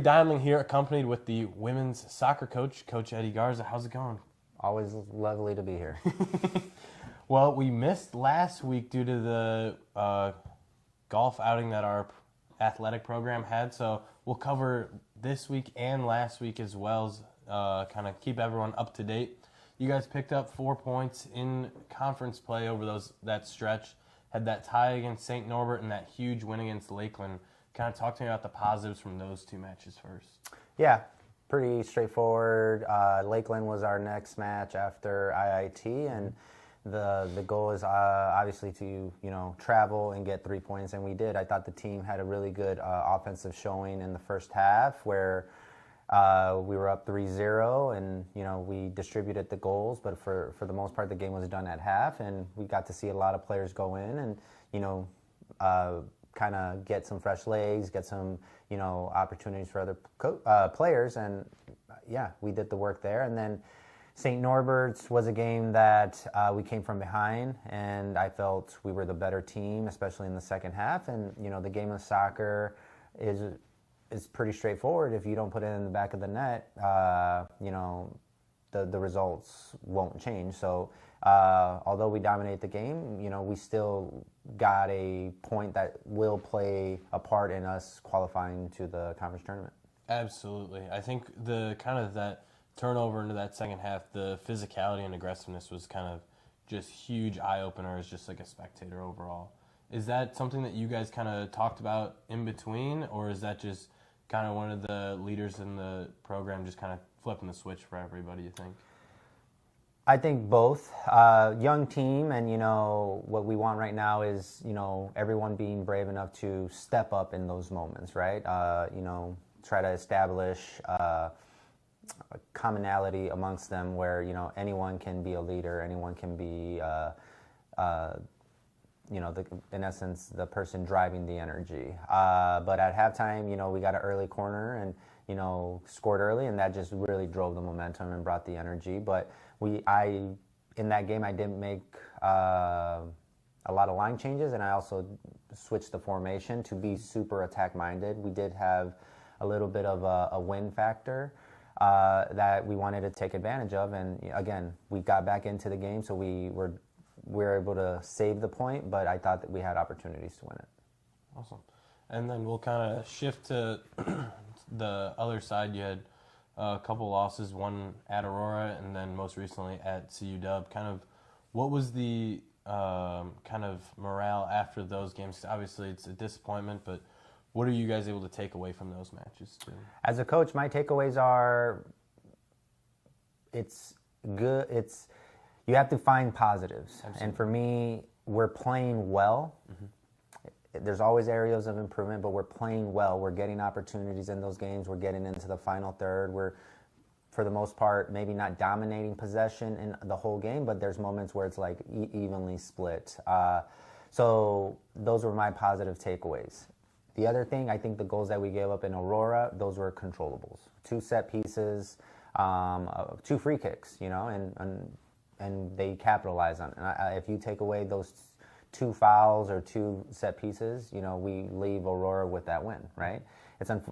Dialing here, accompanied with the women's soccer coach, Coach Eddie Garza. How's it going? Always lovely to be here. Well, we missed last week due to the golf outing that our athletic program had, so we'll cover this week and last week as well as kind of keep everyone up to date. You guys picked up 4 points in conference play over that stretch, had that tie against St. Norbert and that huge win against Lakeland. Kind of talk to me about the positives from those two matches first. Yeah, pretty straightforward. Lakeland was our next match after IIT, and the goal is obviously to travel and get 3 points, and we did. I thought the team had a really good offensive showing in the first half where we were up 3-0, and we distributed the goals, but for the most part the game was done at half, and we got to see a lot of players go in and kind of get some fresh legs, get some opportunities for other players, and yeah, we did the work there. And then St. Norbert's was a game that we came from behind, and I felt we were the better team, especially in the second half. And the game of soccer is pretty straightforward. If you don't put it in the back of the net, the results won't change. So although we dominate the game, we still got a point that will play a part in us qualifying to the conference tournament. Absolutely. I think the kind of that turnover into that second half, the physicality and aggressiveness was kind of just huge eye-opener as just like a spectator overall. Is that something that you guys kind of talked about in between, or is that just kind of one of the leaders in the program just kind of flipping the switch for everybody, you think? I think both. Young team, and what we want right now is everyone being brave enough to step up in those moments, right? Try to establish a commonality amongst them where anyone can be a leader, anyone can be in essence the person driving the energy. But at halftime, we got an early corner and scored early, and that just really drove the momentum and brought the energy. But in that game I didn't make a lot of line changes, and I also switched the formation to be super attack minded. We did have a little bit of a win factor that we wanted to take advantage of, and again we got back into the game, so we were able to save the point, but I thought that we had opportunities to win it. Awesome. And then we'll kind of shift to the other side. You had a couple losses, one at Aurora and then most recently at CUC. Kind of what was the kind of morale after those games? Obviously it's a disappointment, but what are you guys able to take away from those matches too? As a coach, my takeaways are it's good. You have to find positives. Absolutely. And for me, we're playing well. Mm-hmm. There's always areas of improvement, but we're playing well. We're getting opportunities in those games. We're getting into the final third. We're, for the most part, maybe not dominating possession in the whole game, but there's moments where it's like evenly split. So those were my positive takeaways. The other thing, I think the goals that we gave up in Aurora, those were controllables. 2 set pieces, 2 free kicks, and they capitalize on it. And if you take away those 2 fouls or 2 set pieces, we leave Aurora with that win, right?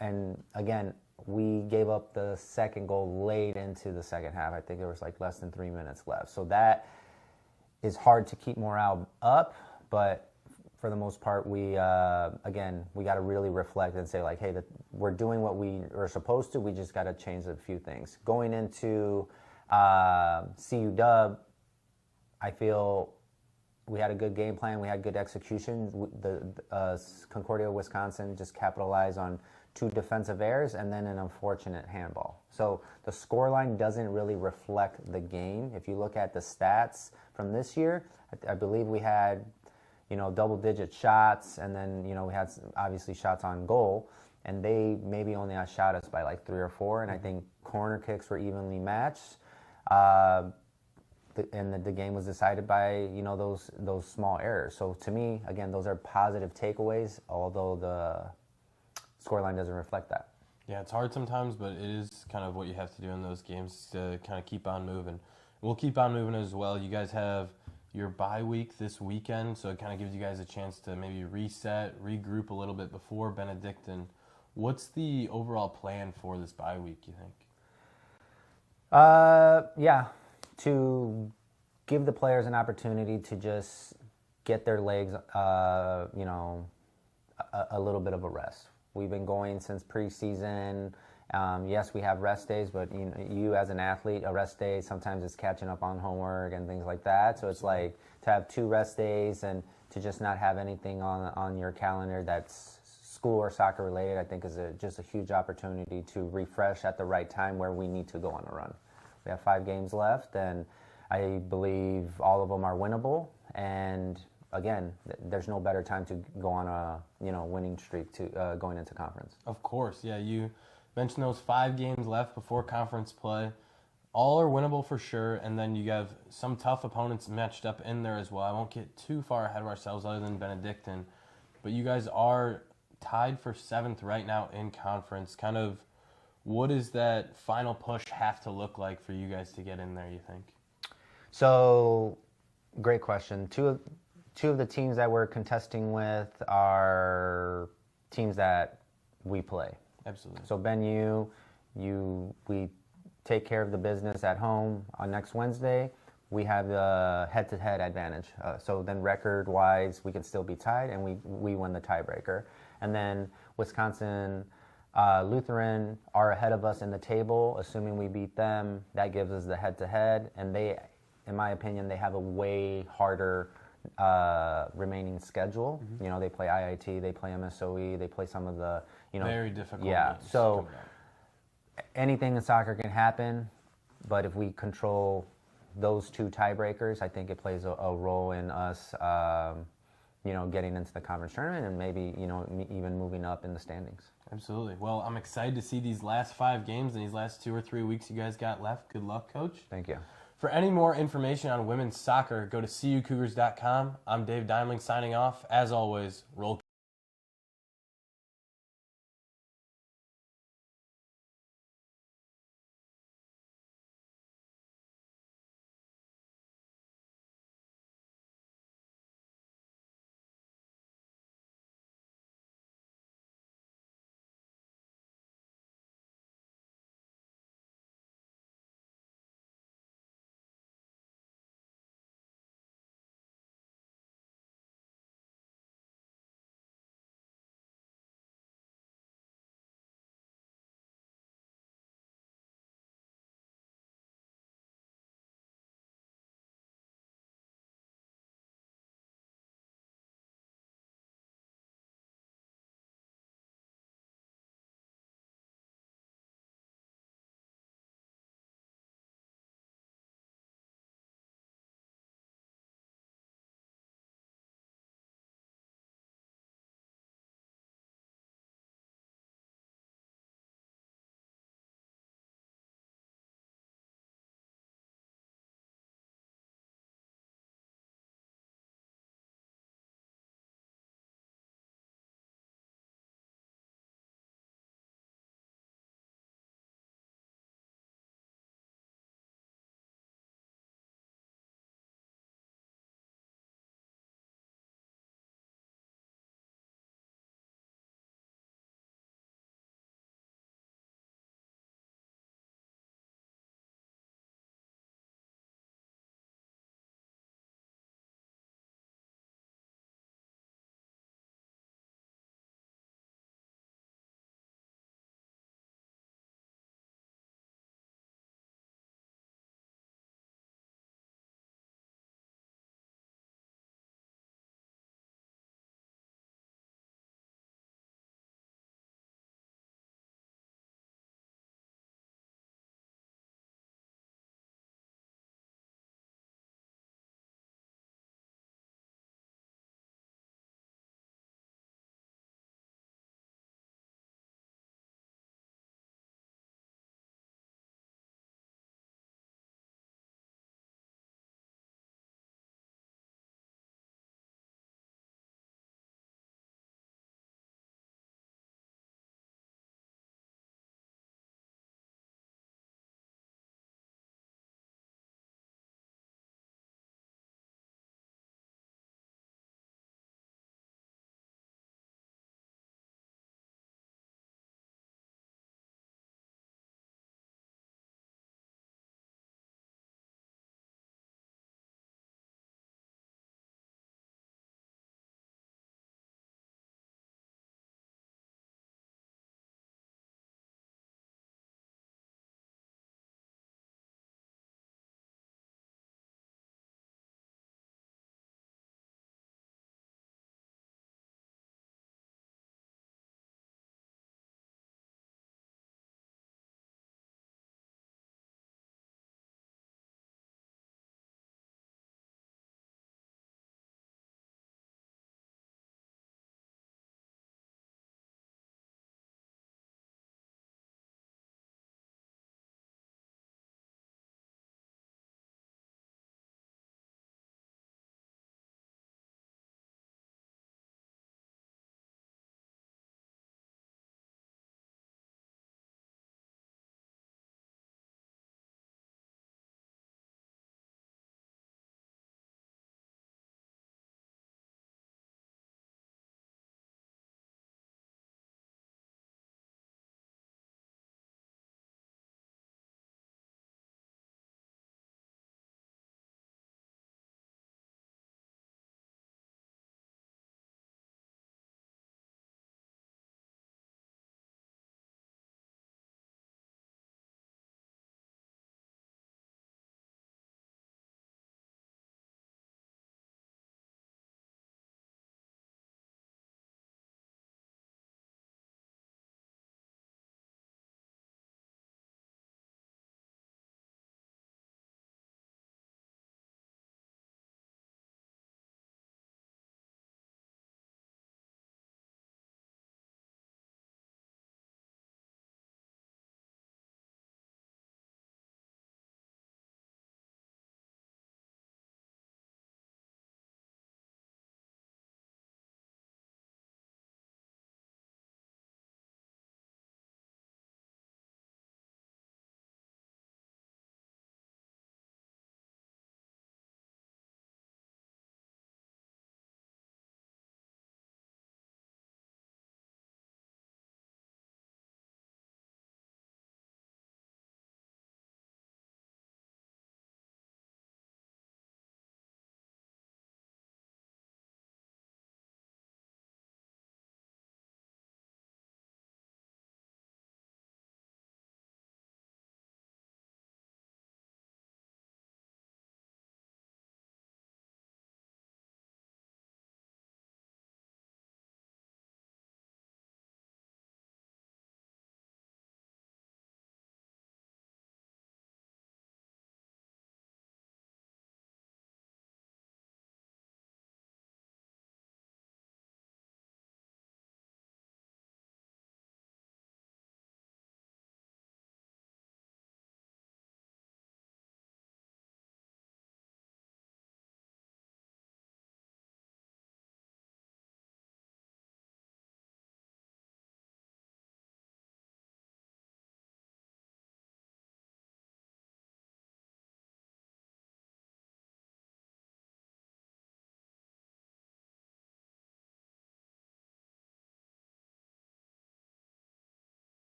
And again, we gave up the second goal late into the second half. I think there was like less than 3 minutes left. So that is hard to keep morale up, but for the most part, we got to really reflect and say like, hey, we're doing what we are supposed to. We just got to change a few things. Going into CUC, I feel we had a good game plan. We had good execution. The Concordia, Wisconsin just capitalized on 2 defensive errors and then an unfortunate handball. So the scoreline doesn't really reflect the game. If you look at the stats from this year, I believe we had double-digit shots, and then we had obviously shots on goal, and they maybe only outshot us by like 3 or 4. And I think corner kicks were evenly matched. And the game was decided by those small errors. So to me, again, those are positive takeaways, although the scoreline doesn't reflect that. Yeah, it's hard sometimes, but it is kind of what you have to do in those games to kind of keep on moving. We'll keep on moving as well. You guys have your bye week this weekend, so it kind of gives you guys a chance to maybe reset, regroup a little bit before Benedictine What's the overall plan for this bye week, you think? Yeah, to give the players an opportunity to just get their legs, a little bit of a rest. We've been going since preseason. Yes, we have rest days, but you as an athlete, a rest day sometimes is catching up on homework and things like that. So it's like to have 2 rest days and to just not have anything on your calendar that's school or soccer related, I think is just a huge opportunity to refresh at the right time where we need to go on a run. We have 5 games left, and I believe all of them are winnable. And again, there's no better time to go on a winning streak to going into conference. Of course, yeah. You mentioned those 5 games left before conference play. All are winnable for sure, and then you have some tough opponents matched up in there as well. I won't get too far ahead of ourselves other than Benedictine, but you guys are tied for 7th right now in conference. Kind of, what does that final push have to look like for you guys to get in there, you think? So, great question. Two of the teams that we're contesting with are teams that we play. Absolutely. So we take care of the business at home on next Wednesday. We have the head-to-head advantage. So then record-wise, we can still be tied, and we win the tiebreaker. And then Wisconsin Lutheran are ahead of us in the table. Assuming we beat them, that gives us the head-to-head. And they, in my opinion, they have a way harder remaining schedule. Mm-hmm. They play IIT, they play MSOE, they play some of the very difficult yeah. games. So anything in soccer can happen, but if we control those 2 tiebreakers, I think it plays a role in us, getting into the conference tournament and maybe even moving up in the standings. Absolutely. Well, I'm excited to see these last 5 games and these last 2 or 3 weeks you guys got left. Good luck, Coach. Thank you. For any more information on women's soccer, go to cucougars.com. I'm Dave Dimling signing off. As always, roll.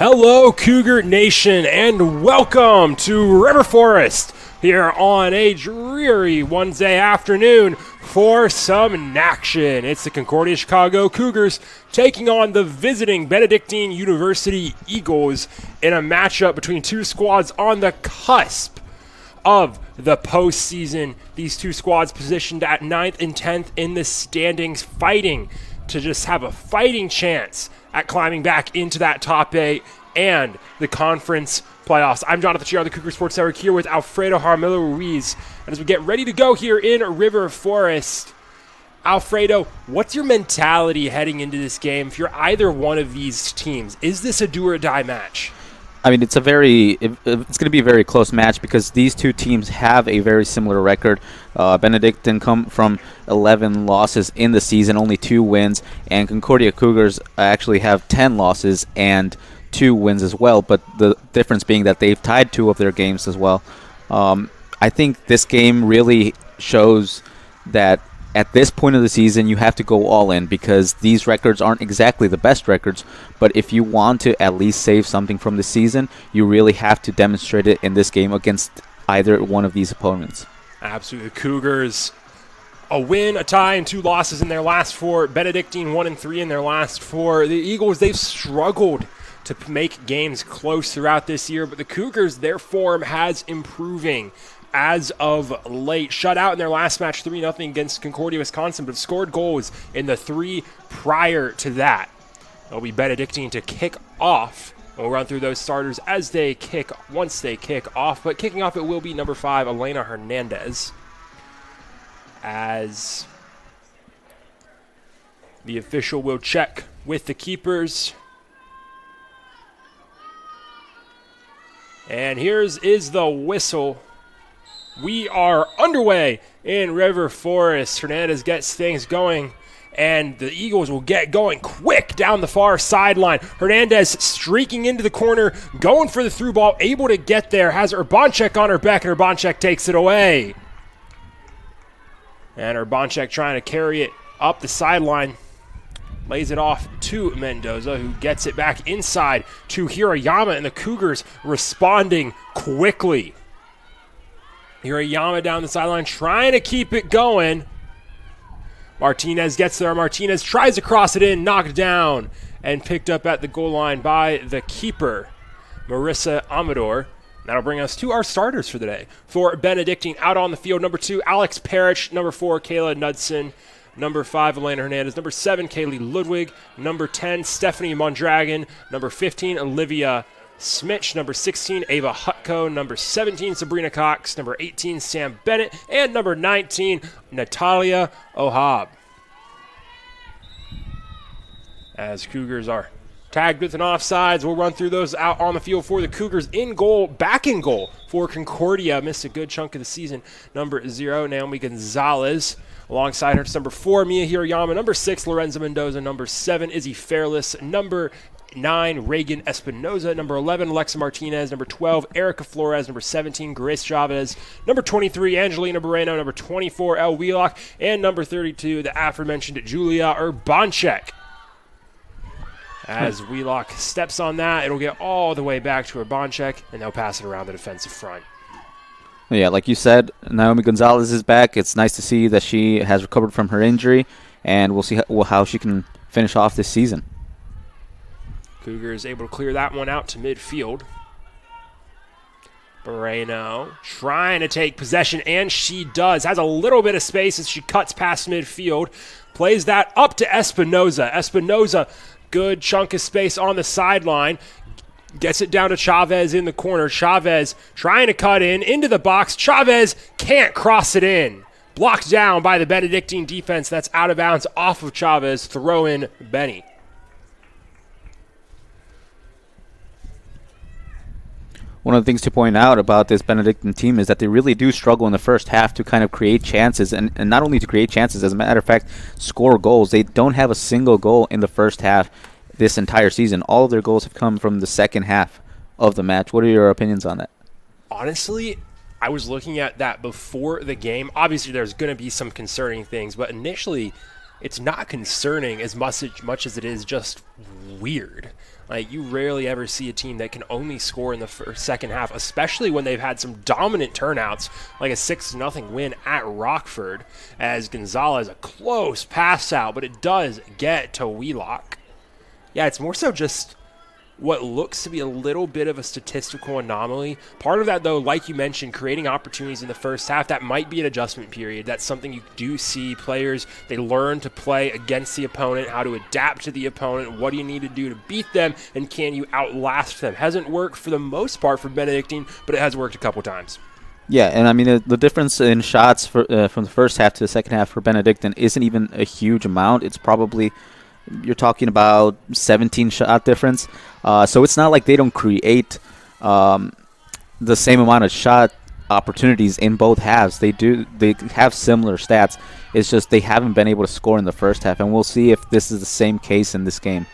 Hello, Cougar Nation, and welcome to River Forest here on a dreary Wednesday afternoon for some action. It's the Concordia Chicago Cougars taking on the visiting Benedictine University Eagles in a matchup between two squads on the cusp of the postseason. These two squads positioned at 9th and 10th in the standings, fighting to just have a fighting chance at climbing back into that top 8 and the conference playoffs. I'm Jonathan Chiar, the Cougar Sports Network, here with Alfredo Harmelo Ruiz. And as we get ready to go here in River Forest, Alfredo, what's your mentality heading into this game if you're either one of these teams? Is this a do or die match? I mean, it's going to be a very close match because these two teams have a very similar record. Benedictine come from 11 losses in the season, only 2 wins, and Concordia Cougars actually have 10 losses and 2 wins as well, but the difference being that they've tied 2 of their games as well. I think this game really shows that at this point of the season, you have to go all in because these records aren't exactly the best records, but if you want to at least save something from the season, you really have to demonstrate it in this game against either one of these opponents. Absolutely. Cougars, a win, a tie, and 2 losses in their last 4. Benedictine 1-3 in their last 4. The Eagles, they've struggled to make games close throughout this year, but the Cougars, their form has improving as of late. Shut out in their last match 3-0 against Concordia, Wisconsin, but have scored goals in the 3 prior to that. It'll be Benedictine to kick off. We'll run through those starters as they once they kick off, but kicking off it will be number 5, Elena Hernandez, as the official will check with the keepers. And here's is the whistle. We are underway in River Forest. Hernandez gets things going, and the Eagles will get going quick down the far sideline. Hernandez streaking into the corner, going for the through ball, able to get there, has Urbanchek on her back, and Urbanchek takes it away. And Urbanchek trying to carry it up the sideline. Lays it off to Mendoza, who gets it back inside to Hirayama, and the Cougars responding quickly. Hirayama down the sideline trying to keep it going. Martinez gets there. Martinez tries to cross it in, knocked down, and picked up at the goal line by the keeper, Marissa Amador. That'll bring us to our starters for the day. For Benedictine, out on the field, number 2, Alex Parrish. Number 4, Kayla Knudsen. Number 5, Elena Hernandez. Number 7, Kaylee Ludwig. Number 10, Stephanie Mondragon. Number 15, Olivia Smitch. Number 16, Ava Hutko. Number 17, Sabrina Cox. Number 18, Sam Bennett. And number 19, Natalia Ohab. As Cougars are tagged with an offsides, we'll run through those out on the field for the Cougars. In goal, back in goal for Concordia. Missed a good chunk of the season. Number 0, Naomi Gonzalez. Alongside her, it's number 4, Mia Hirayama. Number 6, Lorenza Mendoza. Number 7, Izzy Fairless. Number 9, Reagan Espinoza. Number 11, Alexa Martinez. Number 12, Erica Flores. Number 17, Grace Chavez. Number 23, Angelina Moreno. Number 24, El Wheelock. And number 32, the aforementioned Julia Urbanchek. As Wheelock steps on that, it'll get all the way back to Urbanchek, and they'll pass it around the defensive front. Yeah, like you said, Naomi Gonzalez is back. It's nice to see that she has recovered from her injury, and we'll see how she can finish off this season. Cougars able to clear that one out to midfield. Moreno trying to take possession, and she does. Has a little bit of space as she cuts past midfield. Plays that up to Espinoza. Espinoza, good chunk of space on the sideline. Gets it down to Chavez in the corner. Chavez trying to cut into the box. Chavez can't cross it in. Blocked down by the Benedictine defense. That's out of bounds off of Chavez. Throw in Benny. One of the things to point out about this Benedictine team is that they really do struggle in the first half to kind of create chances, and not only to create chances, as a matter of fact, score goals. They don't have a single goal in the first half this entire season. All of their goals have come from the second half of the match. What are your opinions on that? Honestly, I was looking at that before the game. Obviously, there's going to be some concerning things, but initially, it's not concerning as much as it is just weird. Like, you rarely ever see a team that can only score in the second half, especially when they've had some dominant turnouts, like a 6-0 win at Rockford, as Gonzalez, a close pass out, but it does get to Wheelock. Yeah, it's more so just what looks to be a little bit of a statistical anomaly. Part of that, though, like you mentioned, creating opportunities in the first half, that might be an adjustment period. That's something you do see players. They learn to play against the opponent, how to adapt to the opponent, what do you need to do to beat them, and can you outlast them. Hasn't worked for the most part for Benedictine, but it has worked a couple times. Yeah, and I mean, the difference in shots from the first half to the second half for Benedictine isn't even a huge amount. It's probably, you're talking about 17 shot difference. So it's not like they don't create the same amount of shot opportunities in both halves. They do. They have similar stats. It's just they haven't been able to score in the first half, and we'll see if this is the same case in this game.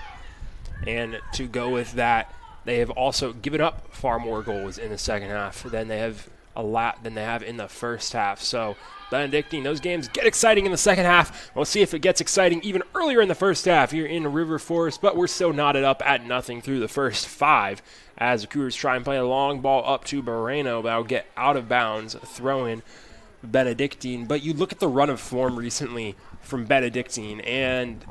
And to go with that, they have also given up far more goals in the second half than they have in the first half. So Benedictine, those games get exciting in the second half. We'll see if it gets exciting even earlier in the first half here in River Forest, but we're still knotted up at nothing through the first 5 as the Cougars try and play a long ball up to Moreno, but I'll get out of bounds, throw in Benedictine. But you look at the run of form recently from Benedictine, and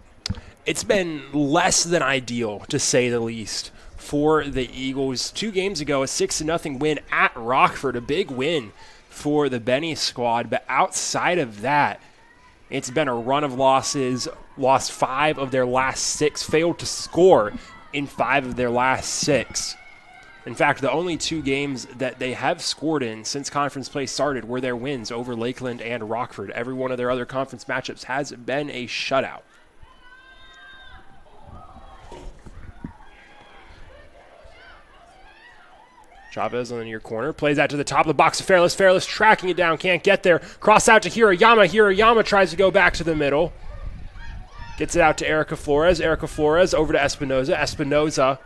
it's been less than ideal, to say the least, for the Eagles. 2 games ago, a 6-0 win at Rockford, a big win for the Benny squad, but outside of that, it's been a run of losses, lost 5 of their last 6, failed to score in 5 of their last 6. In fact, the only 2 games that they have scored in since conference play started were their wins over Lakeland and Rockford. Every one of their other conference matchups has been a shutout. Chavez on the near corner, plays out to the top of the box of Fairless. Fairless tracking it down, can't get there. Cross out to Hirayama. Hirayama tries to go back to the middle. Gets it out to Erica Flores. Erica Flores over to Espinoza. Espinoza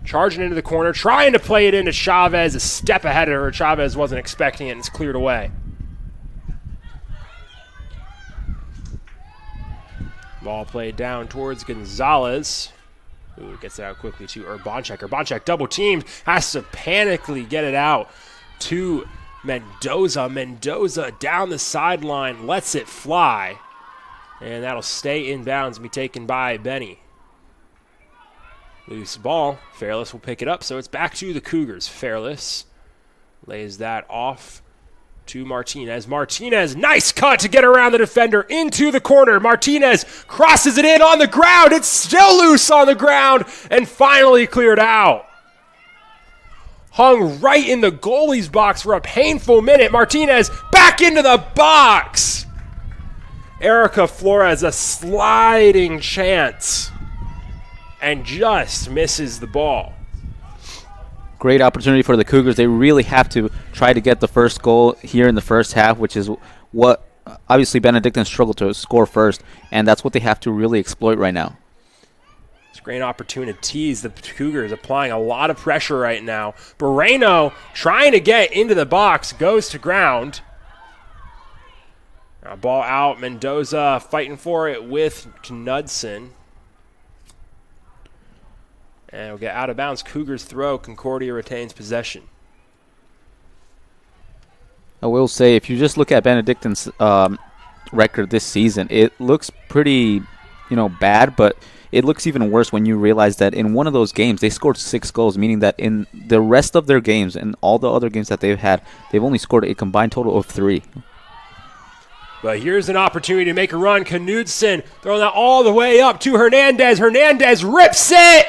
charging into the corner, trying to play it into Chavez. A step ahead of her. Chavez wasn't expecting it, and it's cleared away. Ball played down towards Gonzalez. Ooh, gets it out quickly to Urbanchek. Urbanchek double teamed, has to panically get it out to Mendoza. Mendoza down the sideline, lets it fly. And that'll stay in bounds and be taken by Benny. Loose ball. Fairless will pick it up, so it's back to the Cougars. Fairless lays that off to Martinez. Martinez, nice cut to get around the defender into the corner. Martinez crosses it in on the ground. It's still loose on the ground and finally cleared out. Hung right in the goalie's box for a painful minute. Martinez back into the box. Erica Flores, a sliding chance, and just misses the ball. Great opportunity for the Cougars. They really have to try to get the first goal here in the first half, which is what obviously Benedictine struggled to score first, and that's what they have to really exploit right now. It's a great opportunities. The Cougars applying a lot of pressure right now. Moreno trying to get into the box, goes to ground. Now ball out. Mendoza fighting for it with Knudsen. And we'll get out of bounds. Cougars throw. Concordia retains possession. I will say, if you just look at Benedictine's record this season, it looks pretty, bad, but it looks even worse when you realize that in one of those games, they scored 6 goals, meaning that in the rest of their games and all the other games that they've had, they've only scored a combined total of 3. But here's an opportunity to make a run. Knudsen throwing that all the way up to Hernandez. Hernandez rips it!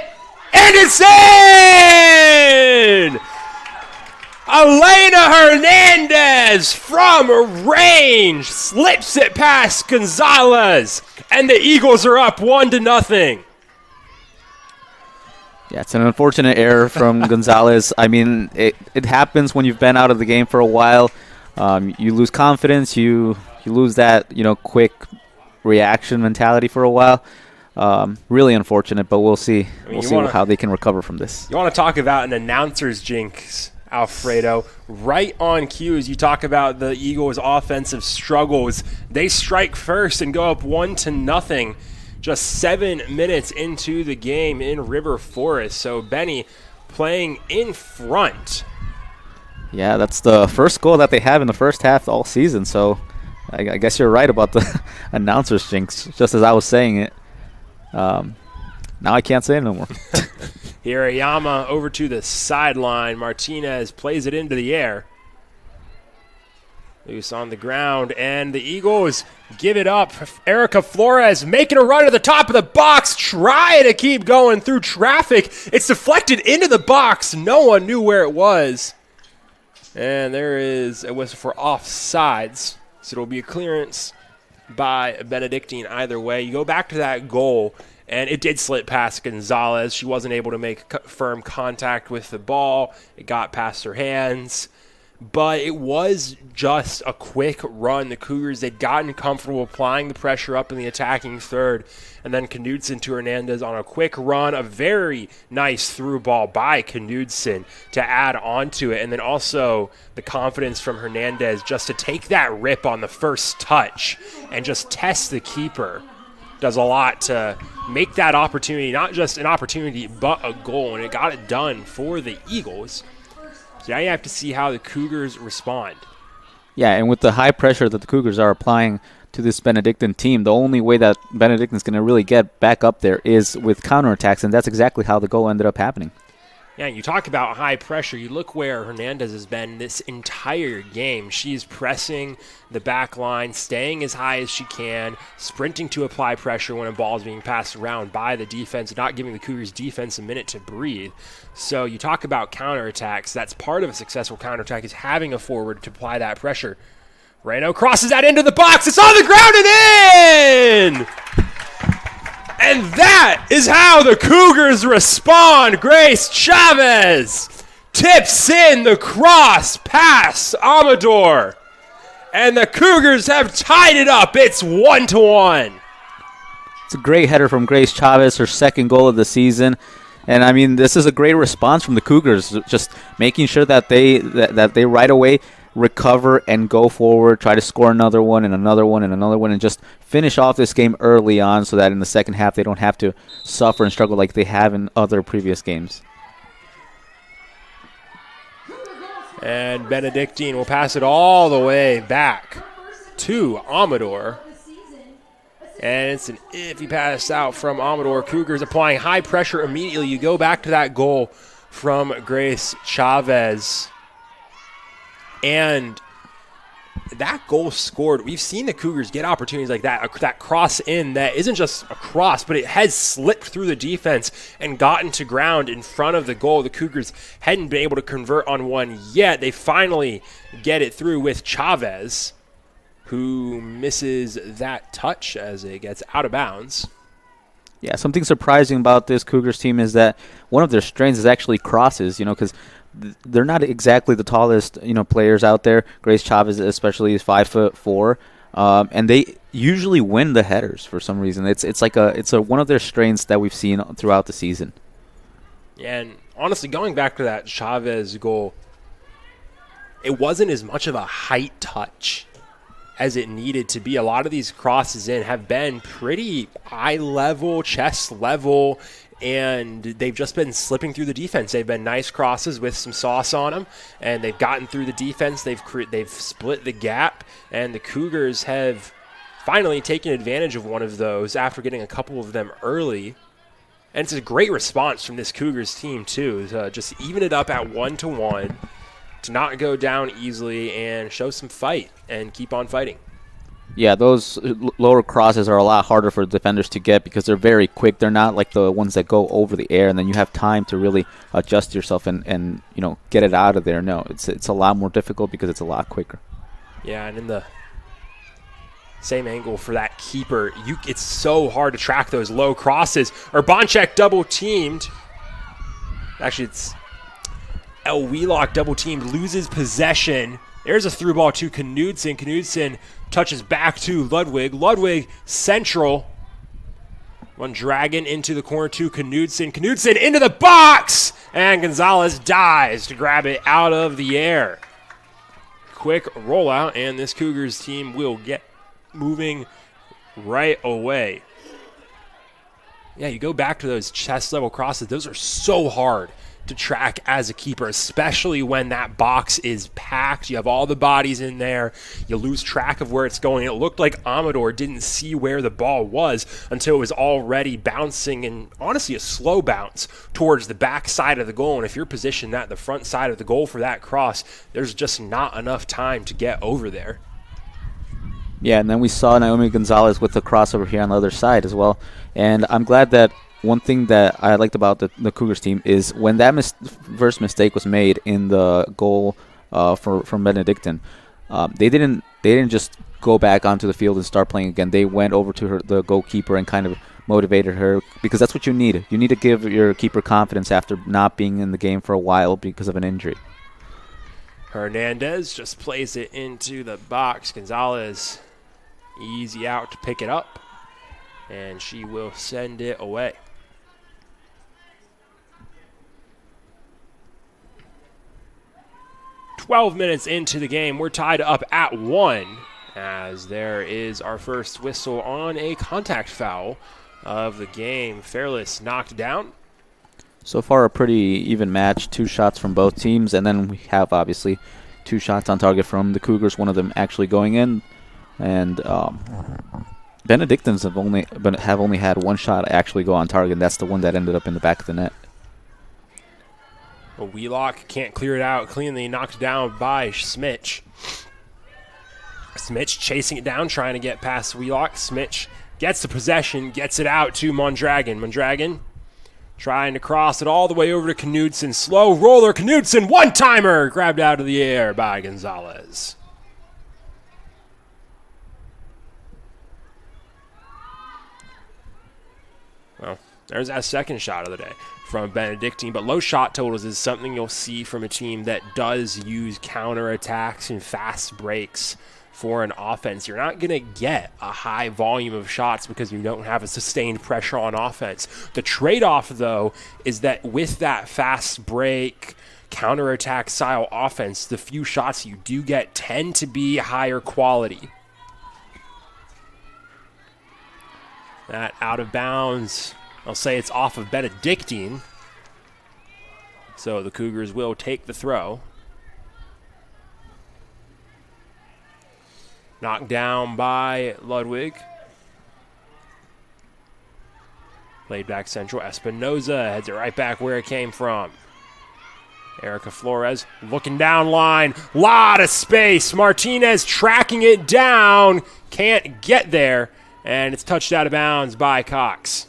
And it's in! Elena Hernandez from range slips it past Gonzalez, and the Eagles are up 1-0. Yeah, it's an unfortunate error from Gonzalez. I mean, it happens when you've been out of the game for a while. You lose confidence. You lose that quick reaction mentality for a while. Really unfortunate, but we'll see. We'll see how they can recover from this. You want to talk about an announcer's jinx, Alfredo. Right on cue as you talk about the Eagles' offensive struggles. They strike first and go up 1-0. just 7 minutes into the game in River Forest. So Benny playing in front. Yeah, that's the first goal that they have in the first half all season. So I guess you're right about the announcer's jinx, just as I was saying it. Now I can't say it no more. Hirayama over to the sideline. Martinez plays it into the air. Loose on the ground, and the Eagles give it up. Erica Flores making a run to the top of the box, trying to keep going through traffic. It's deflected into the box. No one knew where it was. And there is a whistle for offsides. So it'll be a clearance by Benedictine either way. You go back to that goal, and it did slip past Gonzalez. She wasn't able to make firm contact with the ball. It got past her hands. But it was just a quick run. The Cougars, they'd gotten comfortable applying the pressure up in the attacking third. And then Knudsen to Hernandez on a quick run. A very nice through ball by Knudsen to add on to it. And then also the confidence from Hernandez just to take that rip on the first touch and just test the keeper. Does a lot to make that opportunity, not just an opportunity, but a goal. And it got it done for the Eagles. So now you have to see how the Cougars respond. Yeah, and with the high pressure that the Cougars are applying to this Benedictine team, the only way that Benedictine is going to really get back up there is with counterattacks, and that's exactly how the goal ended up happening. Yeah, you talk about high pressure. You look where Hernandez has been this entire game. She's pressing the back line, staying as high as she can, sprinting to apply pressure when a ball is being passed around by the defense, not giving the Cougars defense a minute to breathe. So you talk about counterattacks. That's part of a successful counterattack is having a forward to apply that pressure. Reno crosses that into the box. It's on the ground and in! And that is how the Cougars respond. Grace Chavez tips in the cross past Amador. And the Cougars have tied it up. It's 1-1. It's a great header from Grace Chavez, her second goal of the season. And, I mean, this is a great response from the Cougars, just making sure that they right away recover and go forward, try to score another one and another one and another one, and just finish off this game early on so that in the second half they don't have to suffer and struggle like they have in other previous games. And Benedictine will pass it all the way back to Amador. And it's an iffy pass out from Amador. Cougars applying high pressure immediately. You go back to that goal from Grace Chavez. And that goal scored. We've seen the Cougars get opportunities like that, that cross in that isn't just a cross, but it has slipped through the defense and gotten to ground in front of the goal. The Cougars hadn't been able to convert on one yet. They finally get it through with Chavez, who misses that touch as it gets out of bounds. Yeah, something surprising about this Cougars team is that one of their strengths is actually crosses, because they're not exactly the tallest, players out there. Grace Chavez especially is 5'4", and they usually win the headers for some reason. It's one of their strengths that we've seen throughout the season. And honestly, going back to that Chavez goal, it wasn't as much of a height touch as it needed to be. A lot of these crosses in have been pretty eye level, chest level, and they've just been slipping through the defense. They've been nice crosses with some sauce on them, and they've gotten through the defense. They've split the gap, and the Cougars have finally taken advantage of one of those after getting a couple of them early. And it's a great response from this Cougars team, too, to just even it up at 1-1, to not go down easily and show some fight and keep on fighting. Yeah, those lower crosses are a lot harder for defenders to get because they're very quick. They're not like the ones that go over the air, and then you have time to really adjust yourself and get it out of there. No, it's a lot more difficult because it's a lot quicker. Yeah, and in the same angle for that keeper, it's so hard to track those low crosses. Urbanchek double-teamed. Actually, it's El Wheelock double-teamed, loses possession. There's a through ball to Knudsen. Knudsen touches back to Ludwig. Ludwig central. One dragon into the corner to Knudsen. Knudsen into the box! And Gonzalez dives to grab it out of the air. Quick rollout, and this Cougars team will get moving right away. Yeah, you go back to those chest level crosses. Those are so hard to track as a keeper, especially when that box is packed. You have all the bodies in there. You lose track of where it's going. It looked like Amador didn't see where the ball was until it was already bouncing, and honestly a slow bounce towards the back side of the goal. And if you're positioned at the front side of the goal for that cross, there's just not enough time to get over there. Yeah, and then we saw Naomi Gonzalez with the crossover here on the other side as well. And I'm glad that one thing that I liked about the Cougars team is when that first mistake was made in the goal from Benedictine, they didn't just go back onto the field and start playing again. They went over to the goalkeeper and kind of motivated her, because that's what you need. You need to give your keeper confidence after not being in the game for a while because of an injury. Hernandez just plays it into the box. Gonzalez easy out to pick it up, and she will send it away. 12 minutes into the game, we're tied up at 1 as there is our first whistle on a contact foul of the game. Fairless knocked down. So far a pretty even match, 2 shots from both teams, and then we have obviously 2 shots on target from the Cougars, one of them actually going in. And Benedictines have only had 1 shot actually go on target, and that's the one that ended up in the back of the net. Wheelock can't clear it out. Cleanly knocked down by Smitch. Smitch chasing it down, trying to get past Wheelock. Smitch gets the possession, gets it out to Mondragon. Mondragon trying to cross it all the way over to Knudsen. Slow roller. Knudsen, one-timer, grabbed out of the air by Gonzalez. Well, there's that second shot of the day from Benedictine, but low shot totals is something you'll see from a team that does use counterattacks and fast breaks for an offense. You're not going to get a high volume of shots because you don't have a sustained pressure on offense. The trade-off, though, is that with that fast break, counterattack style offense, the few shots you do get tend to be higher quality. That out of bounds. I'll say it's off of Benedictine. So the Cougars will take the throw. Knocked down by Ludwig. Played back central. Espinoza heads it right back where it came from. Erica Flores looking down line. Lot of space. Martinez tracking it down. Can't get there. And it's touched out of bounds by Cox.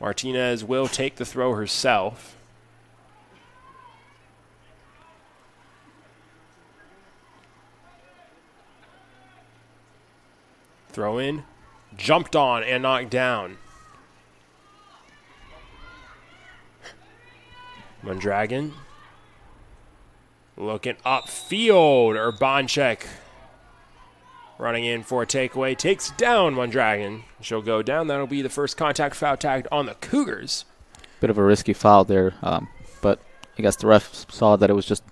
Martinez will take the throw herself. Throw in, jumped on and knocked down. Mondragon looking upfield. Urbanchek running in for a takeaway. Takes down Mondragon. She'll go down. That'll be the first contact foul tagged on the Cougars. Bit of a risky foul there, but I guess the ref saw that it was just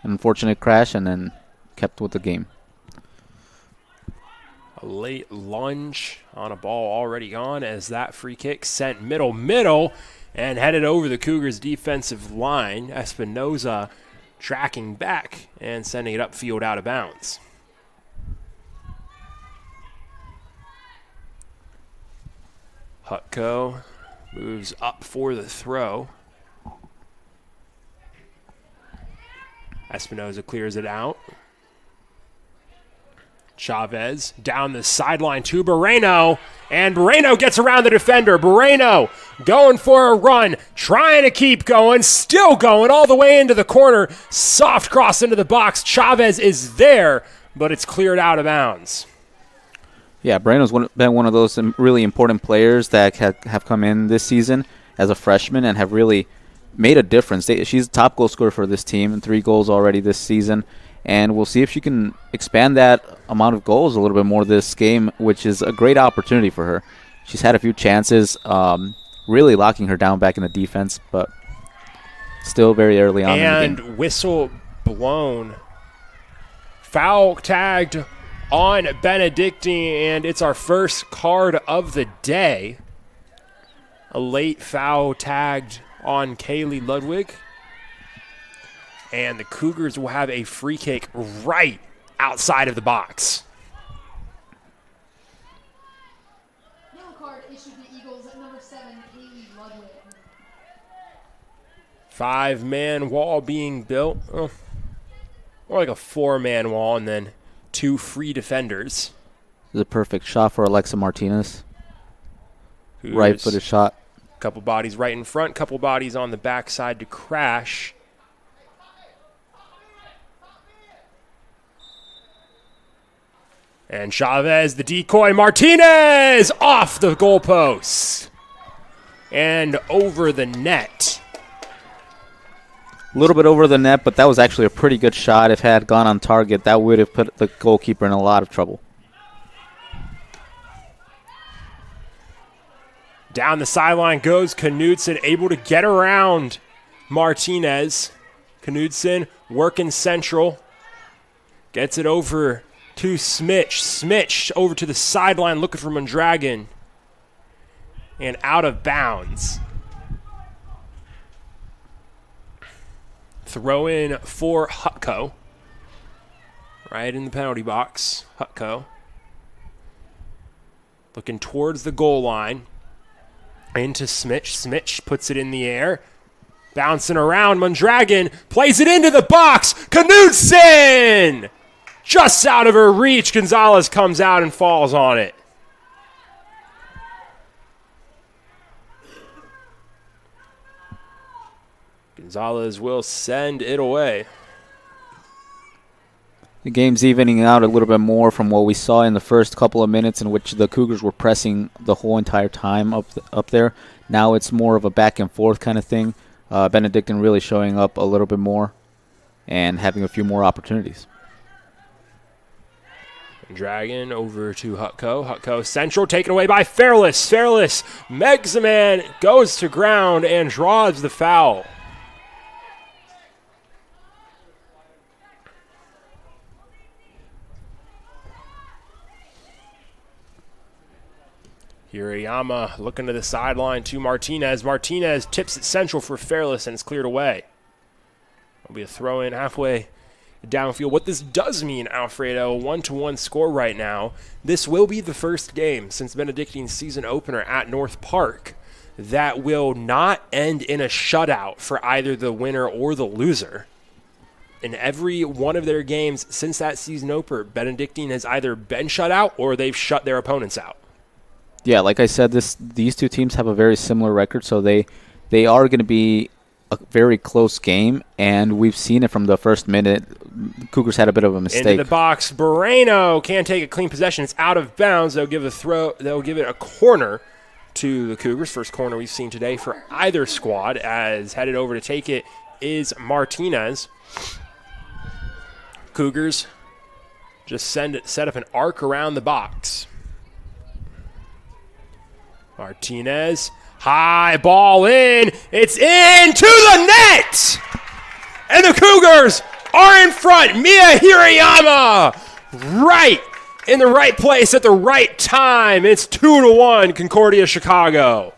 an unfortunate crash and then kept with the game. A late lunge on a ball already gone as that free kick sent middle, and headed over the Cougars' defensive line. Espinoza tracking back and sending it upfield out of bounds. Hutko moves up for the throw. Espinoza clears it out. Chavez down the sideline to Moreno, and Moreno gets around the defender. Moreno going for a run, trying to keep going, still going all the way into the corner. Soft cross into the box. Chavez is there, but it's cleared out of bounds. Yeah, Moreno's been one of those really important players that have come in this season as a freshman and have really made a difference. She's the top goal scorer for this team, 3 goals already this season. And we'll see if she can expand that amount of goals a little bit more this game, which is a great opportunity for her. She's had a few chances, really locking her down back in the defense, but still very early on in the game. And whistle blown Foul tagged on Benedictine, and it's our first card of the day. A late foul tagged on Kaylee Ludwig. And the Cougars will have a free kick right outside of the box. Yellow card issued to Eagles at number 7, Kaylee Ludwig. 5-man wall being built. Oh, more like a 4-man wall, and then 2 free defenders. This is a perfect shot for Alexa Martinez. Cougars, Right-footed shot. Couple bodies right in front, couple bodies on the backside to crash. And Chavez, the decoy. Martinez off the goalpost and over the net. A little bit over the net, but that was actually a pretty good shot. If it had gone on target, that would have put the goalkeeper in a lot of trouble. Down the sideline goes Knudsen, able to get around Martinez. Knudsen working central. Gets it over to Smitch. Smitch over to the sideline looking for Mondragon. And out of bounds. Throw in for Hutko. Right in the penalty box. Hutko. Looking towards the goal line. Into Smitch. Smitch puts it in the air. Bouncing around. Mondragon plays it into the box. Knudsen! Just out of her reach. Gonzalez comes out and falls on it. Gonzalez will send it away. The game's evening out a little bit more from what we saw in the first couple of minutes, in which the Cougars were pressing the whole entire time up there. Now it's more of a back and forth kind of thing. Benedictine really showing up a little bit more and having a few more opportunities. Dragon over to Hutko. Hutko central, taken away by Fairless. Fairless, Megzaman goes to ground and draws the foul. Hirayama looking to the sideline to Martinez. Martinez tips it central for Fairless, and it's cleared away. It'll be a throw in halfway downfield. What this does mean, Alfredo, a 1-1 score right now. This will be the first game since Benedictine's season opener at North Park that will not end in a shutout for either the winner or the loser. In every one of their games since that season opener, Benedictine has either been shut out or they've shut their opponents out. Yeah, like I said, these two teams have a very similar record, so they are going to be a very close game, and we've seen it from the first minute. Cougars had a bit of a mistake. Into the box, Moreno can't take a clean possession. It's out of bounds. They'll give it a corner to the Cougars. First corner we've seen today for either squad, as headed over to take it is Martinez. Cougars just set up an arc around the box. Martinez, high ball in. It's into the net! And the Cougars are in front. Mia Hirayama right in the right place at the right time. It's 2-1 Concordia Chicago.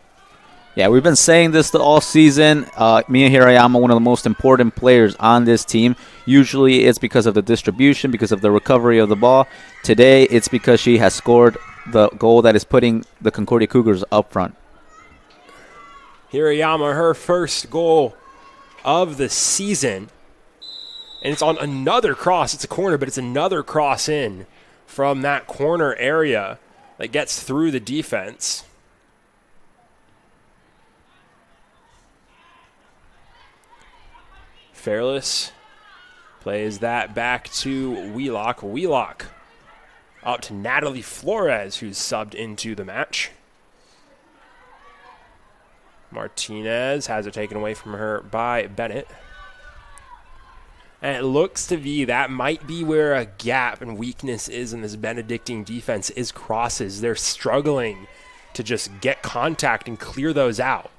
Yeah, we've been saying this all season. Mia Hirayama, one of the most important players on this team. Usually it's because of the distribution, because of the recovery of the ball. Today it's because she has scored the goal that is putting the Concordia Cougars up front. Hirayama, her first goal of the season. And it's on another cross. It's a corner, but it's another cross in from that corner area that gets through the defense. Fairless plays that back to Wheelock. Wheelock up to Natalie Flores, who's subbed into the match. Martinez has it taken away from her by Bennett. And it looks to be that might be where a gap and weakness is in this Benedictine defense is crosses. They're struggling to just get contact and clear those out.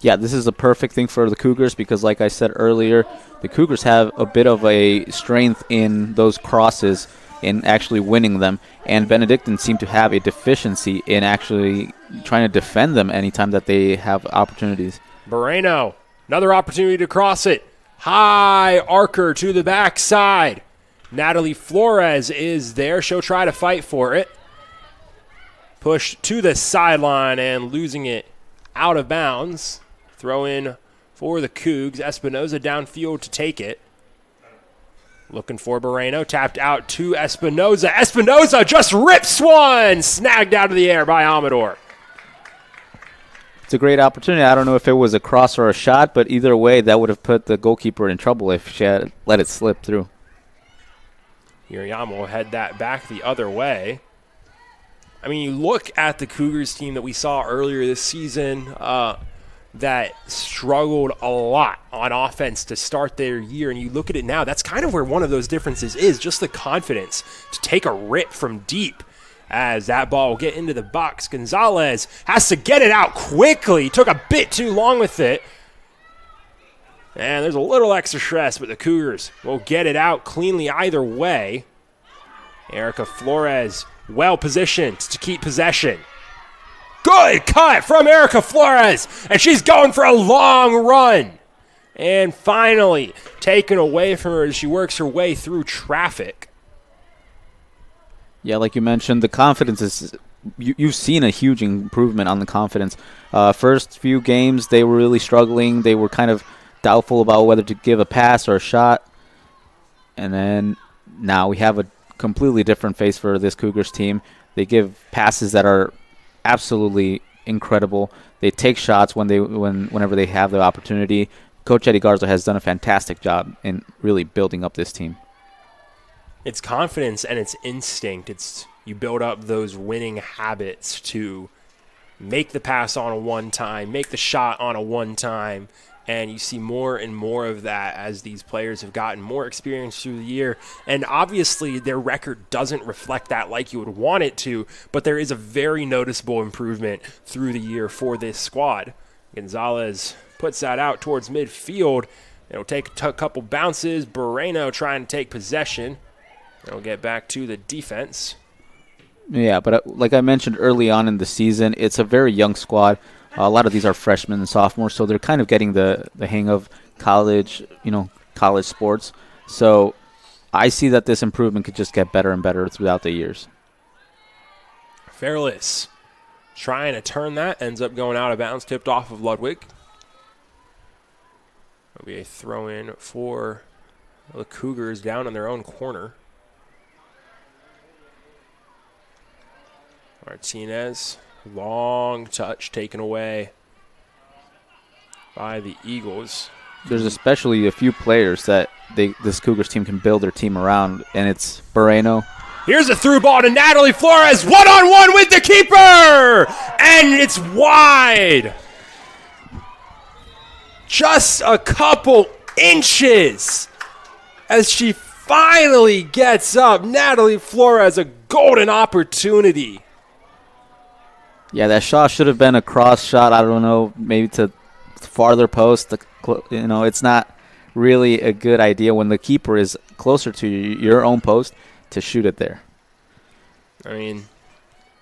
Yeah, this is a perfect thing for the Cougars because, like I said earlier, the Cougars have a bit of a strength in those crosses in actually winning them, and Benedictine seem to have a deficiency in actually trying to defend them anytime that they have opportunities. Moreno, another opportunity to cross it. High arcer to the backside. Natalie Flores is there. She'll try to fight for it. Push to the sideline and losing it out of bounds. Throw in for the Cougs. Espinoza downfield to take it. Looking for Moreno. Tapped out to Espinoza. Espinoza just rips one. Snagged out of the air by Amador. It's a great opportunity. I don't know if it was a cross or a shot, but either way, that would have put the goalkeeper in trouble if she had let it slip through. Hirayama will head that back the other way. I mean, you look at the Cougars team that we saw earlier this season that struggled a lot on offense to start their year, and you look at it now, that's kind of where one of those differences is, just the confidence to take a rip from deep. As that ball will get into the box, Gonzalez has to get it out quickly. Took a bit too long with it. And there's a little extra stress, but the Cougars will get it out cleanly either way. Erica Flores well positioned to keep possession. Good cut from Erica Flores, and she's going for a long run. And finally taken away from her as she works her way through traffic. Yeah, like you mentioned, the confidence is you've seen a huge improvement on the confidence. First few games, they were really struggling. They were kind of doubtful about whether to give a pass or a shot. And then now we have a completely different face for this Cougars team. They give passes that are absolutely incredible. They take shots whenever they have the opportunity. Coach Eddie Garza has done a fantastic job in really building up this team. It's confidence and it's instinct. It's you build up those winning habits to make the pass on a one time, make the shot on a one time, and you see more and more of that as these players have gotten more experience through the year. And obviously their record doesn't reflect that like you would want it to, but there is a very noticeable improvement through the year for this squad. Gonzalez puts that out towards midfield. It'll take a couple bounces. Moreno trying to take possession. It'll get back to the defense. Yeah, but like I mentioned early on in the season, it's a very young squad. A lot of these are freshmen and sophomores, so they're kind of getting the hang of college sports. So I see that this improvement could just get better and better throughout the years. Fairless trying to turn that, ends up going out of bounds, tipped off of Ludwig. It'll be a throw-in for the Cougars down in their own corner. Martinez, long touch taken away by the Eagles. There's especially a few players that this Cougars team can build their team around, and it's Moreno. Here's a through ball to Natalie Flores, one-on-one with the keeper, and it's wide. Just a couple inches as she finally gets up. Natalie Flores, a golden opportunity. Yeah, that shot should have been a cross shot. I don't know, maybe to farther post. It's not really a good idea when the keeper is closer to your own post to shoot it there. I mean,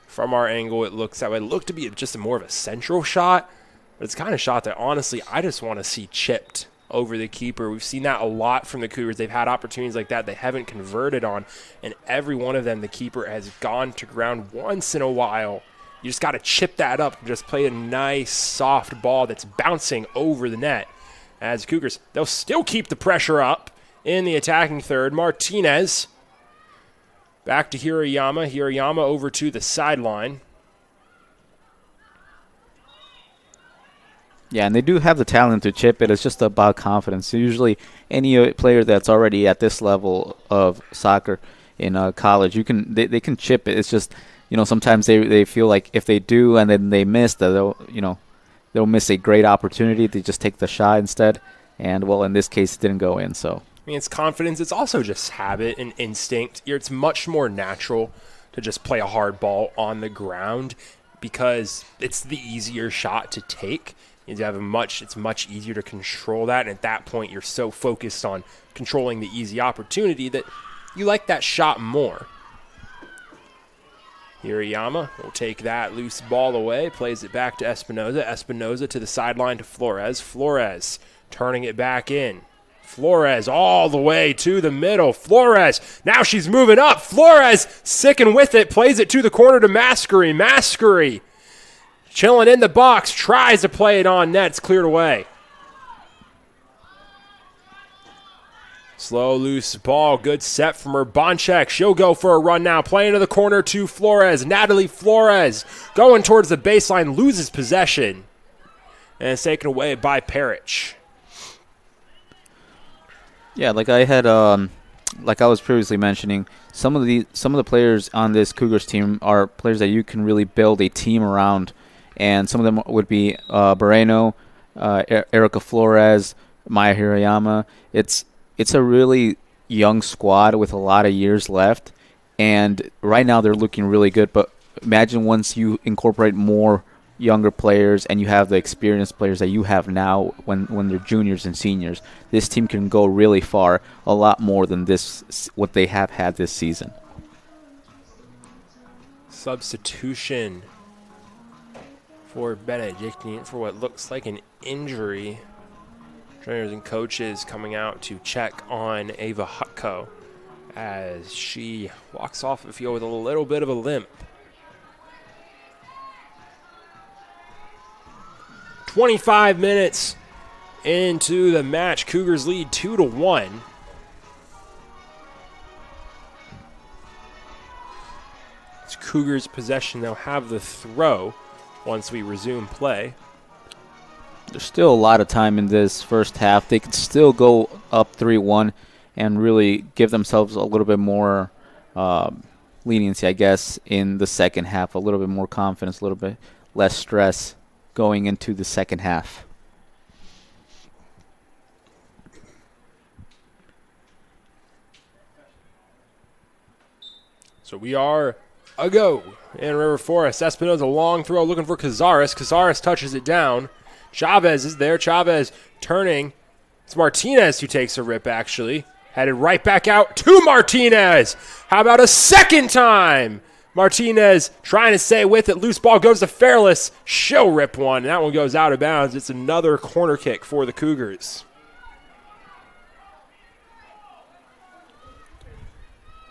from our angle, it looks that way. It looked to be just more of a central shot, but it's kind of shot that, honestly, I just want to see chipped over the keeper. We've seen that a lot from the Cougars. They've had opportunities like that they haven't converted on, and every one of them, the keeper has gone to ground once in a while. You just got to chip that up and just play a nice, soft ball that's bouncing over the net. As Cougars, they'll still keep the pressure up in the attacking third. Martinez back to Hirayama. Hirayama over to the sideline. Yeah, and they do have the talent to chip it. It's just about confidence. So usually any player that's already at this level of soccer in college, they can chip it. It's just, sometimes they feel like if they do and then they miss, that they'll miss a great opportunity. They just take the shot instead. And, well, in this case, it didn't go in. So I mean, it's confidence. It's also just habit and instinct. It's much more natural to just play a hard ball on the ground because it's the easier shot to take. It's much easier to control that, and at that point you're so focused on controlling the easy opportunity that you like that shot more. Hirayama will take that loose ball away, plays it back to Espinoza. Espinoza to the sideline to Flores. Flores turning it back in. Flores all the way to the middle. Flores, now she's moving up. Flores sticking with it, plays it to the corner to Mascari. Mascari chilling in the box, tries to play it on net. It's cleared away. Slow, loose ball. Good set from her. Bonchek. She'll go for a run now. Playing to the corner to Flores. Natalie Flores going towards the baseline. Loses possession. And it's taken away by Parrish. Yeah, like I was previously mentioning, some of the players on this Cougars team are players that you can really build a team around. And some of them would be Moreno, Erica Flores, Maya Hirayama. It's a really young squad with a lot of years left, and right now they're looking really good. But imagine once you incorporate more younger players and you have the experienced players that you have now when they're juniors and seniors, this team can go really far, a lot more than what they have had this season. Substitution for Benedictine for what looks like an injury. Trainers and coaches coming out to check on Ava Hutko as she walks off the field with a little bit of a limp. 25 minutes into the match. Cougars lead 2-1. It's Cougars' possession. They'll have the throw once we resume play. There's still a lot of time in this first half. They could still go up 3-1 and really give themselves a little bit more leniency, I guess, in the second half. A little bit more confidence, a little bit less stress going into the second half. So we are a go in River Forest. Espinoza, long throw looking for Cazares. Cazares touches it down. Chavez is there. Chavez turning. It's Martinez who takes a rip, actually. Headed right back out to Martinez. How about a second time? Martinez trying to stay with it. Loose ball goes to Fairless. She'll rip one. And that one goes out of bounds. It's another corner kick for the Cougars.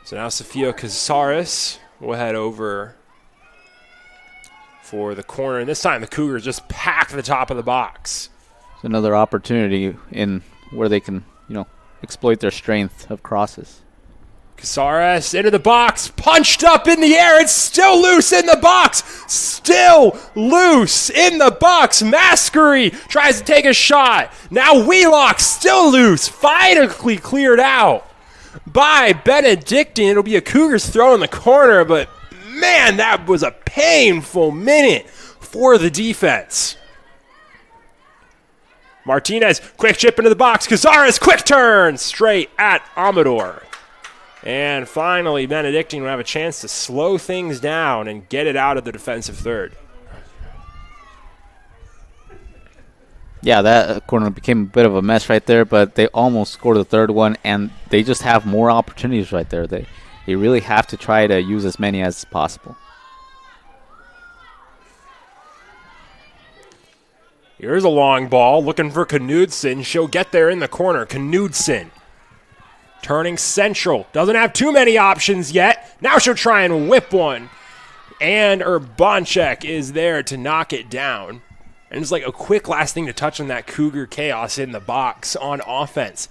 So now Sofia Cazares will head over for the corner. And this time the Cougars just pack the top of the box. It's another opportunity in where they can, exploit their strength of crosses. Cazares into the box, punched up in the air. It's still loose in the box. Still loose in the box. Mascari tries to take a shot. Now Wheelock still loose. Finally cleared out by Benedictine. It'll be a Cougars throw in the corner, but man, that was a painful minute for the defense. Martinez, quick chip into the box. Cazares, quick turn, straight at Amador. And finally, Benedictine will have a chance to slow things down and get it out of the defensive third. Yeah, that corner became a bit of a mess right there, but they almost scored the third one, and they just have more opportunities right there. They really have to try to use as many as possible. Here's a long ball, looking for Knudsen. She'll get there in the corner. Knudsen turning central. Doesn't have too many options yet. Now she'll try and whip one. And Urbanchek is there to knock it down. And it's like a quick last thing to touch on that Cougar chaos in the box on offense.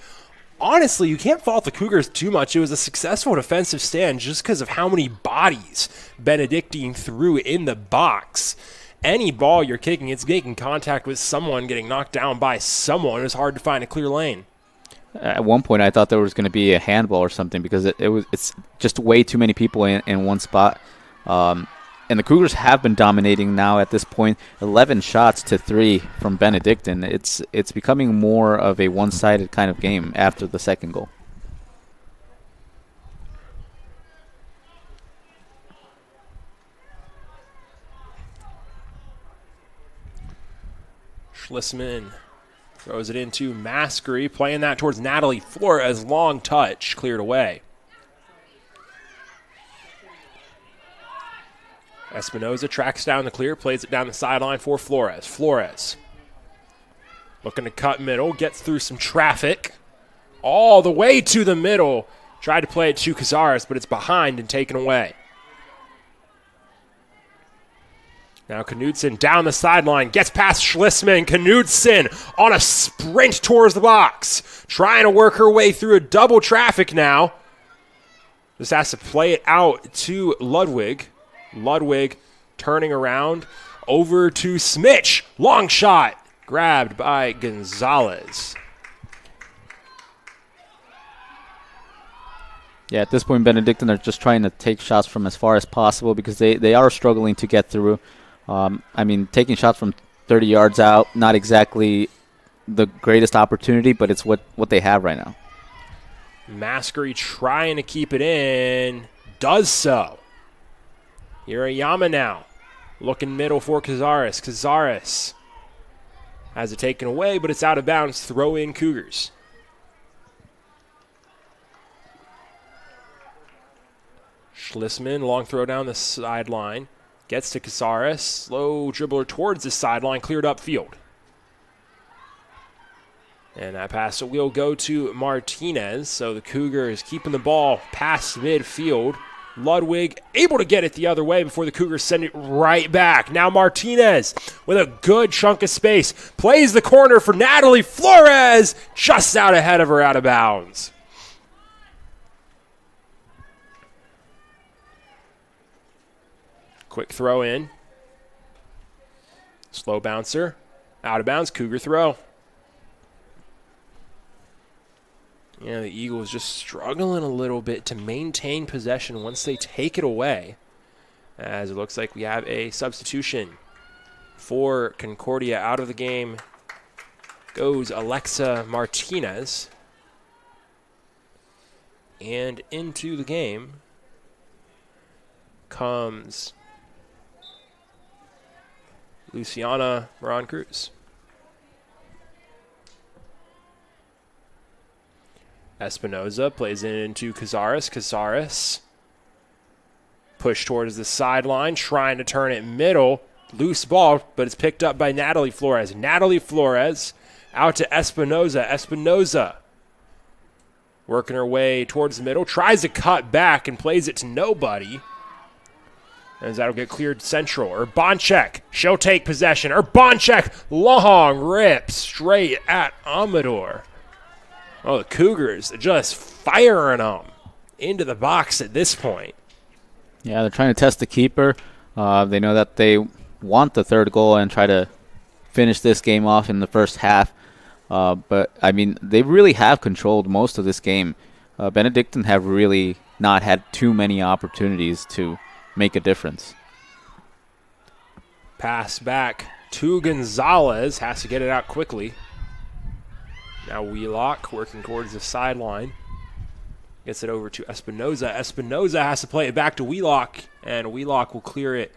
Honestly, you can't fault the Cougars too much. It was a successful defensive stand just because of how many bodies Benedictine threw in the box. Any ball you're kicking, it's making contact with someone, getting knocked down by someone. It's hard to find a clear lane. At one point, I thought there was going to be a handball or something because it's just way too many people in one spot. And the Cougars have been dominating now at this point. 11 shots to 3 from Benedictine. It's becoming more of a one-sided kind of game after the second goal. Schlisman throws it into Maskery, playing that towards Natalie Flores. Long touch, cleared away. Espinoza tracks down the clear, plays it down the sideline for Flores. Flores looking to cut middle, gets through some traffic. All the way to the middle. Tried to play it to Cazares, but it's behind and taken away. Now Knudsen down the sideline, gets past Schlisman. Knudsen on a sprint towards the box. Trying to work her way through a double traffic now. Just has to play it out to Ludwig. Ludwig turning around over to Smitch. Long shot grabbed by Gonzalez. Yeah, at this point, Benedictine are just trying to take shots from as far as possible because they are struggling to get through. I mean, taking shots from 30 yards out, not exactly the greatest opportunity, but it's what they have right now. Maskery trying to keep it in. Does so. Hirayama now. Looking middle for Cazares. Cazares has it taken away, but it's out of bounds. Throw in Cougars. Schlisman, long throw down the sideline. Gets to Cazares. Slow dribbler towards the sideline. Cleared up field. And that pass will go to Martinez. So the Cougars keeping the ball past midfield. Ludwig able to get it the other way before the Cougars send it right back. Now Martinez with a good chunk of space. Plays the corner for Natalie Flores. Just out ahead of her, out of bounds. Quick throw in. Slow bouncer. Out of bounds. Cougar throw. Yeah, the Eagles just struggling a little bit to maintain possession once they take it away. As it looks like we have a substitution for Concordia. Out of the game goes Alexa Martinez. And into the game comes Luciana Moran Cruz. Espinoza plays it into Cazares. Cazares push towards the sideline, trying to turn it middle. Loose ball, but it's picked up by Natalie Flores. Natalie Flores out to Espinoza. Espinoza working her way towards the middle. Tries to cut back and plays it to nobody. As that'll get cleared central. Urbanchek, she'll take possession. Urbanchek, long rip straight at Amador. Oh, the Cougars are just firing them into the box at this point. Yeah, they're trying to test the keeper. They know that they want the third goal and try to finish this game off in the first half. But, I mean, they really have controlled most of this game. Benedictine have really not had too many opportunities to make a difference. Pass back to Gonzalez. Has to get it out quickly. Now Wheelock working towards the sideline. Gets it over to Espinoza. Espinoza has to play it back to Wheelock, and Wheelock will clear it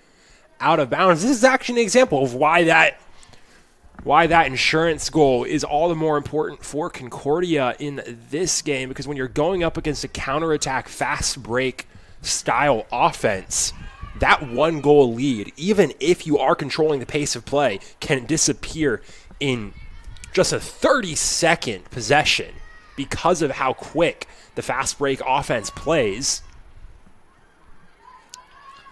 out of bounds. This is actually an example of why that insurance goal is all the more important for Concordia in this game, because when you're going up against a counterattack, fast break style offense, that one goal lead, even if you are controlling the pace of play, can disappear in just a 30-second possession because of how quick the fast break offense plays.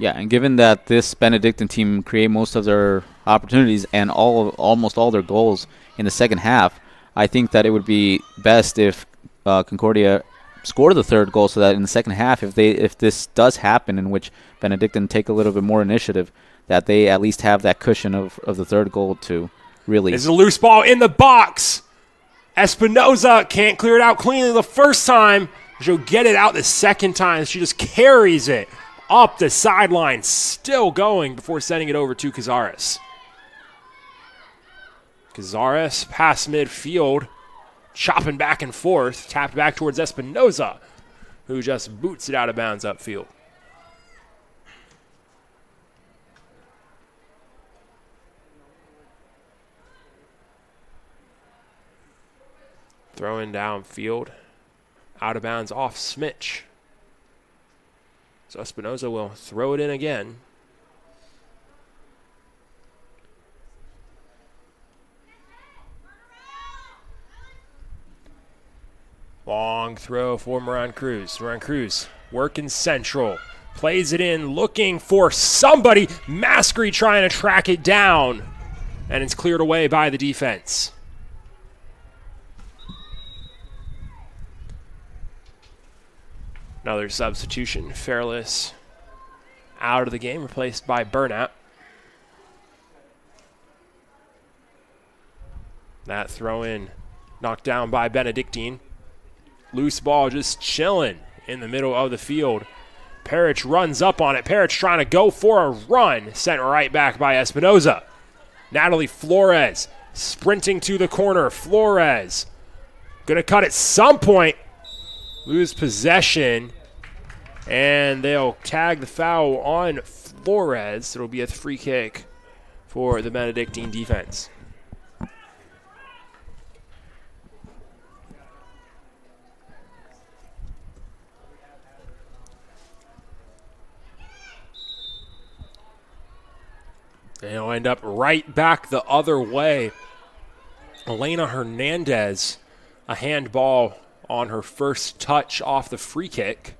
Yeah, and given that this Benedictine team create most of their opportunities and almost all their goals in the second half, I think that it would be best if Concordia scored the third goal, so that in the second half, if this does happen, in which Benedictine take a little bit more initiative, that they at least have that cushion of the third goal to really. There's a loose ball in the box. Espinoza can't clear it out cleanly the first time. She'll get it out the second time. She just carries it up the sideline, still going before sending it over to Cazares. Cazares past midfield, chopping back and forth, tapped back towards Espinoza, who just boots it out of bounds upfield. Throwing downfield. Out of bounds off Smitch. So Espinoza will throw it in again. Long throw for Moran Cruz. Moran Cruz working central. Plays it in, looking for somebody. Maskery trying to track it down. And it's cleared away by the defense. Another substitution. Fairless out of the game, replaced by Burnap. That throw in knocked down by Benedictine. Loose ball just chilling in the middle of the field. Parrish runs up on it. Parrish trying to go for a run. Sent right back by Espinoza. Natalie Flores sprinting to the corner. Flores going to cut at some point. Lose possession. And they'll tag the foul on Flores. It'll be a free kick for the Benedictine defense. And it'll end up right back the other way. Elena Hernandez, a handball on her first touch off the free kick.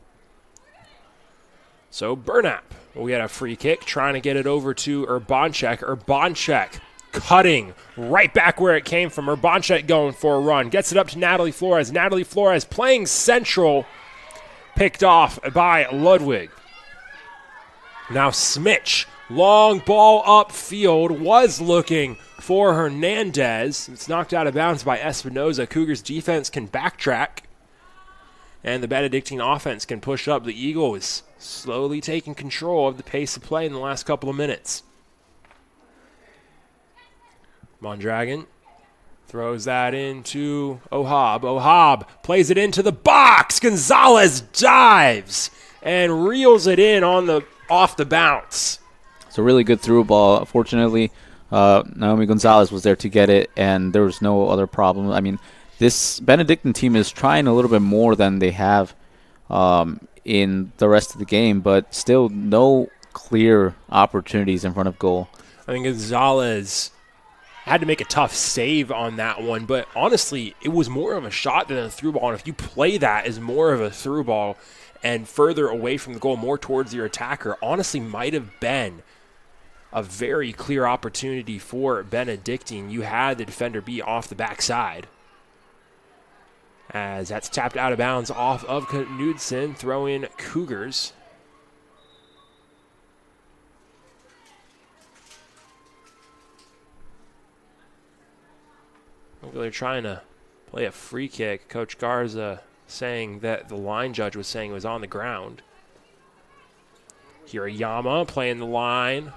So Burnap will get a free kick, trying to get it over to Urbanchek. Urbanchek cutting right back where it came from. Urbanchek going for a run. Gets it up to Natalie Flores. Natalie Flores playing central. Picked off by Ludwig. Now Smitch. Long ball upfield, was looking for Hernandez. It's knocked out of bounds by Espinoza. Cougars defense can backtrack, and the Benedictine offense can push up. The Eagles slowly taking control of the pace of play in the last couple of minutes. Mondragon throws that into Ohab. Ohab plays it into the box. Gonzalez dives and reels it in on off the bounce. It's a really good through ball. Fortunately, Naomi Gonzalez was there to get it, and there was no other problem. I mean, this Benedictine team is trying a little bit more than they have in the rest of the game, but still no clear opportunities in front of goal. I think Gonzalez had to make a tough save on that one, but honestly, it was more of a shot than a through ball, and if you play that as more of a through ball and further away from the goal, more towards your attacker, honestly might have been a very clear opportunity for Benedictine. You had the defender be off the backside. As that's tapped out of bounds off of Knudsen, throw in Cougars. They're trying to play a free kick. Coach Garza saying that the line judge was saying it was on the ground. Hirayama playing the line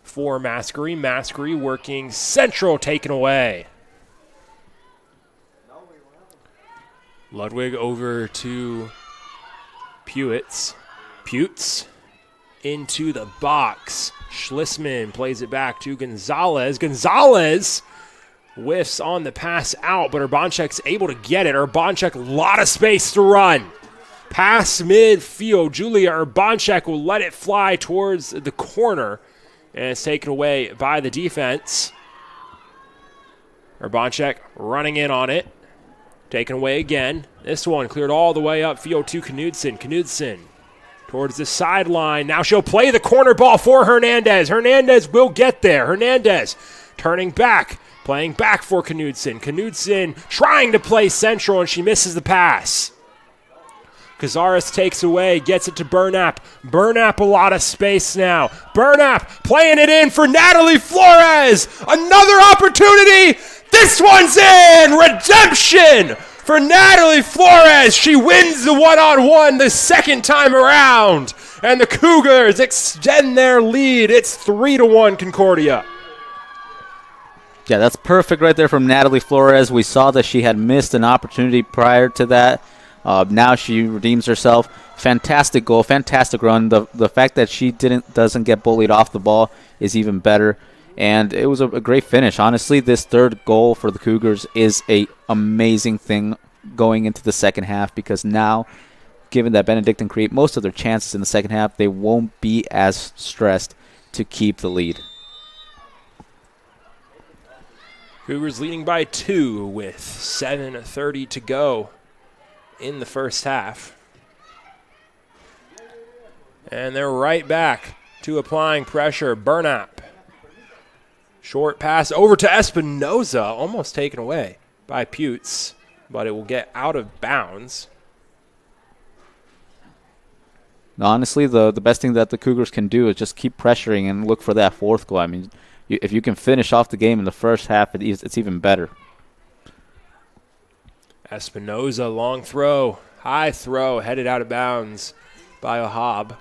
for Maskery. Maskery working central, taken away. Ludwig over to Pewitz. Pewtz into the box. Schlissman plays it back to Gonzalez. Gonzalez whiffs on the pass out, but Urbanchek's able to get it. Urbanchek, a lot of space to run. Pass midfield. Julia Urbanchek will let it fly towards the corner, and it's taken away by the defense. Urbanchek running in on it. Taken away again. This one cleared all the way upfield to Knudsen. Knudsen towards the sideline. Now she'll play the corner ball for Hernandez. Hernandez will get there. Hernandez turning back. Playing back for Knudsen. Knudsen trying to play central, and she misses the pass. Cazares takes away, gets it to Burnap. Burnap, a lot of space now. Burnap playing it in for Natalie Flores. Another opportunity. This one's in. Redemption for Natalie Flores. She wins the one-on-one the second time around. And the Cougars extend their lead. It's 3-1 Concordia. Yeah, that's perfect right there from Natalie Flores. We saw that she had missed an opportunity prior to that. Now she redeems herself. Fantastic goal, fantastic run. The fact that she doesn't get bullied off the ball is even better. And it was a great finish. Honestly, this third goal for the Cougars is a amazing thing going into the second half, because now, given that Benedictine create most of their chances in the second half, they won't be as stressed to keep the lead. Cougars leading by 2 with 7:30 to go in the first half. And they're right back to applying pressure. Burnap. Short pass over to Espinoza, almost taken away by Putes, but it will get out of bounds. Honestly, the best thing that the Cougars can do is just keep pressuring and look for that fourth goal. I mean, if you can finish off the game in the first half, it's even better. Espinoza, long throw, high throw, headed out of bounds by Ohab.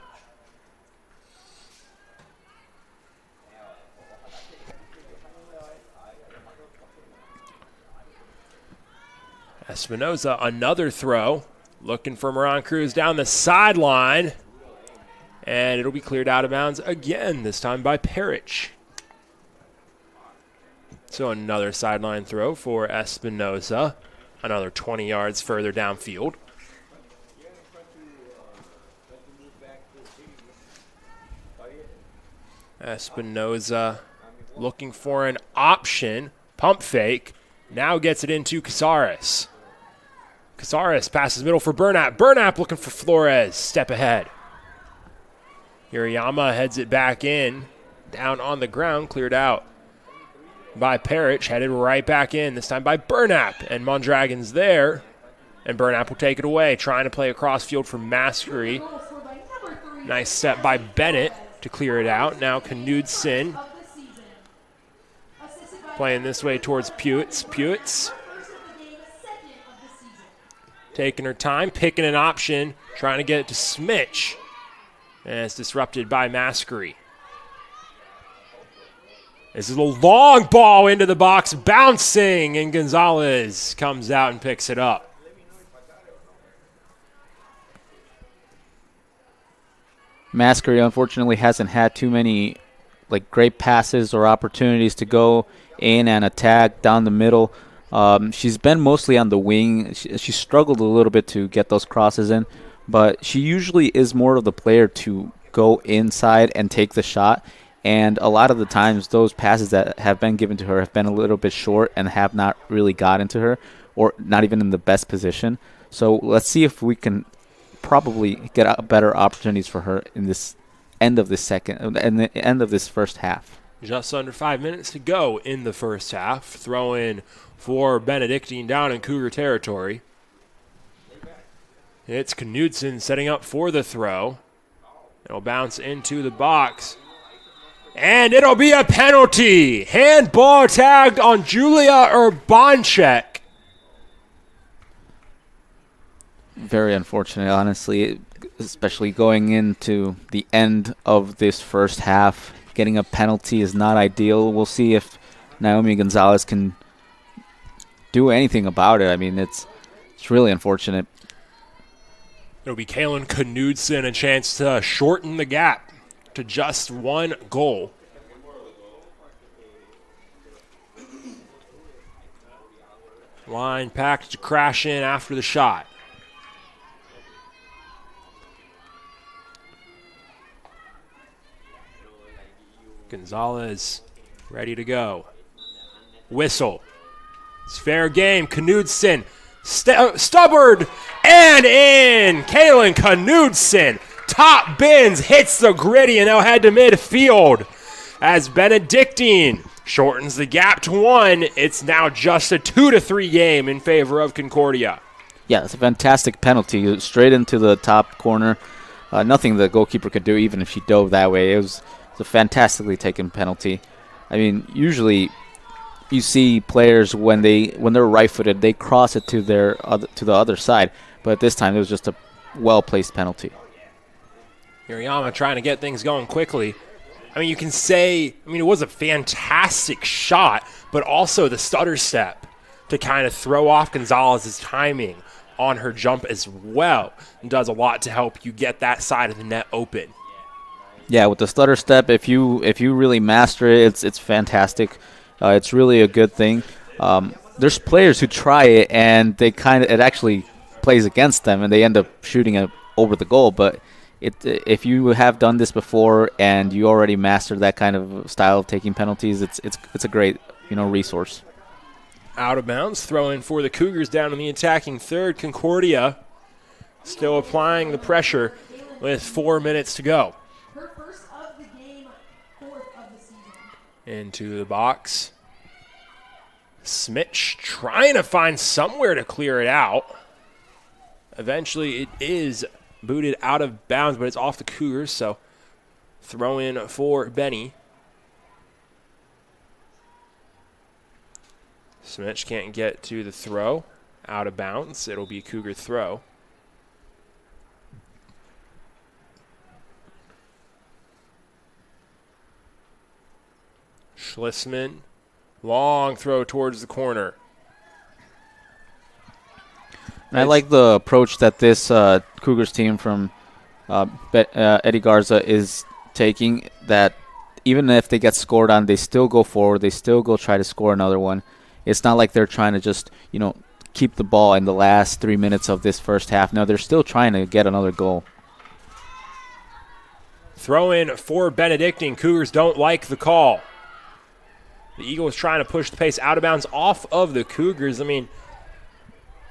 Espinoza, another throw, looking for Moran Cruz down the sideline, and it'll be cleared out of bounds again, this time by Parrish. So another sideline throw for Espinoza, another 20 yards further downfield. Espinoza looking for an option, pump fake, now gets it into Casares. Casares passes middle for Burnap. Burnap looking for Flores. Step ahead. Hirayama heads it back in. Down on the ground. Cleared out by Parrish. Headed right back in. This time by Burnap. And Mondragon's there. And Burnap will take it away. Trying to play across field for Maskery. Nice step by Bennett to clear it out. Now Knudsen playing this way towards Putes. Putes taking her time, picking an option, trying to get it to Smitch. And it's disrupted by Maskery. This is a long ball into the box, bouncing, and Gonzalez comes out and picks it up. Maskery unfortunately hasn't had too many great passes or opportunities to go in and attack down the middle. She's been mostly on the wing. She struggled a little bit to get those crosses in, but she usually is more of the player to go inside and take the shot. And a lot of the times, those passes that have been given to her have been a little bit short and have not really gotten to her, or not even in the best position. So let's see if we can probably get better opportunities for her in this end of this first half. Just under 5 minutes to go in the first half. Throw in for Benedictine down in Cougar territory. It's Knudsen setting up for the throw. It'll bounce into the box. And it'll be a penalty. Handball tagged on Julia Urbanchek. Very unfortunate, honestly, especially going into the end of this first half. Getting a penalty is not ideal. We'll see if Naomi Gonzalez can do anything about it. I mean, it's really unfortunate. It'll be Kaylin Knudsen, a chance to shorten the gap to just 1 goal. Line packed to crash in after the shot. Gonzalez ready to go. Whistle. It's fair game. Knudsen stubborn and in. Kaylin Knudsen top bins, hits the gritty, and they'll head to midfield as Benedictine shortens the gap to 1. It's now just a 2-3 game in favor of Concordia. Yeah, it's a fantastic penalty. Straight into the top corner. Nothing the goalkeeper could do, even if she dove that way. It was a fantastically taken penalty. I mean, usually you see players when they're right-footed, they cross it to the other side. But this time it was just a well-placed penalty. Hirayama trying to get things going quickly. I mean, you can say, it was a fantastic shot, but also the stutter step to kind of throw off Gonzalez's timing on her jump as well. And does a lot to help you get that side of the net open. Yeah, with the stutter step, if you really master it, it's fantastic. It's really a good thing. There's players who try it and it actually plays against them and they end up shooting it over the goal. But if you have done this before and you already mastered that kind of style of taking penalties, it's a great resource. Out of bounds, throw in for the Cougars down in the attacking third. Concordia still applying the pressure with 4 minutes to go. Her first of the game, fourth of the season. Into the box. Smitch trying to find somewhere to clear it out. Eventually it is booted out of bounds, but it's off the Cougars, so throw in for Benny. Smitch can't get to the throw. Out of bounds. It'll be a Cougar throw. Schlissman. Long throw towards the corner. And I like the approach that this Cougars team from Eddie Garza is taking, that even if they get scored on, they still go forward. They still go try to score another one. It's not like they're trying to just, keep the ball in the last 3 minutes of this first half. No, they're still trying to get another goal. Throw in for Benedictine. Cougars don't like the call. The Eagles trying to push the pace out of bounds off of the Cougars. I mean,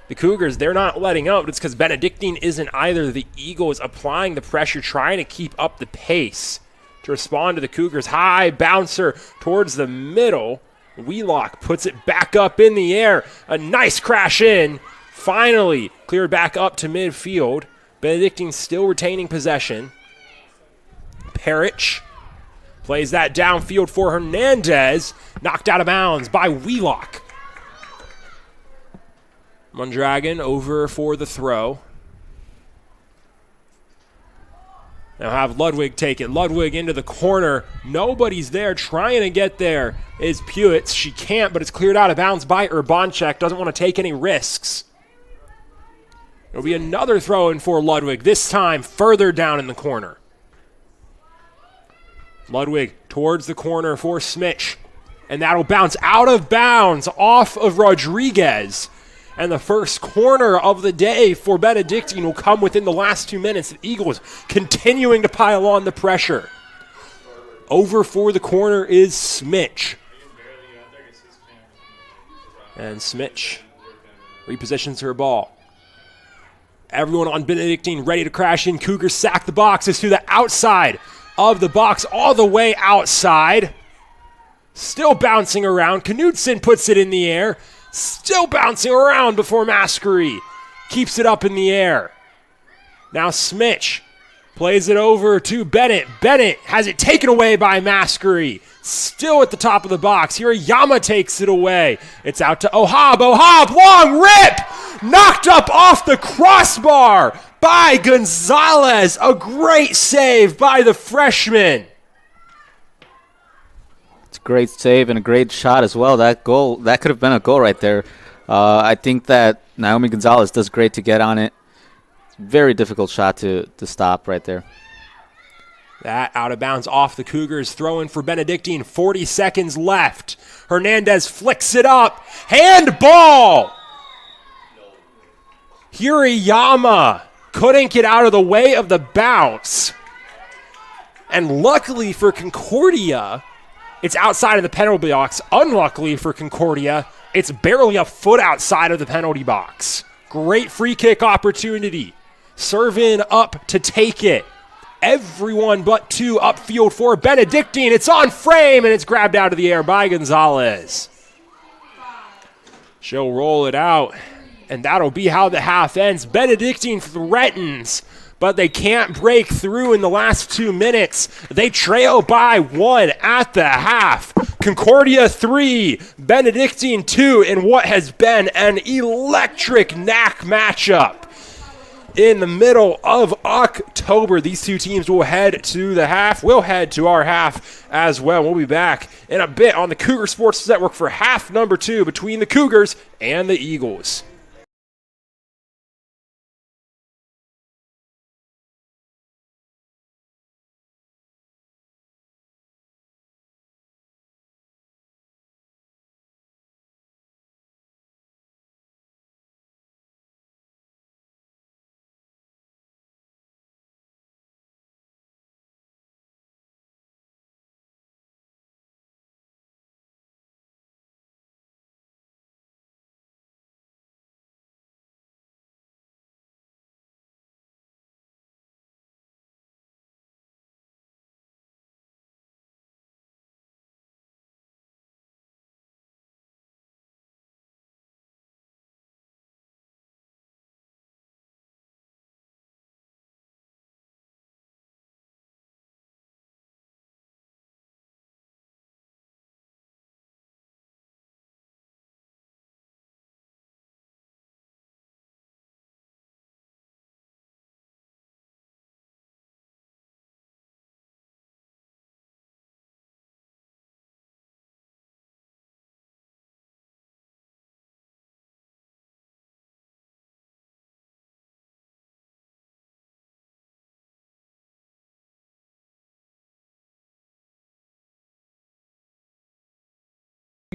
the Cougars, they're not letting up. It's because Benedictine isn't either. The Eagles applying the pressure, trying to keep up the pace to respond to the Cougars. High bouncer towards the middle. Wheelock puts it back up in the air. A nice crash in. Finally cleared back up to midfield. Benedictine still retaining possession. Parrish plays that downfield for Hernandez. Knocked out of bounds by Wheelock. Mondragon over for the throw. Now have Ludwig take it. Ludwig into the corner. Nobody's there. Trying to get there is Pewitz. She can't, but it's cleared out of bounds by Urbanchek. Doesn't want to take any risks. It'll be another throw in for Ludwig, this time further down in the corner. Ludwig towards the corner for Smitch. And that'll bounce out of bounds off of Rodriguez. And the first corner of the day for Benedictine will come within the last 2 minutes. The Eagles continuing to pile on the pressure. Over for the corner is Smitch. And Smitch repositions her ball. Everyone on Benedictine ready to crash in. Cougars sack the box. It's to the outside of the box, all the way outside. Still bouncing around. Knudsen puts it in the air. Still bouncing around before Maskery keeps it up in the air. Now Smitch plays it over to Bennett. Bennett has it taken away by Maskery. Still at the top of the box. Hirayama takes it away. It's out to Ohab. Ohab, long rip! Knocked up off the crossbar by Gonzalez. A great save by the freshman. Great save and a great shot as well. That goal, that could have been a goal right there. I think that Naomi Gonzalez does great to get on it. Very difficult shot to stop right there. That out of bounds off the Cougars. Throw in for Benedictine. 40 seconds left. Hernandez flicks it up. Handball! Hirayama couldn't get out of the way of the bounce. And luckily for Concordia, it's outside of the penalty box. Unluckily for Concordia, it's barely a foot outside of the penalty box. Great free kick opportunity. Serve in up to take it. Everyone but two upfield for Benedictine. It's on frame, and it's grabbed out of the air by Gonzalez. She'll roll it out, and that'll be how the half ends. Benedictine threatens, but they can't break through in the last 2 minutes. They trail by 1 at the half. Concordia 3, Benedictine 2 in what has been an electric NAC matchup. In the middle of October, these two teams will head to the half. We'll head to our half as well. We'll be back in a bit on the Cougar Sports Network for half number 2 between the Cougars and the Eagles.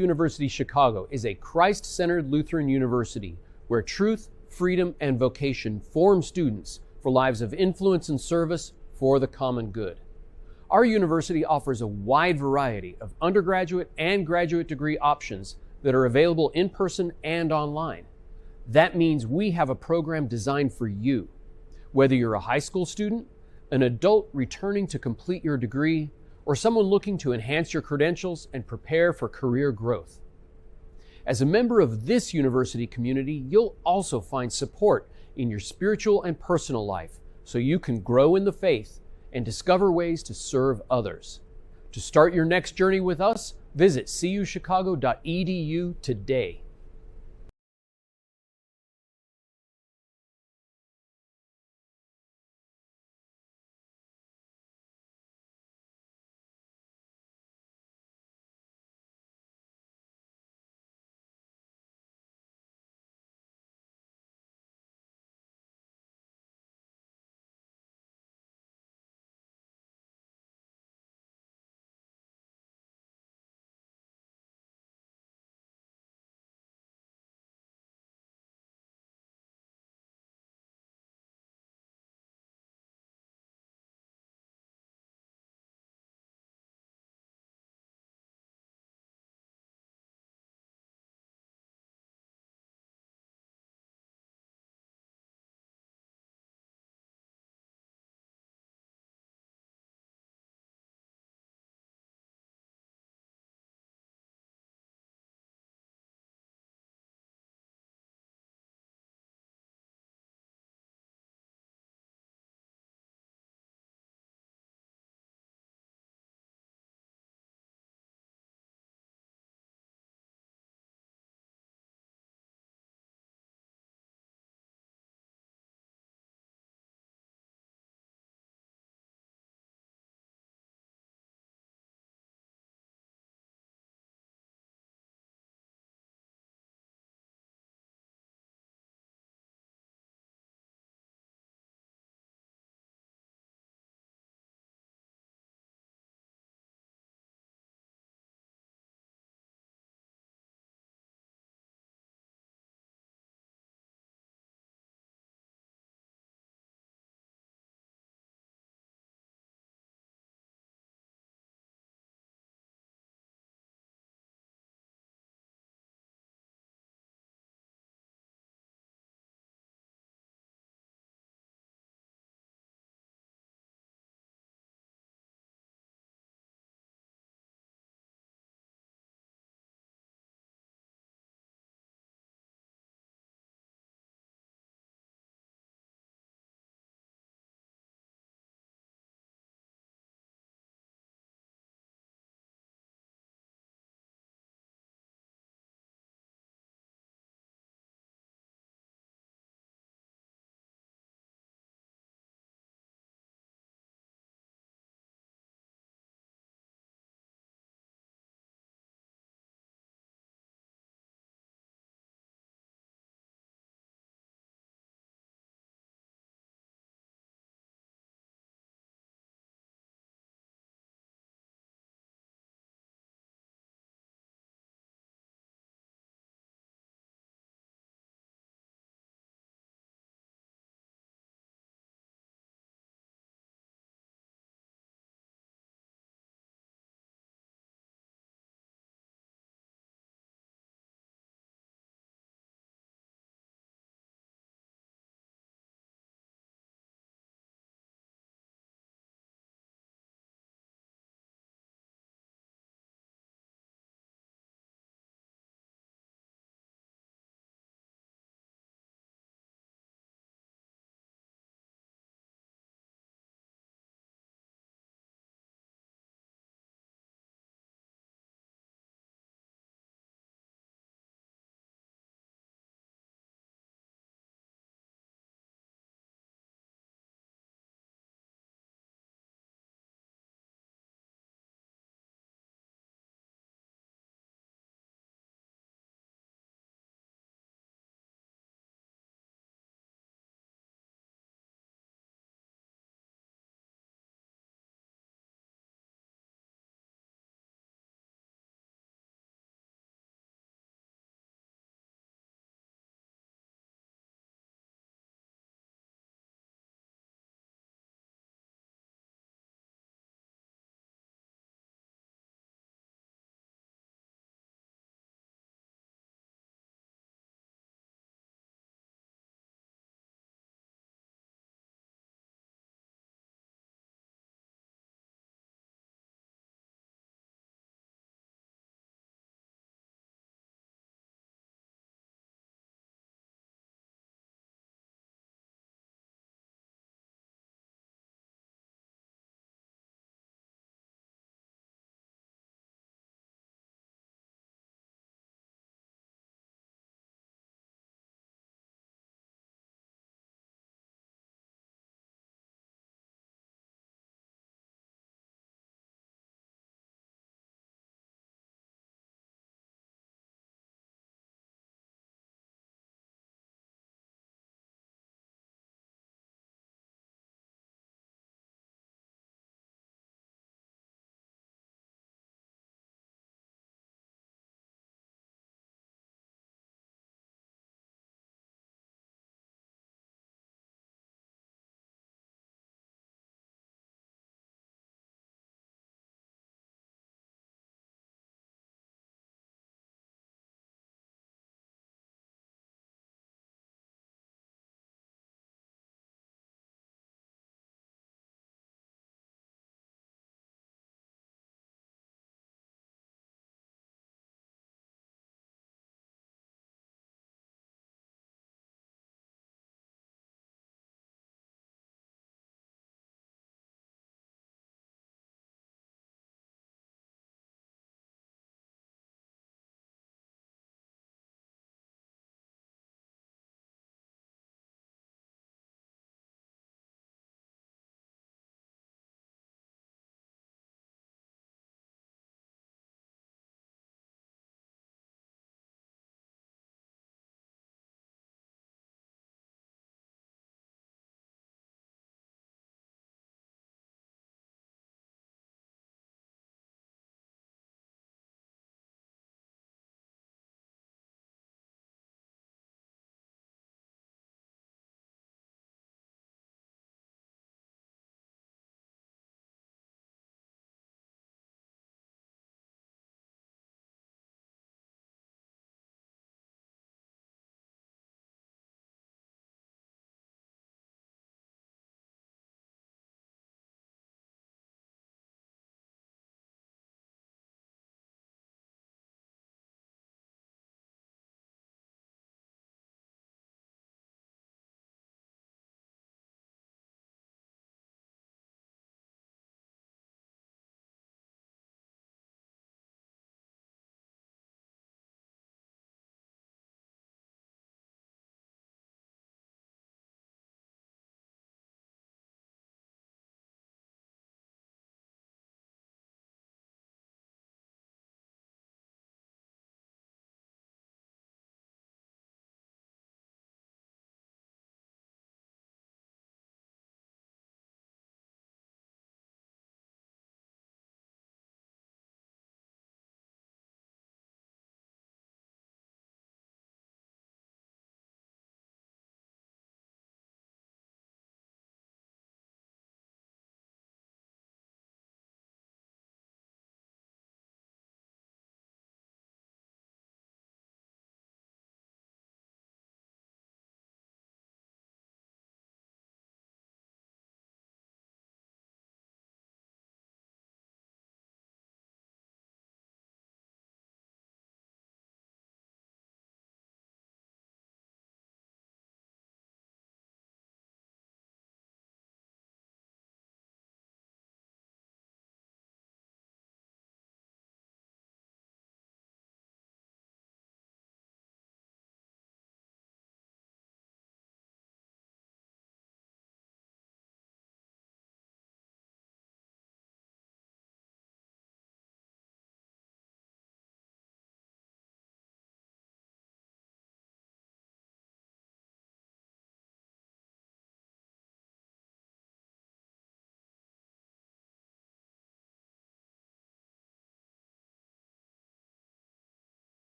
University Chicago is a Christ-centered Lutheran university where truth, freedom, and vocation form students for lives of influence and service for the common good. Our university offers a wide variety of undergraduate and graduate degree options that are available in person and online. That means we have a program designed for you. Whether you're a high school student, an adult returning to complete your degree, or someone looking to enhance your credentials and prepare for career growth. As a member of this university community, you'll also find support in your spiritual and personal life so you can grow in the faith and discover ways to serve others. To start your next journey with us, visit cuchicago.edu today.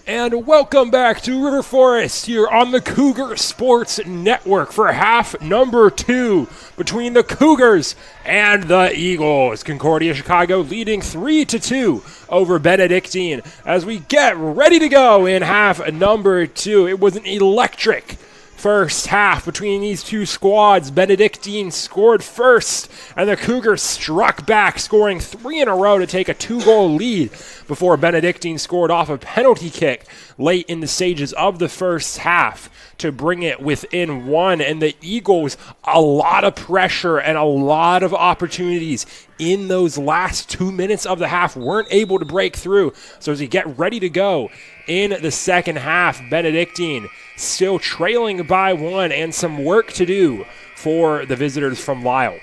And welcome back to River Forest here on the Cougar Sports Network for half number 2 between the Cougars and the Eagles. Concordia Chicago leading 3-2 over Benedictine as we get ready to go in half number 2. It was an electric first half between these two squads. Benedictine scored first, and the Cougars struck back, scoring 3 in a row to take a 2-goal lead before Benedictine scored off a penalty kick late in the stages of the first half to bring it within 1. And the Eagles, a lot of pressure and a lot of opportunities in those last 2 minutes of the half, weren't able to break through. So as we get ready to go in the second half, Benedictine still trailing by 1 and some work to do for the visitors from Lisle.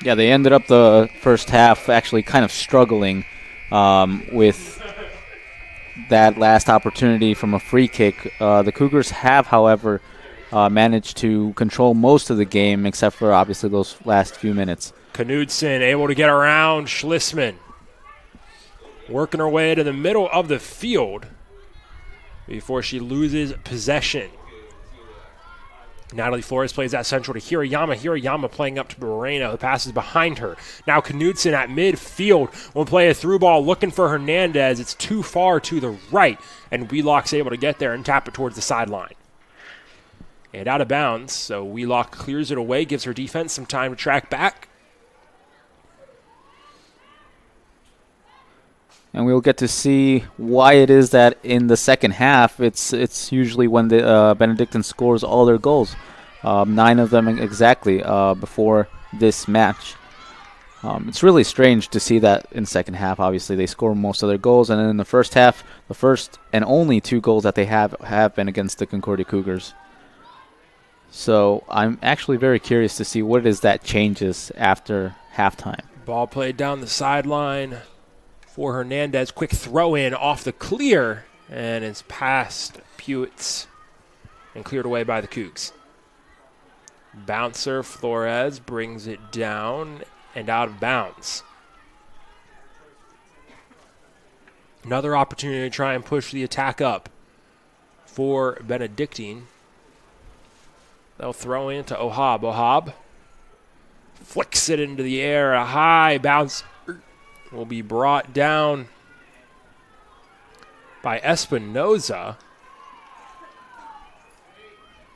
Yeah, they ended up the first half actually kind of struggling with that last opportunity from a free kick. The Cougars have, however, managed to control most of the game except for obviously those last few minutes. Knudsen able to get around Schlissman, working her way to the middle of the field before she loses possession. Natalie Flores plays that central to Hirayama. Hirayama playing up to Moreno. The pass is behind her. Now Knudsen at midfield will play a through ball looking for Hernandez. It's too far to the right, and Wheelock's able to get there and tap it towards the sideline. And out of bounds, so Wheelock clears it away, gives her defense some time to track back. And we'll get to see why it is that in the second half, it's usually when the Benedictine scores all their goals. 9 of them exactly before this match. It's really strange to see that in the second half. Obviously, they score most of their goals. And then in the first half, the first and only 2 goals that they have been against the Concordia Cougars. So I'm actually very curious to see what it is that changes after halftime. Ball played down the sideline for Hernandez. Quick throw in off the clear, and it's past Pewitz and cleared away by the Cougs. Bouncer Flores brings it down and out of bounds. Another opportunity to try and push the attack up for Benedictine. They'll throw into Ohab. Ohab flicks it into the air. A high bounce will be brought down by Espinoza,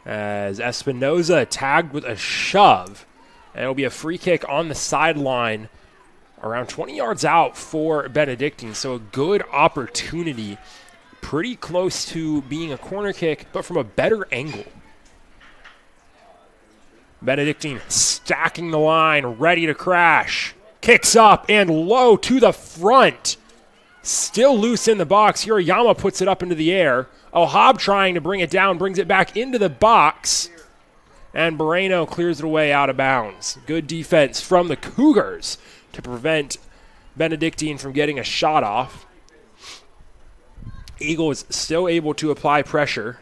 as Espinoza tagged with a shove, and it'll be a free kick on the sideline around 20 yards out for Benedictine. So a good opportunity, pretty close to being a corner kick, but from a better angle. Benedictine stacking the line, ready to crash. Kicks up and low to the front. Still loose in the box. Hirayama puts it up into the air. Ohab trying to bring it down, brings it back into the box. And Moreno clears it away out of bounds. Good defense from the Cougars to prevent Benedictine from getting a shot off. Eagles still able to apply pressure,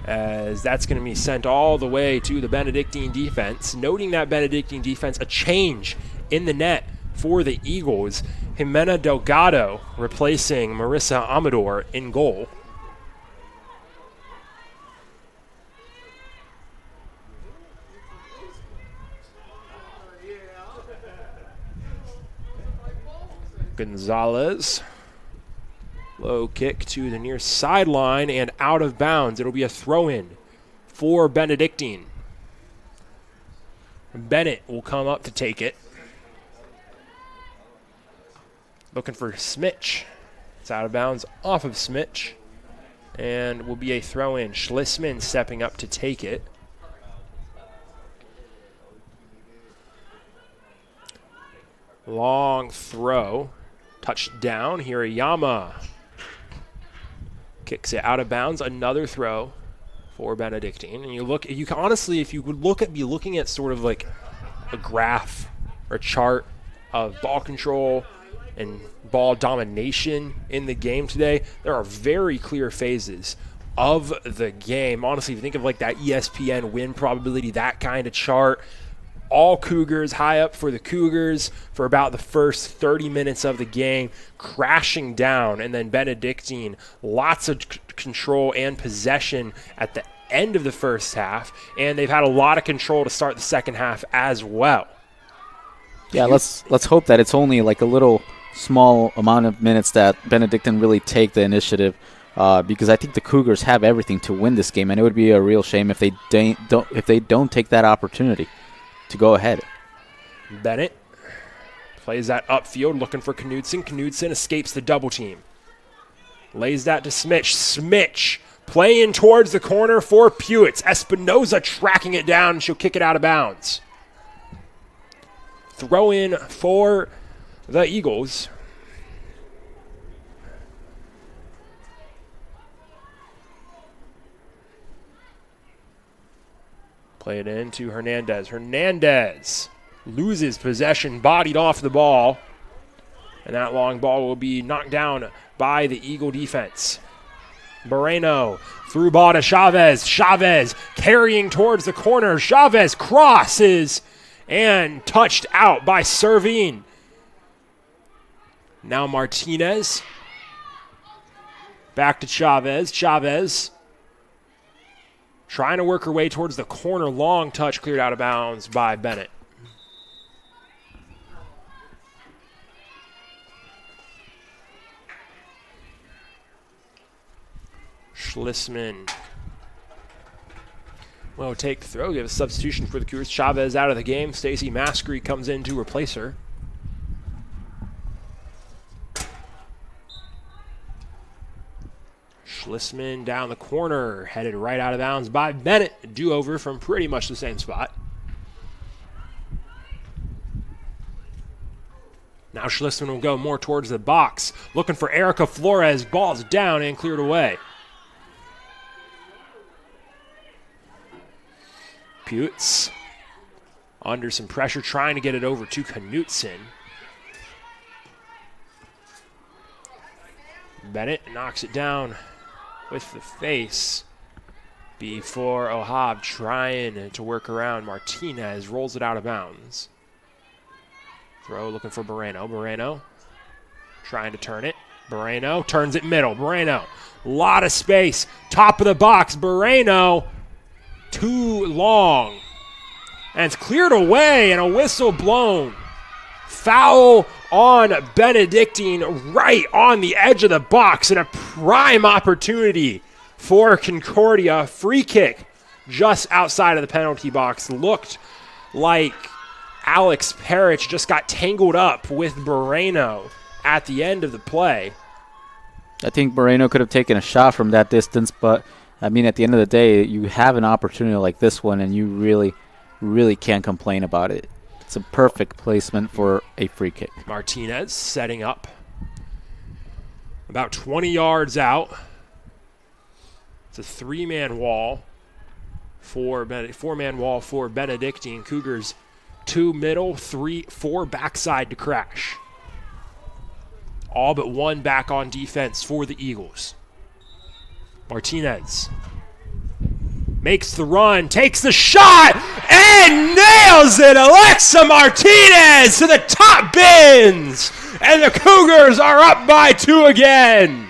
as that's going to be sent all the way to the Benedictine defense. Noting that Benedictine defense, a change in the net for the Eagles. Jimena Delgado replacing Marissa Amador in goal. Gonzalez. Low kick to the near sideline and out of bounds. It'll be a throw-in for Benedictine. Bennett will come up to take it. Looking for Smitch. It's out of bounds off of Smitch. And will be a throw-in. Schlissman stepping up to take it. Long throw. Touchdown. Hirayama kicks it out of bounds. Another throw for Benedictine. And you can honestly, if you would be looking at sort of like a graph or a chart of ball control and ball domination in the game today, there are very clear phases of the game. Honestly, if you think of like that ESPN win probability, that kind of chart, all Cougars, high up for the Cougars for about the first 30 minutes of the game, crashing down, and then Benedictine, lots of control and possession at the end of the first half, and they've had a lot of control to start the second half as well. Yeah, let's hope that it's only like a little small amount of minutes that Benedictine really take the initiative, because I think the Cougars have everything to win this game, and it would be a real shame if they don't take that opportunity to go ahead. Bennett plays that upfield, looking for Knudsen. Knudsen escapes the double team. Lays that to Smitch. Smitch playing towards the corner for Pewitz. Espinoza tracking it down, and she'll kick it out of bounds. Throw in for the Eagles. Play it in to Hernandez. Hernandez loses possession, bodied off the ball. And that long ball will be knocked down by the Eagle defense. Moreno through ball to Chavez. Chavez carrying towards the corner. Chavez crosses and touched out by Servine. Now Martinez. Back to Chavez. Chavez trying to work her way towards the corner. Long touch cleared out of bounds by Bennett. Schlissman will take the throw. Give a substitution for the Cougars. Chavez out of the game. Stacey Maskery comes in to replace her. Schlissman down the corner, headed right out of bounds by Bennett. Do-over from pretty much the same spot. Now Schlissman will go more towards the box, looking for Erica Flores. Ball's down and cleared away. Pewitz under some pressure, trying to get it over to Knudsen. Bennett knocks it down with the face before Ohab trying to work around. Martinez rolls it out of bounds. Throw looking for Moreno. Moreno trying to turn it. Moreno turns it middle. Moreno, lot of space. Top of the box. Moreno too long. And it's cleared away and a whistle blown. Foul on Benedictine right on the edge of the box, and a prime opportunity for Concordia. Free kick just outside of the penalty box. Looked like Alex Parrish just got tangled up with Moreno at the end of the play. I think Moreno could have taken a shot from that distance, but I mean, at the end of the day, you have an opportunity like this one, and you really can't complain about it. It's a perfect placement for a free kick. Martinez setting up about 20 yards out. It's a three-man wall four-man wall for Benedictine. Cougars 2 middle, 4 backside to crash. All but 1 back on defense for the Eagles. Martinez makes the run, takes the shot, and nails it! Alexa Martinez to the top bins! And the Cougars are up by 2 again.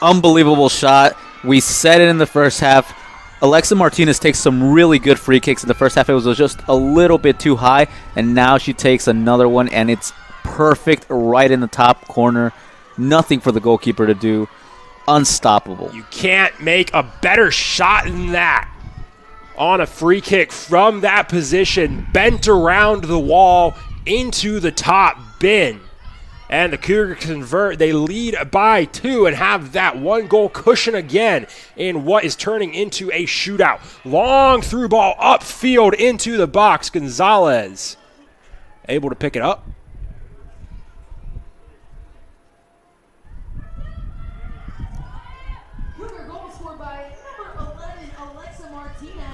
Unbelievable shot. We said it in the first half. Alexa Martinez takes some really good free kicks in the first half. It was just a little bit too high, and now she takes another one, and it's perfect right in the top corner. Nothing for the goalkeeper to do. Unstoppable. You can't make a better shot than that. On a free kick from that position, bent around the wall into the top bin. And the Cougars convert. They lead by 2 and have that 1-goal cushion again in what is turning into a shootout. Long through ball upfield into the box. Gonzalez able to pick it up.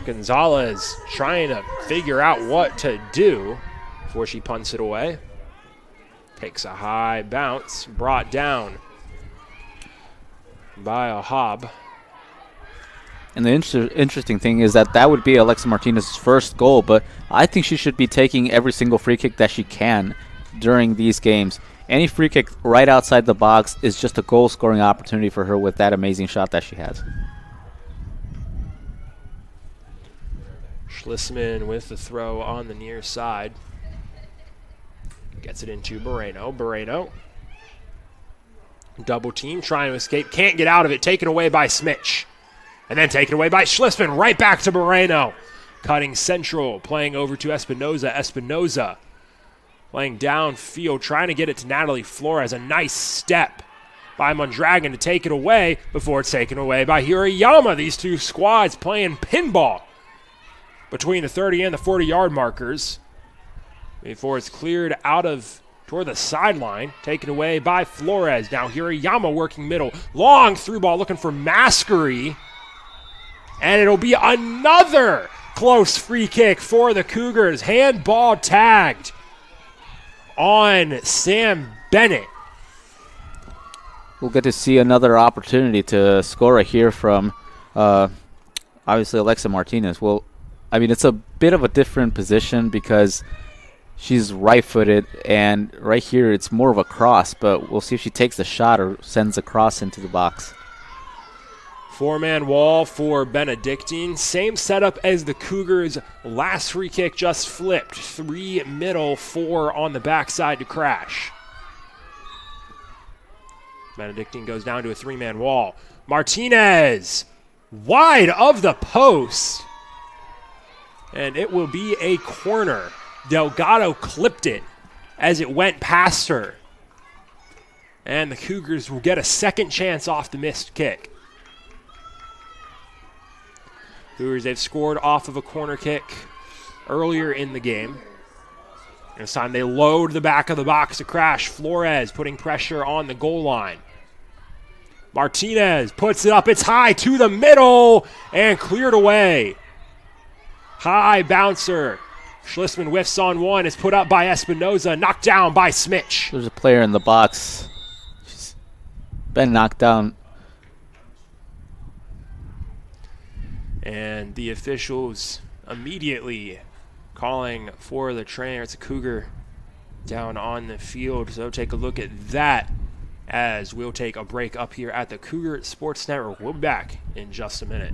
Gonzalez trying to figure out what to do before she punts it away. Takes a high bounce, brought down by a Hobb. And the interesting thing is that would be Alexa Martinez's first goal, but I think she should be taking every single free kick that she can during these games. Any free kick right outside the box is just a goal-scoring opportunity for her with that amazing shot that she has. Schlissman with the throw on the near side. Gets it into Moreno. Moreno. Double team, trying to escape. Can't get out of it. Taken away by Smitch. And then taken away by Schlissman. Right back to Moreno. Cutting central. Playing over to Espinoza. Espinoza playing downfield. Trying to get it to Natalie Flores. A nice step by Mondragon to take it away before it's taken away by Hirayama. These two squads playing pinball between the 30 and the 40-yard markers before it's cleared out of toward the sideline, taken away by Flores. Now Hirayama working middle. Long through ball looking for Maskery. And it'll be another close free kick for the Cougars. Handball tagged on Sam Bennett. We'll get to see another opportunity to score right here from obviously Alexa Martinez. Well, I mean, it's a bit of a different position because she's right-footed, and right here it's more of a cross, but we'll see if she takes the shot or sends a cross into the box. Four-man wall for Benedictine. Same setup as the Cougars' last free kick, just flipped. 3 middle, 4 on the backside to Crash. Benedictine goes down to a 3-man wall. Martinez, wide of the post. And it will be a corner. Delgado clipped it as it went past her. And the Cougars will get a second chance off the missed kick. Cougars, they've scored off of a corner kick earlier in the game. And this time they load the back of the box to Crash. Flores putting pressure on the goal line. Martinez puts it up. It's high to the middle and cleared away. High bouncer. Schlissman whiffs on one. It's put up by Espinoza. Knocked down by Smitch. There's a player in the box. She's been knocked down. And the officials immediately calling for the trainer. It's a Cougar down on the field. So take a look at that as we'll take a break up here at the Cougar Sports Network. We'll be back in just a minute.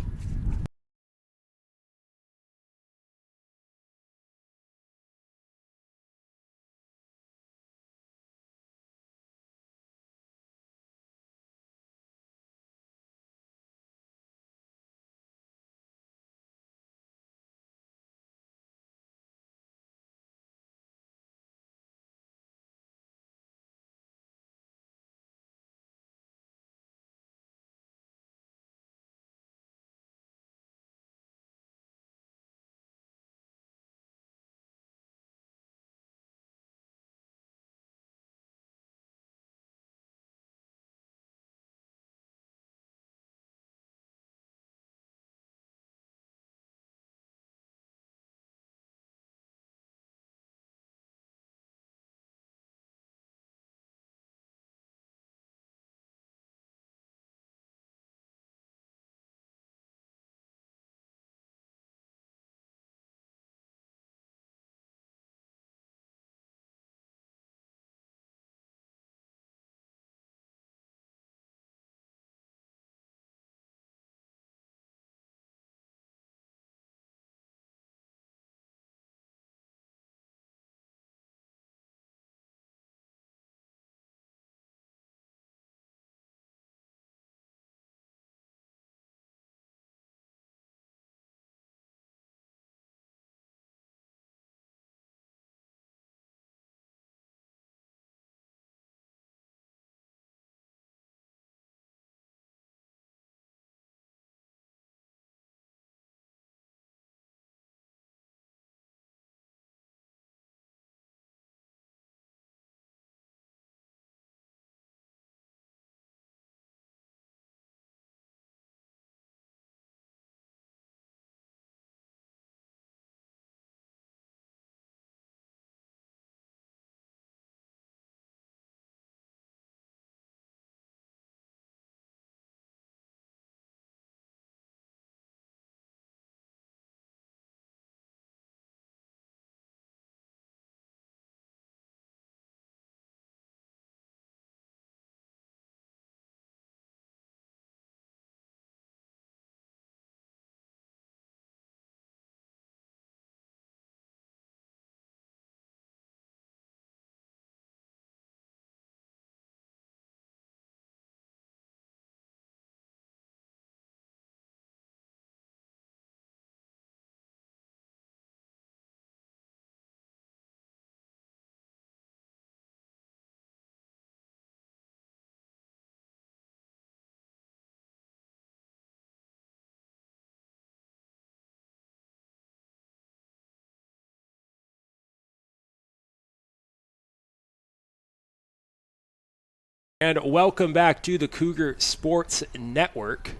And welcome back to the Cougar Sports Network.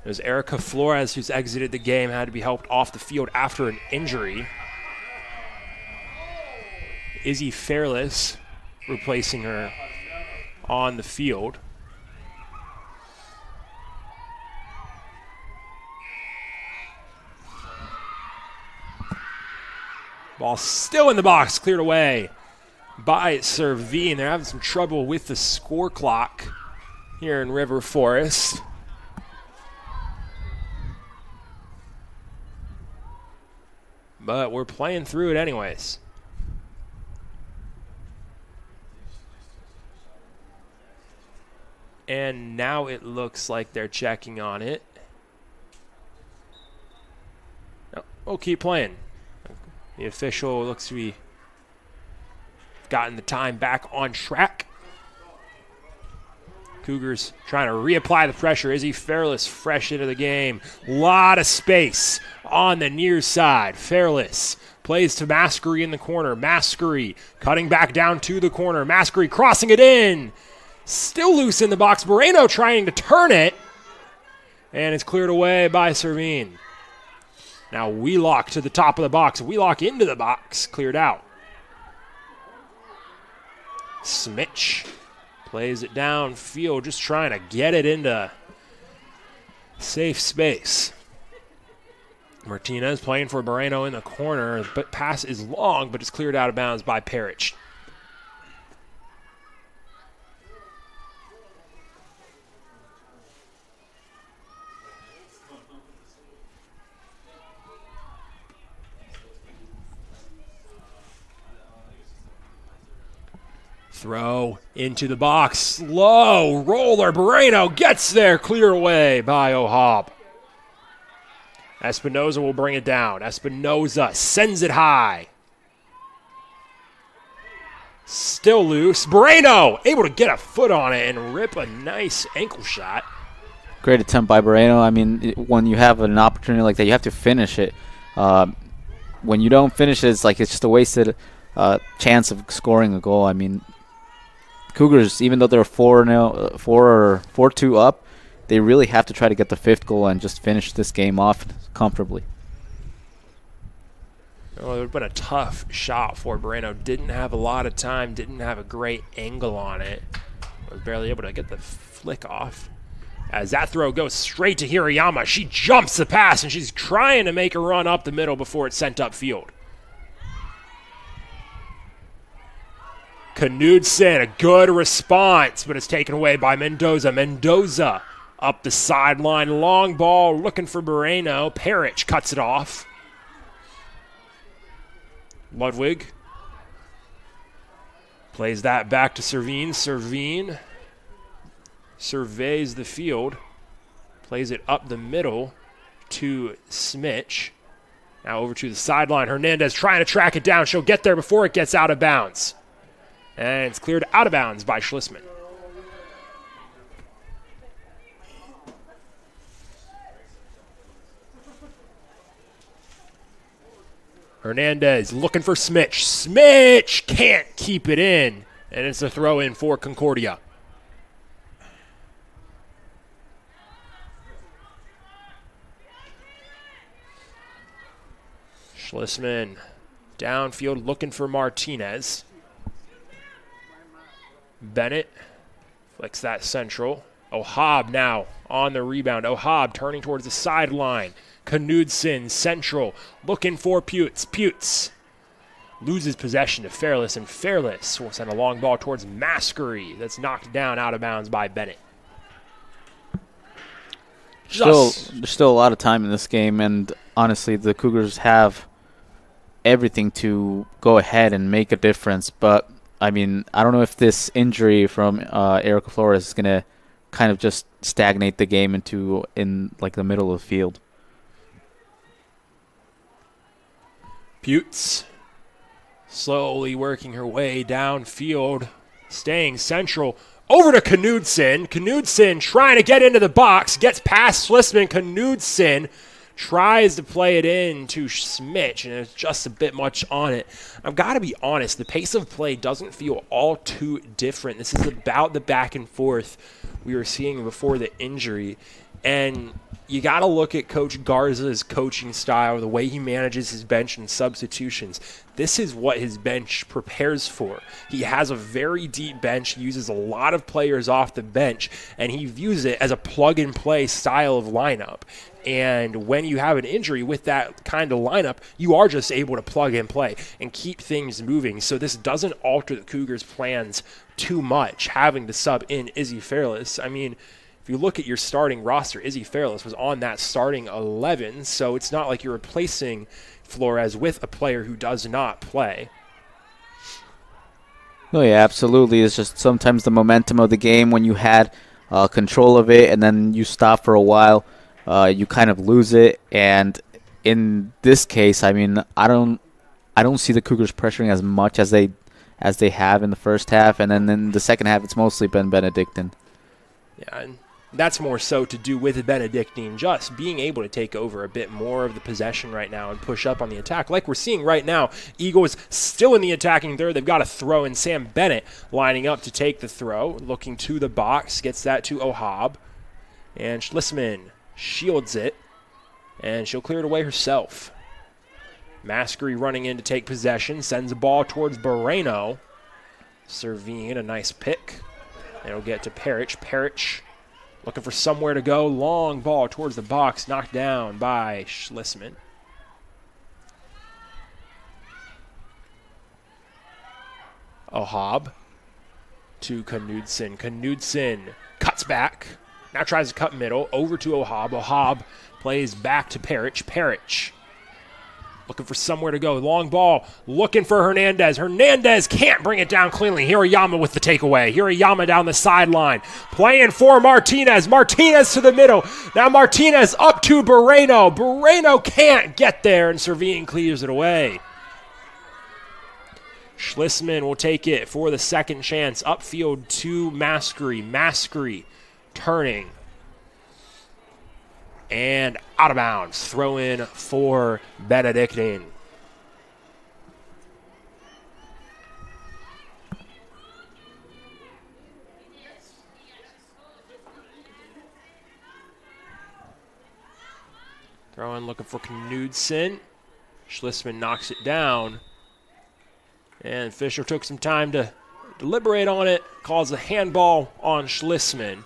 There's Erica Flores, who's exited the game, had to be helped off the field after an injury. Izzy Fairless replacing her on the field. Ball still in the box, cleared away by Servine. They're having some trouble with the score clock here in River Forest. But we're playing through it anyways. And now it looks like they're checking on it. No, we'll keep playing. The official looks to be gotten the time back on track. Cougars trying to reapply the pressure. Izzy Fairless fresh into the game. Lot of space on the near side. Fairless plays to Maskery in the corner. Maskery cutting back down to the corner. Maskery crossing it in. Still loose in the box. Moreno trying to turn it. And it's cleared away by Servine. Now Wheelock to the top of the box. Wheelock into the box. Cleared out. Smitch plays it downfield, just trying to get it into safe space. Martinez playing for Moreno in the corner, but pass is long, but it's cleared out of bounds by Parrish. Throw into the box. Slow roller. Moreno gets there. Clear away by O'Hobb. Espinoza will bring it down. Espinoza sends it high. Still loose. Moreno able to get a foot on it and rip a nice ankle shot. Great attempt by Moreno. I mean, when you have an opportunity like that, you have to finish it. When you don't finish it, it's like it's just a wasted chance of scoring a goal. I mean, Cougars, even though they're 4-2 up, they really have to try to get the fifth goal and just finish this game off comfortably. Oh, it would have been a tough shot for Moreno. Didn't have a lot of time, didn't have a great angle on it. Was barely able to get the flick off. As that throw goes straight to Hirayama, she jumps the pass, and she's trying to make a run up the middle before it's sent upfield. Knudsen, a good response, but it's taken away by Mendoza. Mendoza up the sideline, long ball looking for Moreno. Parrish cuts it off. Ludwig plays that back to Servine. Servine surveys the field, plays it up the middle to Smitch. Now over to the sideline. Hernandez trying to track it down. She'll get there before it gets out of bounds. And it's cleared out of bounds by Schlissman. Hernandez looking for Smitch. Smitch can't keep it in. And it's a throw in for Concordia. Schlissman downfield looking for Martinez. Bennett flicks that central. O'Hobb now on the rebound. O'Hobb turning towards the sideline. Knudsen central looking for Putz. Putz loses possession to Fairless, and Fairless will send a long ball towards Maskery. That's knocked down out of bounds by Bennett. There's still a lot of time in this game, and honestly, the Cougars have everything to go ahead and make a difference, but I mean, I don't know if this injury from Erica Flores is going to kind of just stagnate the game in like the middle of the field. Putz slowly working her way downfield, staying central. Over to Knudsen. Knudsen trying to get into the box, gets past Schlissman. Knudsen tries to play it in to Smitch, and it's just a bit much on it. I've got to be honest, the pace of play doesn't feel all too different. This is about the back and forth we were seeing before the injury. And you got to look at Coach Garza's coaching style, the way he manages his bench and substitutions. This is what his bench prepares for. He has a very deep bench. He uses a lot of players off the bench, and he views it as a plug-and-play style of lineup. And when you have an injury with that kind of lineup, you are just able to plug and play and keep things moving. So this doesn't alter the Cougars' plans too much, having to sub in Izzy Fairless. I mean, if you look at your starting roster, Izzy Fairless was on that starting 11, so it's not like you're replacing Flores with a player who does not play. No, yeah, absolutely. It's just sometimes the momentum of the game when you had control of it and then you stop for a while, you kind of lose it. And in this case, I mean, I don't see the Cougars pressuring as much as they have in the first half, and then in the second half, it's mostly been Benedictine. Yeah, and that's more so to do with Benedictine just being able to take over a bit more of the possession right now and push up on the attack. Like we're seeing right now, Eagles still in the attacking third. They've got a throw, and Sam Bennett lining up to take the throw, looking to the box, gets that to Ohab. And Schlisman shields it, and she'll clear it away herself. Maskery running in to take possession, sends a ball towards Moreno. Servine, a nice pick. It'll get to Parrish. Parrish looking for somewhere to go. Long ball towards the box, knocked down by Schlisman. Ohab to Knudsen. Knudsen cuts back. Now tries to cut middle. Over to Ohab. Ohab plays back to Parrish. Parrish looking for somewhere to go. Long ball. Looking for Hernandez. Hernandez can't bring it down cleanly. Hirayama with the takeaway. Hirayama down the sideline. Playing for Martinez. Martinez to the middle. Now Martinez up to Moreno. Moreno can't get there, and Servine clears it away. Schlisman will take it for the second chance. Upfield to Maskery. Maskery turning. And out of bounds. Throw in for Benedictine. Throw in looking for Knudsen. Schlisman knocks it down. And Fisher took some time to deliberate on it. Calls a handball on Schlisman.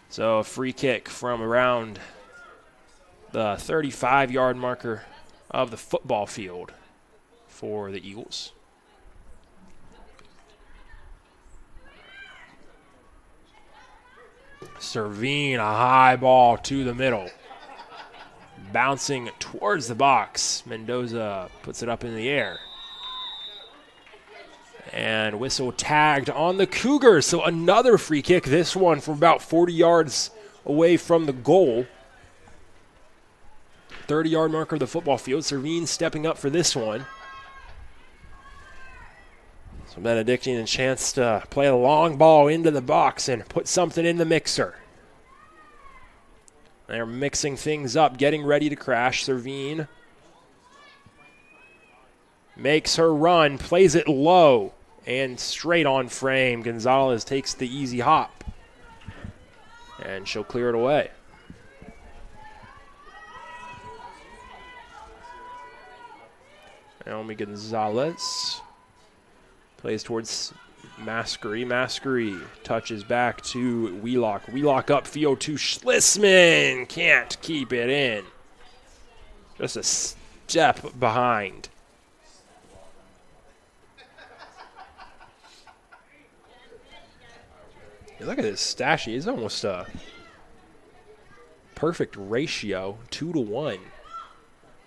So a free kick from around the 35-yard marker of the football field for the Eagles. Servine, a high ball to the middle. Bouncing towards the box. Mendoza puts it up in the air. And whistle tagged on the Cougars. So another free kick, this one from about 40 yards away from the goal. 30-yard marker of the football field. Servine stepping up for this one. So Benedictine a chance to play a long ball into the box and put something in the mixer. They're mixing things up, getting ready to crash. Servine makes her run, plays it low, and straight on frame. Gonzalez takes the easy hop, and she'll clear it away. Naomi Gonzalez plays towards Maskery. Maskery touches back to Wheelock. Wheelock upfield to Schlisman. Can't keep it in. Just a step behind. Look at this Stashy. It's almost a perfect ratio, 2-1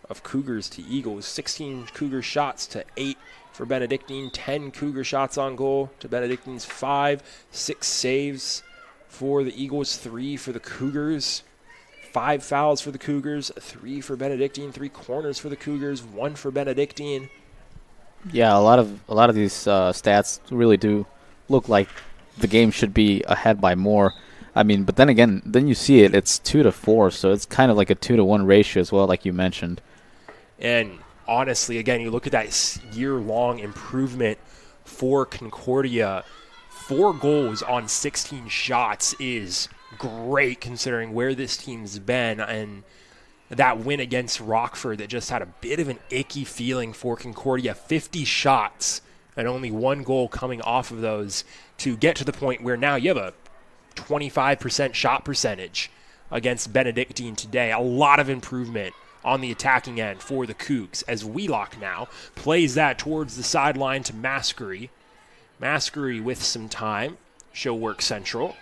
of Cougars to Eagles. 16 Cougar shots to 8 for Benedictine. 10 Cougar shots on goal to Benedictine's 5. 6 saves for the Eagles, 3 for the Cougars. 5 fouls for the Cougars, 3 for Benedictine. 3 corners for the Cougars, 1 for Benedictine. Yeah, a lot of these stats really do look like the game should be ahead by more. I mean, but then again, then you see it's 2-4, so it's kind of like a 2-to-1 ratio as well, like you mentioned. And honestly, again, you look at that year-long improvement for Concordia. 4 goals on 16 shots is great considering where this team's been, and that win against Rockford that just had a bit of an icky feeling for Concordia. 50 shots and only 1 goal coming off of those to get to the point where now you have a 25% shot percentage against Benedictine today. A lot of improvement on the attacking end for the Cougs as Wheelock now plays that towards the sideline to Maskery. Maskery with some time. She'll work central.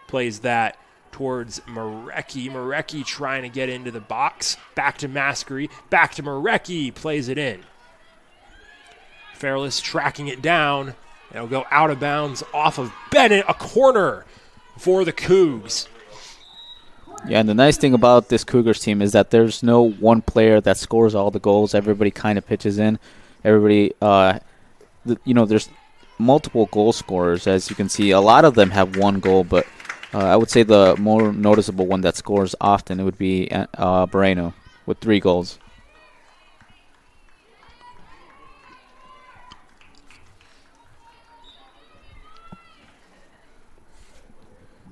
Plays that towards Marecki. Marecki trying to get into the box. Back to Maskery. Back to Marecki. Plays it in. Fairless tracking it down. It'll go out of bounds off of Bennett. A corner for the Cougs. Yeah, and the nice thing about this Cougars team is that there's no one player that scores all the goals. Everybody kind of pitches in. Everybody, there's multiple goal scorers. As you can see, a lot of them have 1 goal, but I would say the more noticeable one that scores often, it would be Moreno with 3 goals.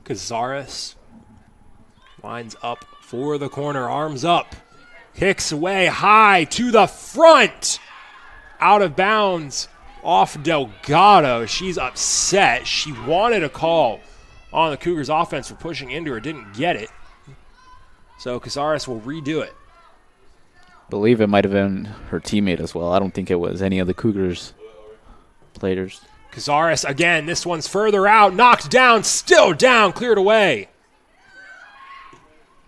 Cazares lines up for the corner, arms up, kicks away high to the front, out of bounds off Delgado. She's upset. She wanted a call on the Cougars offense for pushing into her, didn't get it. So Cazares will redo it. Believe it might have been her teammate as well. I don't think it was any of the Cougars players. Cazares again, this one's further out, knocked down, still down, cleared away.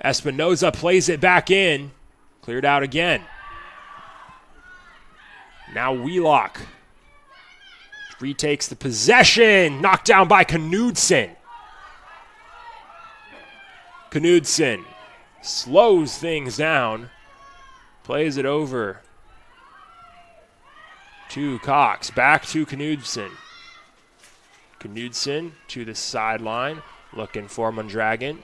Espinoza plays it back in, cleared out again. Now Wheelock retakes the possession, knocked down by Knudsen. Knudsen slows things down, plays it over to Cox, back to Knudsen. Knudsen to the sideline, looking for Mondragon.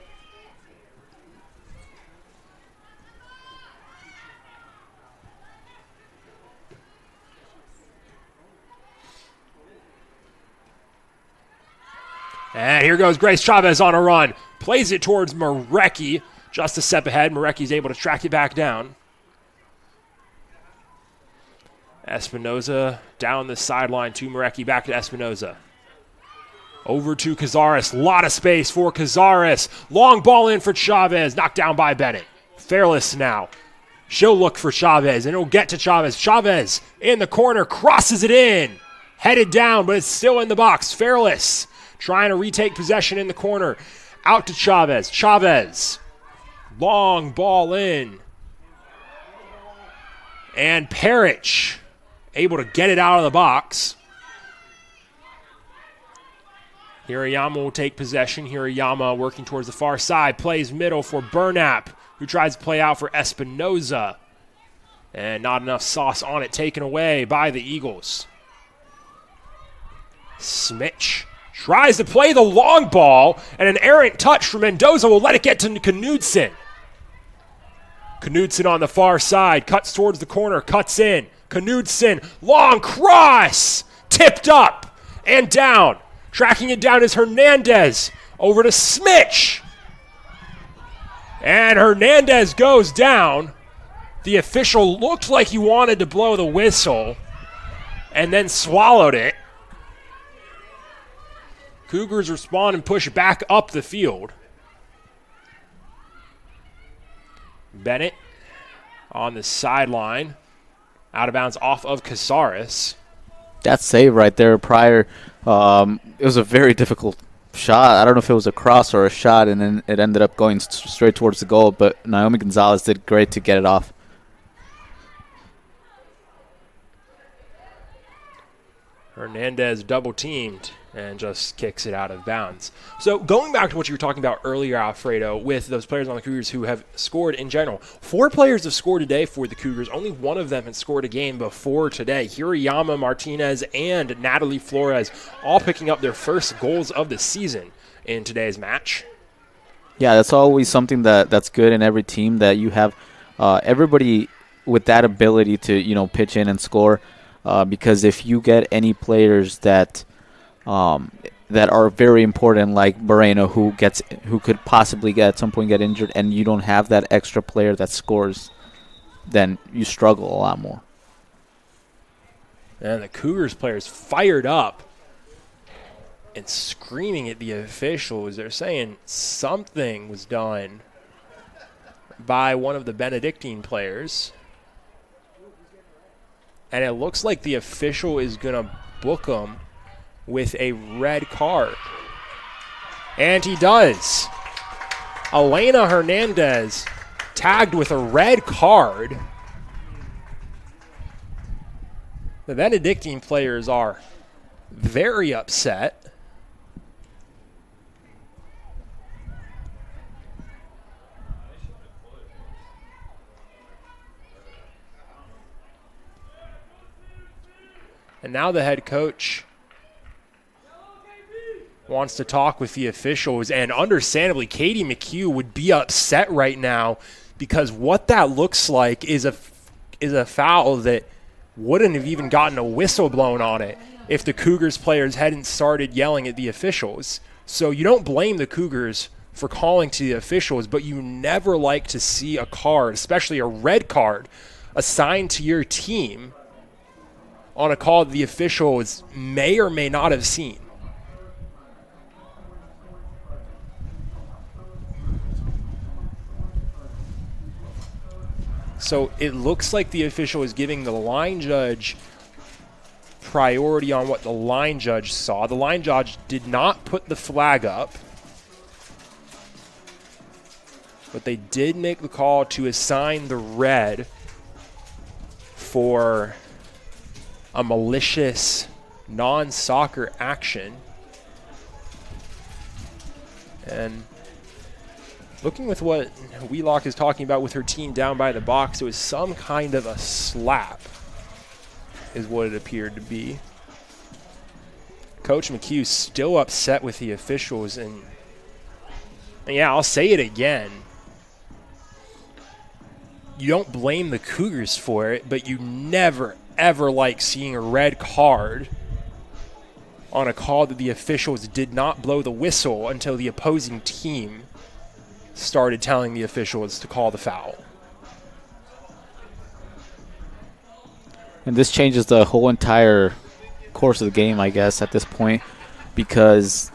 And here goes Grace Chavez on a run. Plays it towards Marecki. Just a step ahead. Marecki's able to track it back down. Espinoza down the sideline to Marecki. Back to Espinoza. Over to Cazares. Lot of space for Cazares. Long ball in for Chavez. Knocked down by Bennett. Fairless now. She'll look for Chavez, and it'll get to Chavez. Chavez in the corner. Crosses it in. Headed down, but it's still in the box. Fairless trying to retake possession in the corner. Out to Chavez. Chavez. Long ball in. And Parrish able to get it out of the box. Hirayama will take possession. Hirayama working towards the far side. Plays middle for Burnap, who tries to play out for Espinoza. And not enough sauce on it. Taken away by the Eagles. Smitch tries to play the long ball, and an errant touch from Mendoza will let it get to Knudsen. Knudsen on the far side, cuts towards the corner, cuts in. Knudsen, long cross, tipped up and down. Tracking it down is Hernandez, over to Smitch. And Hernandez goes down. The official looked like he wanted to blow the whistle and then swallowed it. Cougars respond and push back up the field. Bennett on the sideline. Out of bounds off of Cazares. That save right there prior, it was a very difficult shot. I don't know if it was a cross or a shot, and then it ended up going straight towards the goal, but Naomi Gonzalez did great to get it off. Hernandez double-teamed and just kicks it out of bounds. So going back to what you were talking about earlier, Alfredo, with those players on the Cougars who have scored in general. 4 players have scored today for the Cougars. Only one of them had scored a game before today. Hirayama Martinez and Natalie Flores all picking up their first goals of the season in today's match. Yeah, that's always something that's good in every team, that you have everybody with that ability to, pitch in and score. Because if you get any players that are very important, like Moreno, who could possibly at some point get injured, and you don't have that extra player that scores, then you struggle a lot more. And the Cougars players fired up and screaming at the officials. They're saying something was done by one of the Benedictine players. And it looks like the official is going to book him with a red card. And he does. Elena Hernandez tagged with a red card. The Benedictine players are very upset. And now the head coach wants to talk with the officials, and understandably, Katie McHugh would be upset right now, because what that looks like is a foul that wouldn't have even gotten a whistle blown on it if the Cougars players hadn't started yelling at the officials. So you don't blame the Cougars for calling to the officials, but you never like to see a card, especially a red card, assigned to your team on a call that the officials may or may not have seen. So it looks like the official is giving the line judge priority on what the line judge saw. The line judge did not put the flag up, but they did make the call to assign the red for a malicious non-soccer action. And looking with what Wheelock is talking about with her team down by the box, it was some kind of a slap is what it appeared to be. Coach McHugh still upset with the officials, and yeah, I'll say it again. You don't blame the Cougars for it, but you never, ever like seeing a red card on a call that the officials did not blow the whistle until the opposing team started telling the officials to call the foul. And this changes the whole entire course of the game, I guess, at this point, because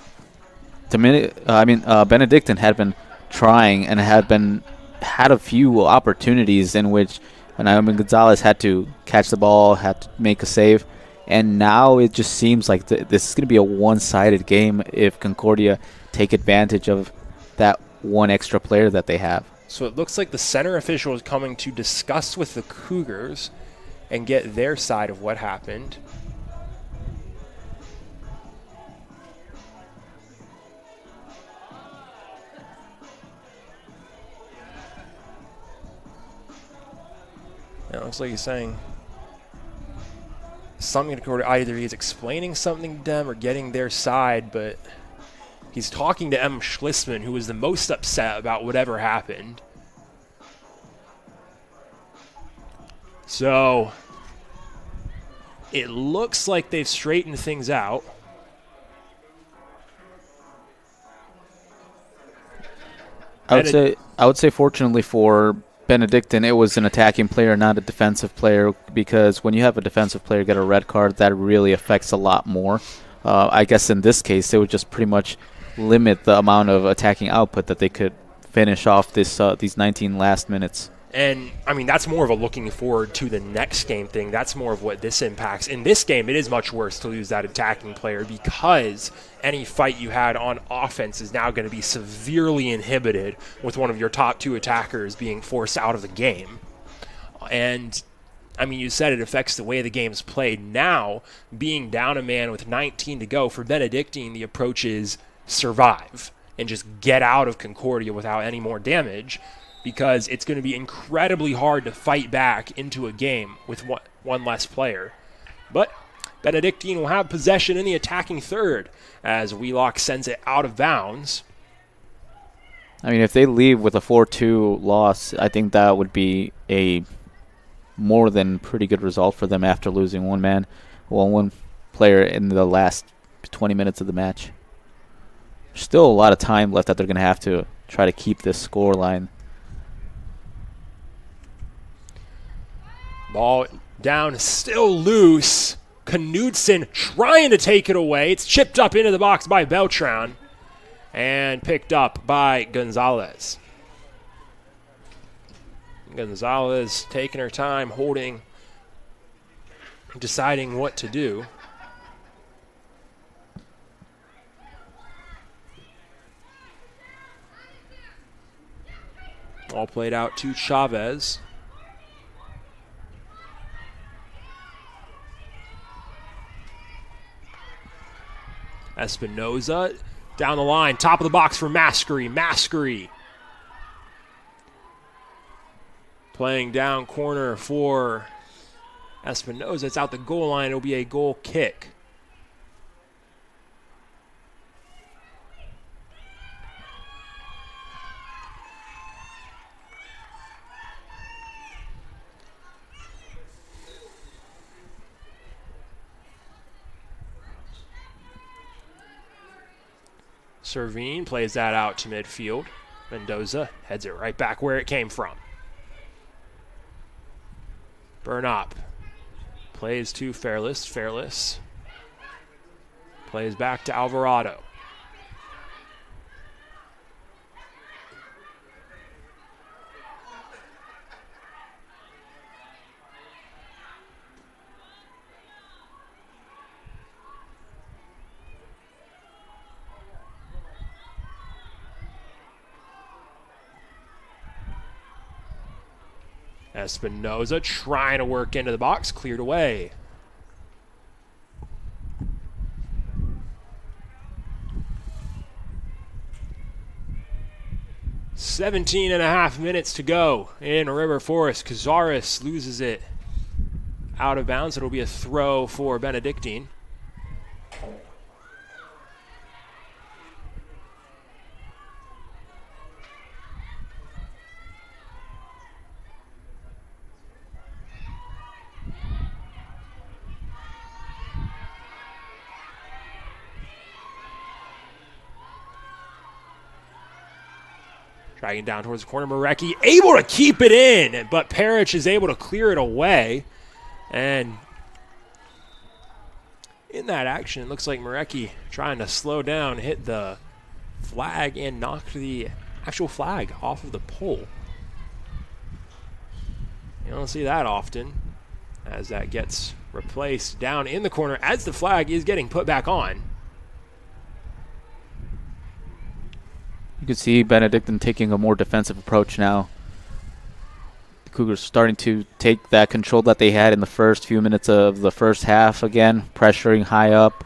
Benedictine had been trying and had a few opportunities in which Naomi Gonzalez had to catch the ball, had to make a save, and now it just seems like this is going to be a one-sided game if Concordia take advantage of that one extra player that they have. So it looks like the center official is coming to discuss with the Cougars and get their side of what happened. It looks like he's saying something to Concordia. Either he's explaining something to them or getting their side, but he's talking to M. Schlisman, who was the most upset about whatever happened. So it looks like they've straightened things out. I would say fortunately for Benedictine, it was an attacking player, not a defensive player, because when you have a defensive player get a red card, that really affects a lot more. I guess in this case, it would just pretty much limit the amount of attacking output that they could finish off these 19 last minutes. And, I mean, that's more of a looking forward to the next game thing. That's more of what this impacts. In this game, it is much worse to lose that attacking player, because any fight you had on offense is now going to be severely inhibited with one of your top two attackers being forced out of the game. And, I mean, you said it affects the way the game's played. Now, being down a man with 19 to go, for Benedictine, the approach is survive and just get out of Concordia without any more damage, because it's going to be incredibly hard to fight back into a game with one less player. But Benedictine will have possession in the attacking third as Wheelock sends it out of bounds. I mean, if they leave with a 4-2 loss, I think that would be a more than pretty good result for them after losing one player in the last 20 minutes of the match. There's still a lot of time left that they're going to have to try to keep this score line. Ball down, still loose. Knudsen trying to take it away. It's chipped up into the box by Beltran and picked up by Gonzalez. Gonzalez taking her time, holding, deciding what to do. All played out to Chavez. Espinoza down the line, top of the box for Maskery. Maskery playing down corner for Espinoza. It's out the goal line. It'll be a goal kick. Servine plays that out to midfield. Mendoza heads it right back where it came from. Burnop plays to Fairless. Fairless plays back to Alvarado. Espinoza trying to work into the box, cleared away. "17 and a half minutes to go in River Forest. Cazares loses it out of bounds. It'll be a throw for Benedictine. Dragging down towards the corner, Marecki able to keep it in, but Parrish is able to clear it away. And in that action, it looks like Marecki trying to slow down, hit the flag, and knocked the actual flag off of the pole. You don't see that often, as that gets replaced down in the corner as the flag is getting put back on. You can see Benedictine taking a more defensive approach now. The Cougars starting to take that control that they had in the first few minutes of the first half again, pressuring high up.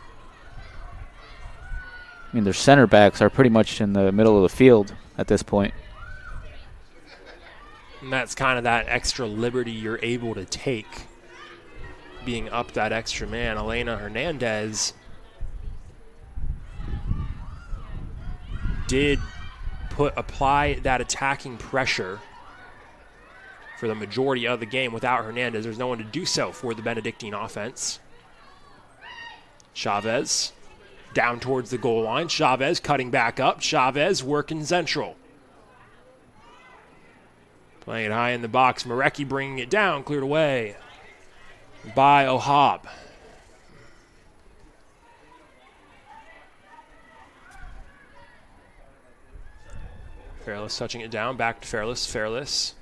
I mean, their center backs are pretty much in the middle of the field at this point. And that's kind of that extra liberty you're able to take, being up that extra man. Elena Hernandez did apply that attacking pressure for the majority of the game. Without Hernandez, there's no one to do so for the Benedictine offense. Chavez down towards the goal line. Chavez cutting back up. Chavez working central. Playing it high in the box. Marecki bringing it down, cleared away by Ohab. Fairless touching it down, back to Fairless. Fairless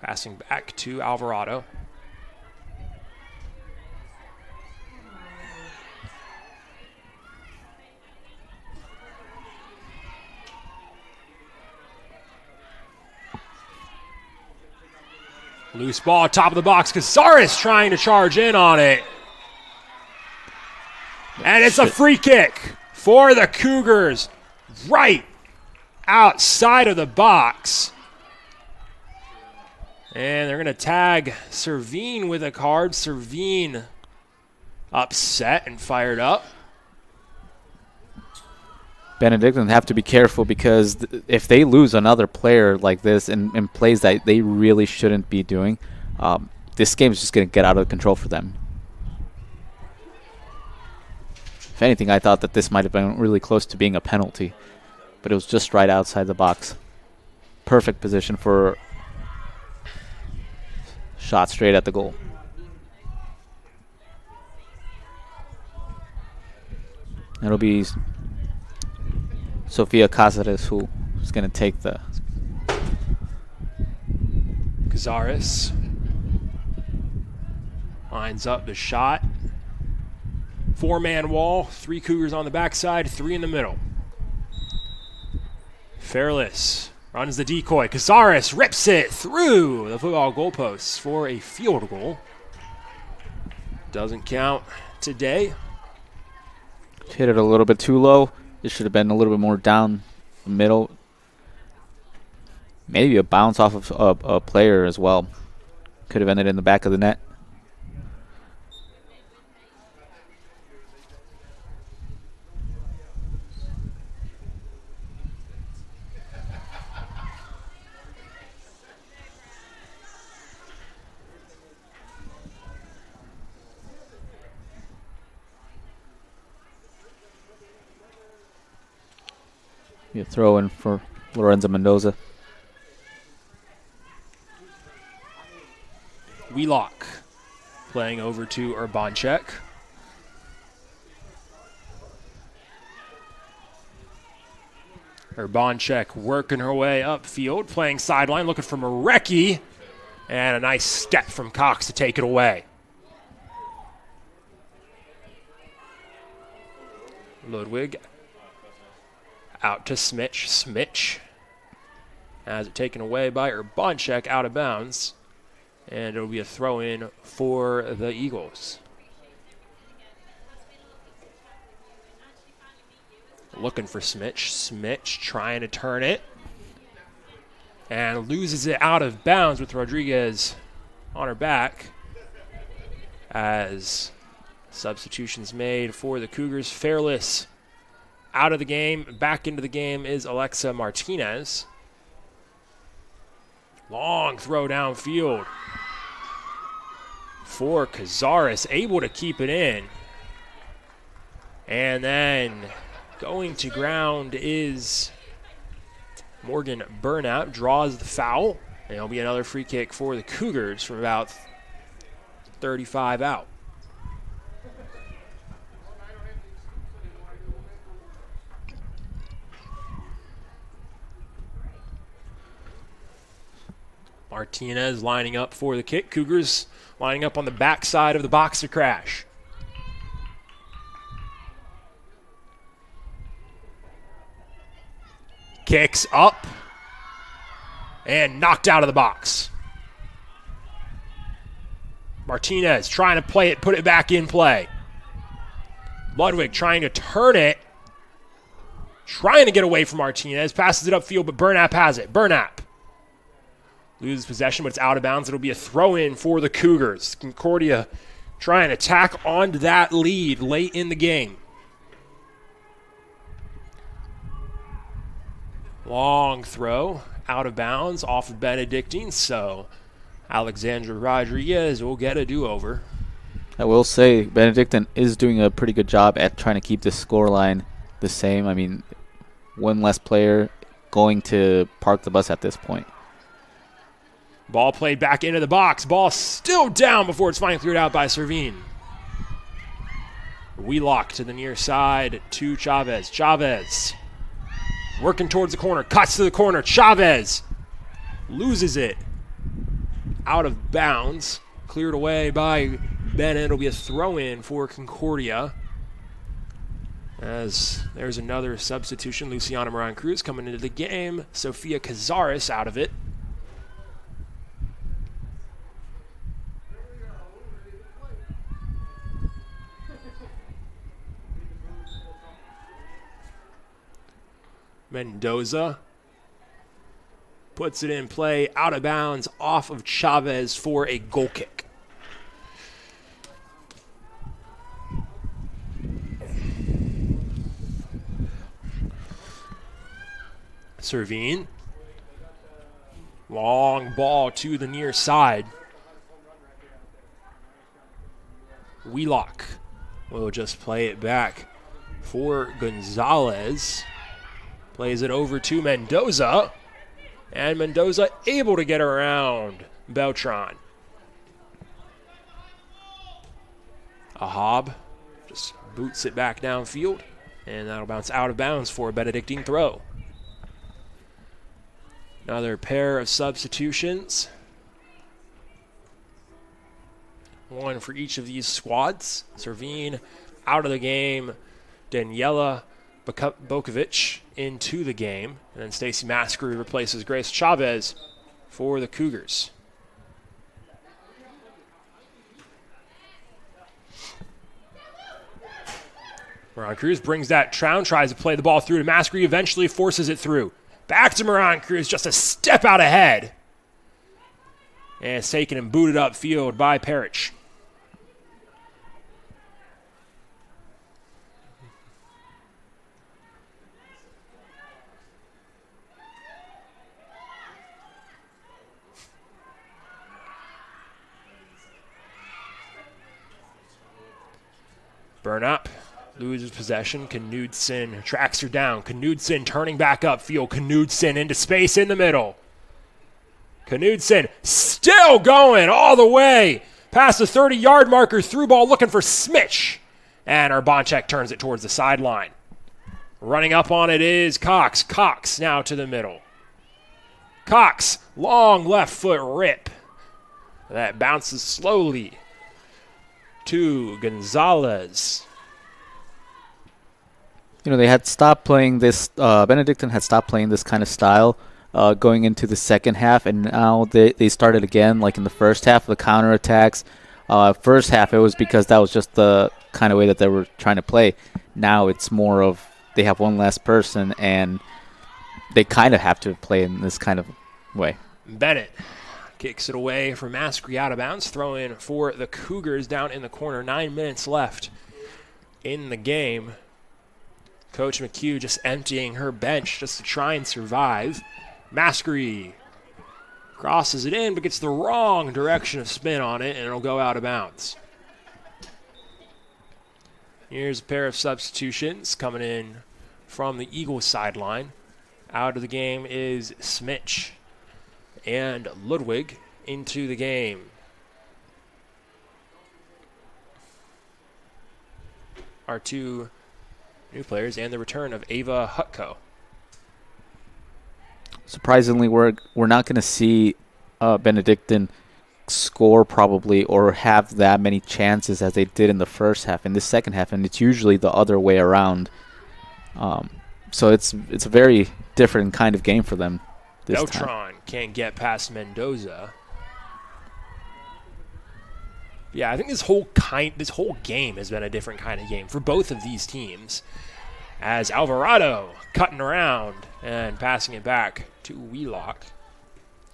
passing back to Alvarado. Loose ball, top of the box. Cazares trying to charge in on it. And it's a free kick for the Cougars. Right outside of the box. And they're going to tag Servine with a card. Servine upset and fired up. Benedictine have to be careful because if they lose another player like this in plays that they really shouldn't be doing, this game is just going to get out of control for them. If anything, I thought that this might have been really close to being a penalty, but it was just right outside the box. Perfect position for shot straight at the goal. It'll be Sofia Cáceres who's going to take the... Cazares lines up the shot. 4-man wall, 3 Cougars on the backside, 3 in the middle. Fairless runs the decoy. Cazares rips it through the football goalposts for a field goal. Doesn't count today. Hit it a little bit too low. It should have been a little bit more down the middle. Maybe a bounce off of a player as well. Could have ended in the back of the net. You throw in for Lorenzo Mendoza. Wheelock playing over to Urbanchek. Urbanchek working her way upfield, playing sideline, looking for Marecki. And a nice step from Cox to take it away. Ludwig out to Smitch. Smitch has it taken away by Urbanchek out of bounds. And it'll be a throw-in for the Eagles. Looking for Smitch. Smitch trying to turn it. And loses it out of bounds with Rodriguez on her back. As substitutions made for the Cougars. Fairless out of the game. Back into the game is Alexa Martinez. Long throw downfield for Cazares, able to keep it in. And then going to ground is Morgan Burnout, draws the foul. And it'll be another free kick for the Cougars from about 35 out. Martinez lining up for the kick. Cougars lining up on the backside of the box to crash. Kicks up and knocked out of the box. Martinez trying to play it, put it back in play. Ludwig trying to turn it. Trying to get away from Martinez. Passes it upfield, but Burnap has it. Burnap loses possession, but it's out of bounds. It'll be a throw-in for the Cougars. Concordia trying to tack onto that lead late in the game. Long throw, out of bounds, off of Benedictine. So Alexandra Rodriguez will get a do-over. I will say Benedictine is doing a pretty good job at trying to keep this scoreline the same. I mean, one less player going to park the bus at this point. Ball played back into the box. Ball still down before it's finally cleared out by Servine. Wheelock to the near side to Chavez. Chavez working towards the corner. Cuts to the corner. Chavez loses it. Out of bounds. Cleared away by Bennett. It'll be a throw-in for Concordia. As there's another substitution. Luciana Moran-Cruz coming into the game. Sofia Cazares out of it. Mendoza puts it in play, out of bounds, off of Chavez for a goal kick. Servine. Long ball to the near side. Wheelock will just play it back for Gonzalez. Plays it over to Mendoza. And Mendoza able to get around Beltran. Ahab just boots it back downfield. And that'll bounce out of bounds for a Benedictine throw. Another pair of substitutions. One for each of these squads. Servine out of the game. Daniela Bokovic into the game. And then Stacy Maskery replaces Grace Chavez for the Cougars. Moran Cruz brings that down, tries to play the ball through to Maskery, eventually forces it through. Back to Moran Cruz, just a step out ahead. And it's taken and booted upfield by Parrish. Burn up. Loses possession. Knudsen tracks her down. Knudsen turning back upfield. Knudsen into space in the middle. Knudsen still going all the way past the 30-yard marker. Through ball looking for Smitch. And Urbanchek turns it towards the sideline. Running up on it is Cox. Cox now to the middle. Cox, long left foot rip. That bounces slowly to Gonzalez. They had stopped playing this, Benedictine had stopped playing this kind of style going into the second half, and now they started again, like in the first half, the counterattacks. First half, it was because that was just the kind of way that they were trying to play. Now it's more of they have one less person, and they kind of have to play in this kind of way. Bennett kicks it away from Maskery out of bounds, throw in for the Cougars down in the corner. 9 minutes left in the game. Coach McHugh just emptying her bench just to try and survive. Maskery crosses it in, but gets the wrong direction of spin on it, and it'll go out of bounds. Here's a pair of substitutions coming in from the Eagles sideline. Out of the game is Smitch and Ludwig into the game. Our two new players and the return of Ava Hutko. Surprisingly, we're not going to see Benedictine score probably or have that many chances as they did in the first half, in the second half, and it's usually the other way around. So it's a very different kind of game for them this Beltran time. can't get past Mendoza. Yeah, I think this whole game has been a different kind of game for both of these teams. As Alvarado cutting around and passing it back to Wheelock.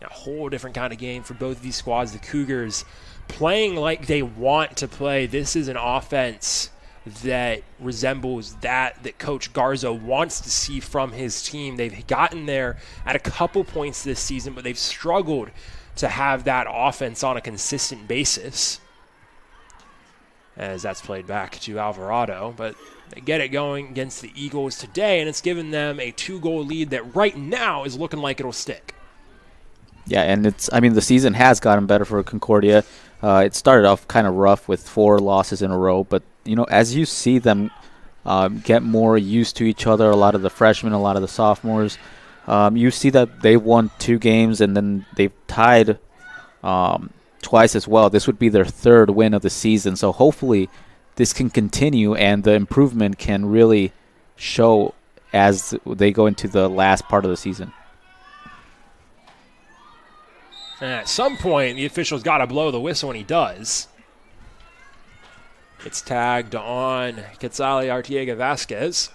A whole different kind of game for both of these squads. The Cougars playing like they want to play. This is an offense that resembles that Coach Garza wants to see from his team. They've gotten there at a couple points this season, but they've struggled to have that offense on a consistent basis. As that's played back to Alvarado, but they get it going against the Eagles today, and it's given them a 2-goal lead that right now is looking like it'll stick. Yeah, and the season has gotten better for Concordia. It started off kind of rough with 4 losses in a row, but as you see them get more used to each other, a lot of the freshmen, a lot of the sophomores, you see that they won 2 games and then they've tied twice as well. This would be their 3rd win of the season, so hopefully this can continue and the improvement can really show as they go into the last part of the season. And at some point, the official's got to blow the whistle, and he does. It's tagged on Quetzale Artiega Vasquez.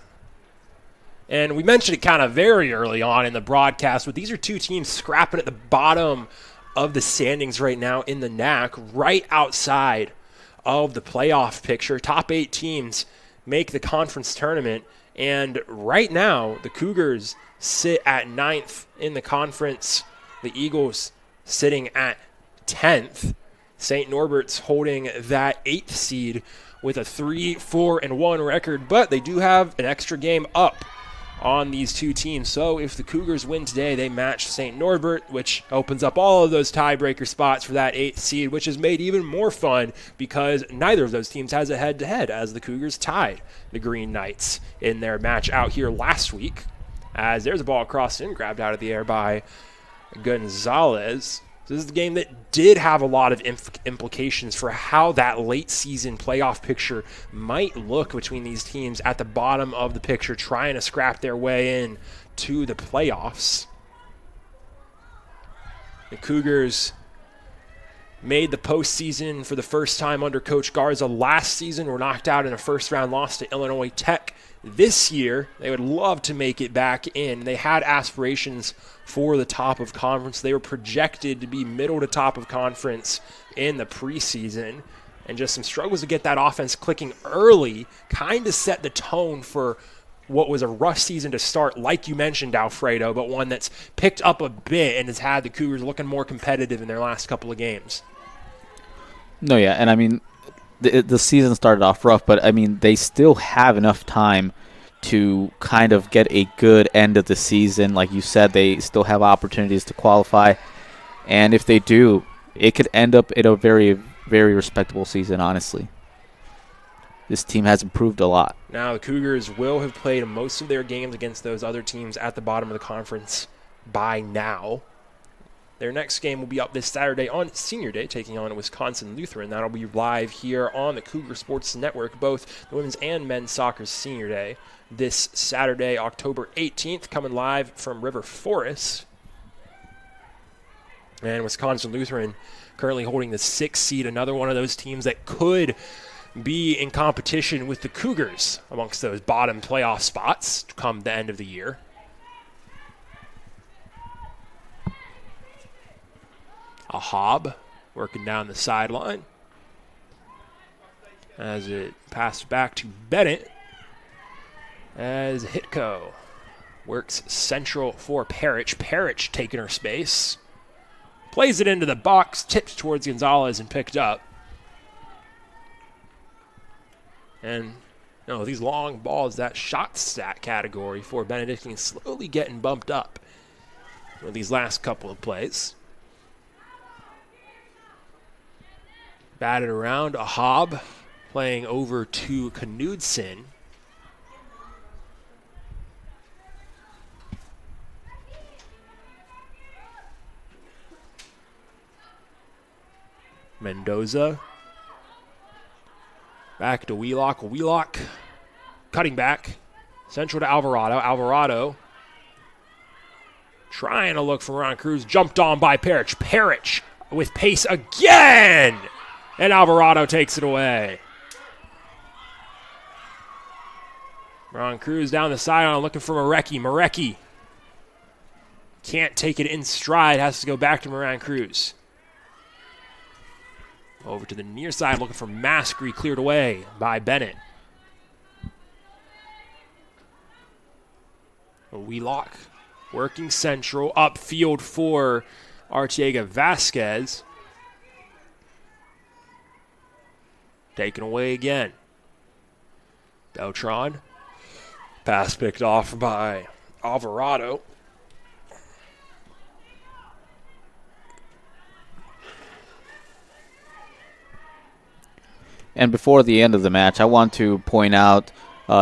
And we mentioned it kind of very early on in the broadcast, but these are two teams scrapping at the bottom of the standings right now in the NAC, right outside of the playoff picture. Top 8 teams make the conference tournament, And right now, the Cougars sit at 9th in the conference. The Eagles sitting at 10th. St. Norbert's holding that 8th seed with a 3-4-1 record, but they do have an extra game up on these two teams. So if the Cougars win today, they match St. Norbert, which opens up all of those tiebreaker spots for that 8th seed, which is made even more fun because neither of those teams has a head-to-head, as the Cougars tied the Green Knights in their match out here last week, as there's a ball crossed in, grabbed out of the air by Gonzalez. This is the game that did have a lot of implications for how that late season playoff picture might look between these teams at the bottom of the picture, trying to scrap their way in to the playoffs. The Cougars made the postseason for the first time under Coach Garza last season, were knocked out in a first-round loss to Illinois Tech. This year, they would love to make it back in. They had aspirations for the top of conference. They were projected to be middle to top of conference in the preseason. And just some struggles to get that offense clicking early kind of set the tone for what was a rough season to start, like you mentioned, Alfredo, but one that's picked up a bit and has had the Cougars looking more competitive in their last couple of games. No, yeah, and I mean, the season started off rough, but I mean, they still have enough time to kind of get a good end of the season. Like you said, they still have opportunities to qualify, and if they do, it could end up in a very, very respectable season, honestly. This team has improved a lot. Now, the Cougars will have played most of their games against those other teams at the bottom of the conference by now. Their next game will be up this Saturday on Senior Day, taking on Wisconsin Lutheran. That'll be live here on the Cougar Sports Network, both the women's and men's soccer Senior Day, this Saturday, October 18th, coming live from River Forest. And Wisconsin Lutheran currently holding the 6th seed, another one of those teams that could be in competition with the Cougars amongst those bottom playoff spots come the end of the year. A Hobb working down the sideline as it passed back to Bennett as Hitko works central for Parrish. Parrish taking her space. Plays it into the box, tipped towards Gonzalez and picked up. And these long balls, that shot stat category for Benedictine slowly getting bumped up with these last couple of plays. Batted around, a Hobb playing over to Knudsen. Mendoza. Back to Wheelock. Wheelock cutting back. Central to Alvarado. Alvarado trying to look for Ron Cruz. Jumped on by Parrish. Parrish with pace again. And Alvarado takes it away. Ron Cruz down the sideline looking for Marecki. Marecki can't take it in stride. Has to go back to Moran Cruz. Over to the near side looking for Maskery. Cleared away by Bennett. Wheelock working central. Upfield for Arteaga Vasquez. Taken away again. Beltran. Pass picked off by Alvarado. And before the end of the match, I want to point out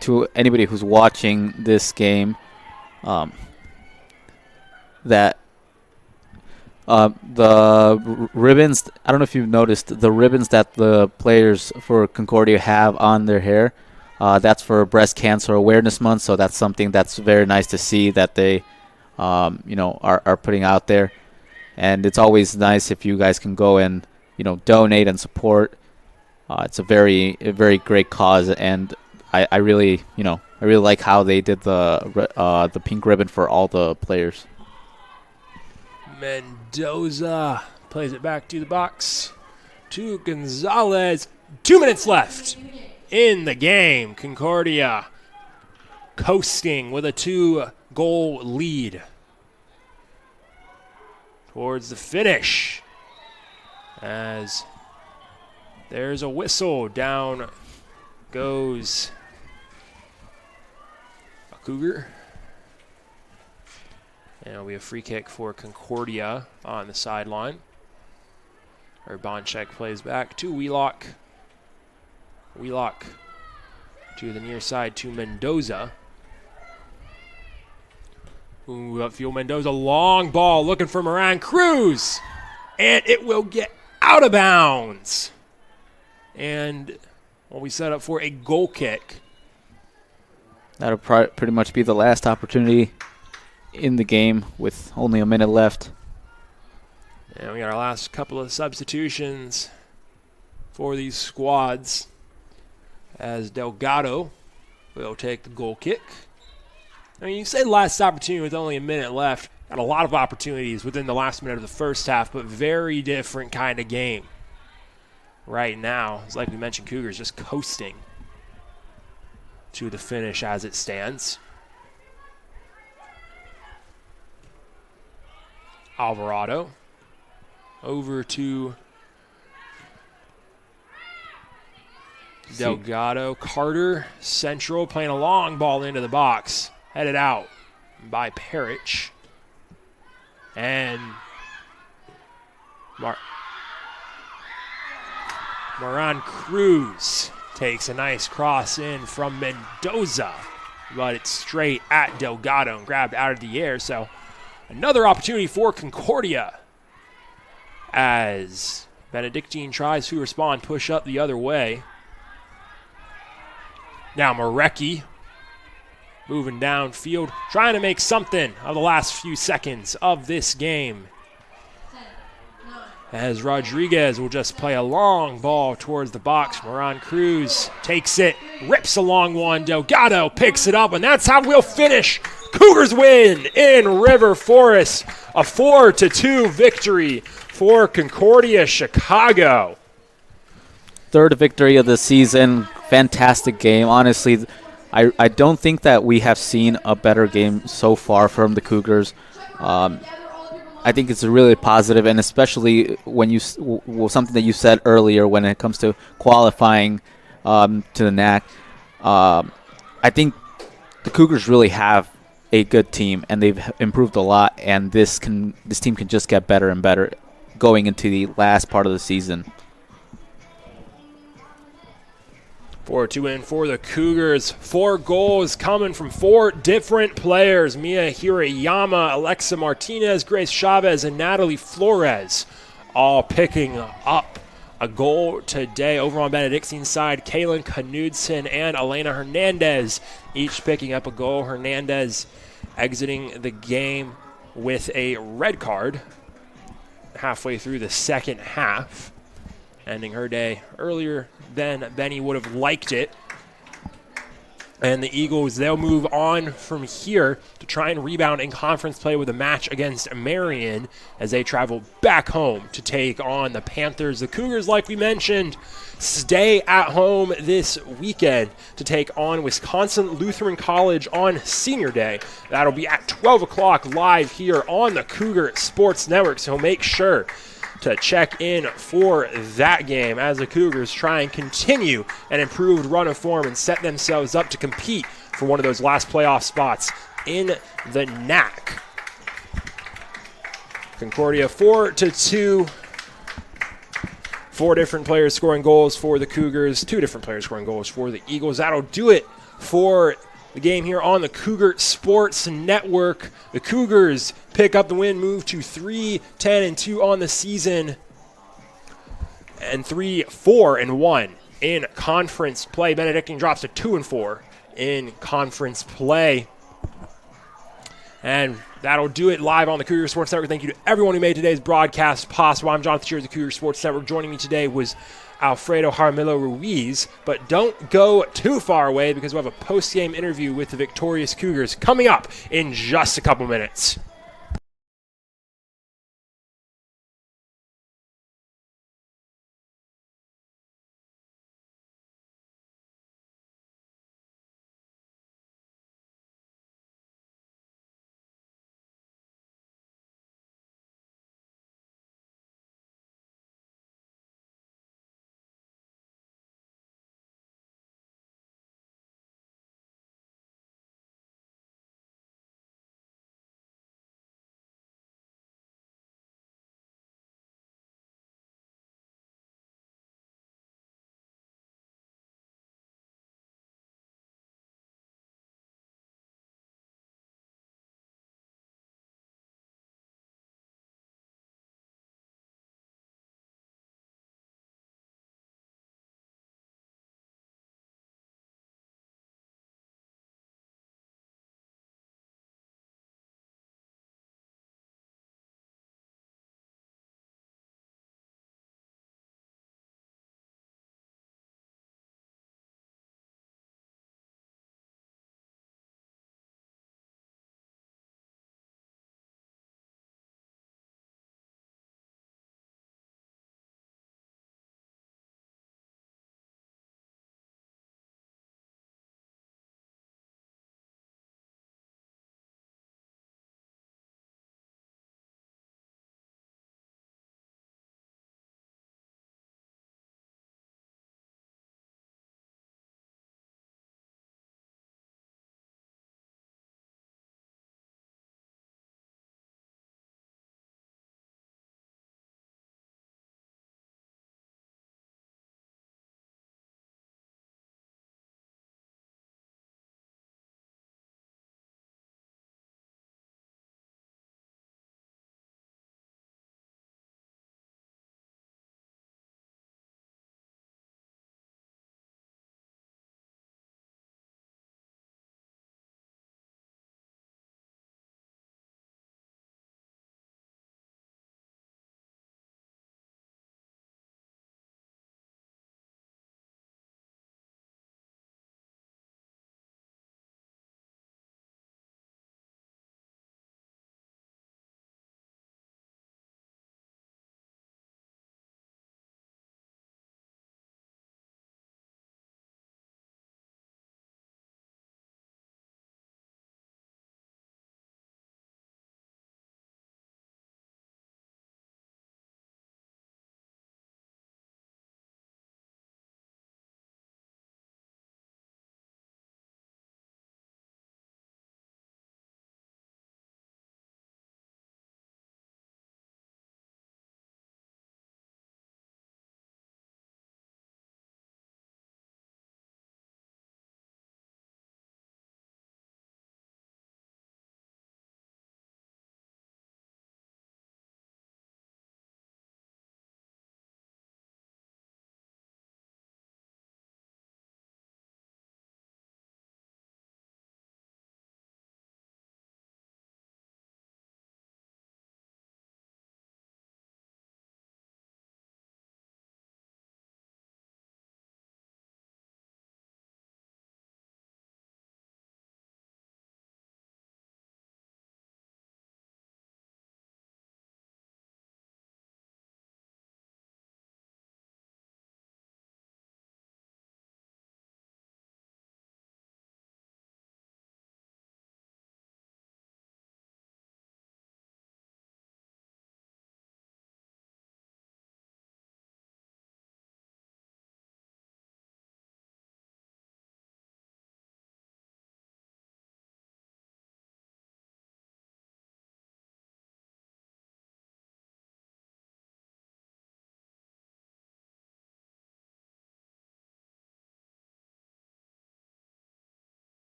to anybody who's watching this game that the ribbons, I don't know if you've noticed, the ribbons that the players for Concordia have on their hair, that's for Breast Cancer Awareness Month, so that's something that's very nice to see that they are putting out there. And it's always nice if you guys can go and donate and support. It's a very great cause, and I really like how they did the pink ribbon for all the players. Mendoza plays it back to the box to Gonzalez. 2 minutes left in the game. Concordia coasting with a 2-goal lead towards the finish. As there's a whistle, down goes a Cougar. And it'll be a free kick for Concordia on the sideline. Urbanchek plays back to Wheelock. Wheelock to the near side to Mendoza. Ooh, upfield Mendoza, long ball looking for Moran Cruz. And it will get out of bounds. And we set up for a goal kick. That'll pretty much be the last opportunity in the game with only a minute left. And we got our last couple of substitutions for these squads, as Delgado will take the goal kick. I mean, you say last opportunity with only a minute left. Got a lot of opportunities within the last minute of the first half, but very different kind of game. Right now, it's like we mentioned, Cougars just coasting to the finish as it stands. Alvarado over to Delgado. Carter, central, playing a long ball into the box. Headed out by Parrish. And Moran Cruz takes a nice cross in from Mendoza, but it's straight at Delgado and grabbed out of the air. So another opportunity for Concordia as Benedictine tries to respond, push up the other way. Now Marecki moving downfield, trying to make something of the last few seconds of this game. As Rodriguez will just play a long ball towards the box. Moran Cruz takes it, rips a long one. Delgado picks it up, and that's how we'll finish. Cougars win in River Forest. A 4-2 victory for Concordia Chicago. Third victory of the season. Fantastic game. Honestly, I don't think that we have seen a better game so far from the Cougars. I think it's really positive, and especially when something that you said earlier when it comes to qualifying to the NAC. I think the Cougars really have a good team, and they've improved a lot, and this team can just get better and better going into the last part of the season. 4-2 win for the Cougars. 4 goals coming from 4 different players. Mia Hirayama, Alexa Martinez, Grace Chavez, and Natalie Flores all picking up a goal today. Over on Benedictine's side, Kaylin Knudsen and Elena Hernandez each picking up a goal. Hernandez exiting the game with a red card halfway through the second half, ending her day earlier than Benny would have liked it. And the Eagles, they'll move on from here to try and rebound in conference play with a match against Marion as they travel back home to take on the Panthers. The Cougars, like we mentioned, stay at home this weekend to take on Wisconsin Lutheran College on Senior Day. That'll be at 12 o'clock live here on the Cougar Sports Network, so make sure to check in for that game as the Cougars try and continue an improved run of form and set themselves up to compete for one of those last playoff spots in the NAC. Concordia 4-2. 4 different players scoring goals for the Cougars, 2 different players scoring goals for the Eagles. That'll do it for the game here on the Cougar Sports Network. The Cougars pick up the win, move to 3-10-2 on the season, and 3-4-1 in conference play. Benedictine drops to 2-4 in conference play. And that'll do it live on the Cougar Sports Network. Thank you to everyone who made today's broadcast possible. I'm Jonathan Shears of the Cougar Sports Network. Joining me today was Alfredo Jaramillo Ruiz, but don't go too far away because we'll have a post-game interview with the victorious Cougars coming up in just a couple minutes.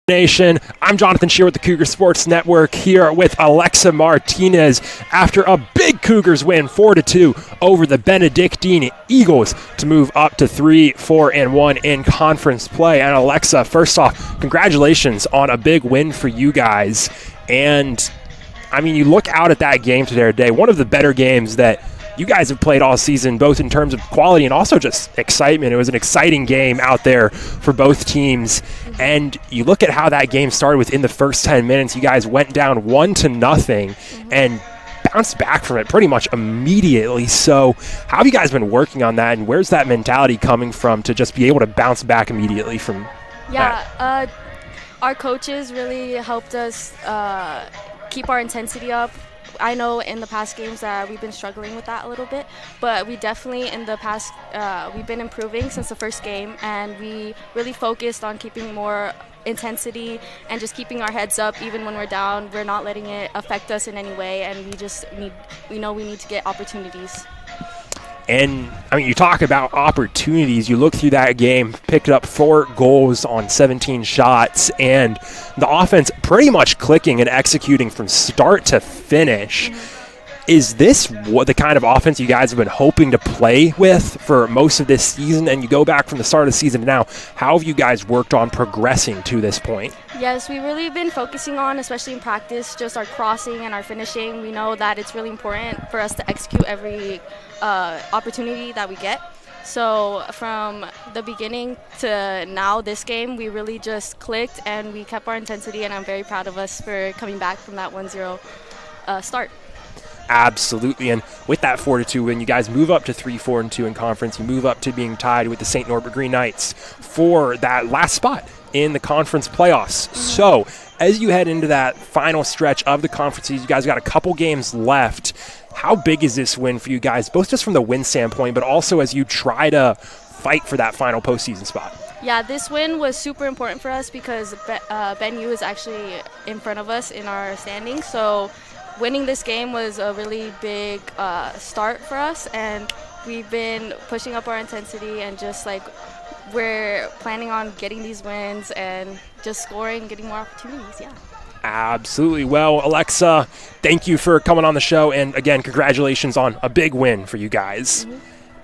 Nation. I'm Jonathan Shear with the Cougar Sports Network here with Alexa Martinez after a big Cougars win 4-2 over the Benedictine Eagles to move up to 3-4-1 in conference play. And Alexa, first off, congratulations on a big win for you guys. And I mean, you look out at that game today, one of the better games that you guys have played all season, both in terms of quality and also just excitement. It was an exciting game out there for both teams. And you look at how that game started within the first 10 minutes. You guys went down 1-0 and bounced back from it pretty much immediately. So how have you guys been working on that, and where's that mentality coming from to just be able to bounce back immediately from that? Our coaches really helped us keep our intensity up. I know in the past games that we've been struggling with that a little bit, but we definitely in the past, we've been improving since the first game, and we really focused on keeping more intensity and just keeping our heads up even when we're down. We're not letting it affect us in any way, and we know we need to get opportunities. And, I mean, you talk about opportunities. You look through that game, picked up 4 goals on 17 shots, and the offense pretty much clicking and executing from start to finish. Is this what the kind of offense you guys have been hoping to play with for most of this season? And you go back from the start of the season to now, how have you guys worked on progressing to this point? Yes, we've really been focusing on, especially in practice, just our crossing and our finishing. We know that it's really important for us to execute every opportunity that we get. So from the beginning to now, this game, we really just clicked and we kept our intensity, and I'm very proud of us for coming back from that 1-0 start. Absolutely, and with that 4-2 win, you guys move up to 3-4-2 in conference. You move up to being tied with the St. Norbert Green Knights for that last spot in the conference playoffs. So as you head into that final stretch of the conferences, you guys got a couple games left. How big is this win for you guys, both just from the win standpoint, but also as you try to fight for that final postseason spot? Yeah, this win was super important for us because Ben U is actually in front of us in our standings. So winning this game was a really big start for us, and we've been pushing up our intensity and just like we're planning on getting these wins and just scoring, getting more opportunities. Yeah. Absolutely. Well, Alexa, thank you for coming on the show, and again, congratulations on a big win for you guys.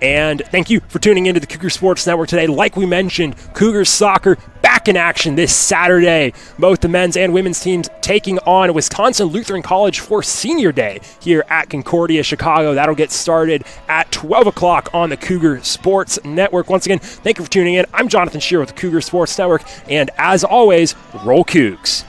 And thank you for tuning into the Cougar Sports Network today. Like we mentioned, Cougars soccer back in action this Saturday. Both the men's and women's teams taking on Wisconsin Lutheran College for Senior Day here at Concordia, Chicago. That'll get started at 12 o'clock on the Cougar Sports Network. Once again, thank you for tuning in. I'm Jonathan Shear with the Cougar Sports Network, and as always, roll Cougs.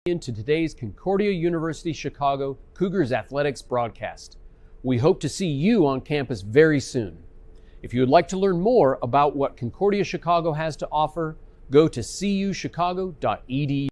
Into today's Concordia University Chicago Cougars Athletics broadcast. We hope to see you on campus very soon. If you would like to learn more about what Concordia Chicago has to offer, go to cuchicago.edu.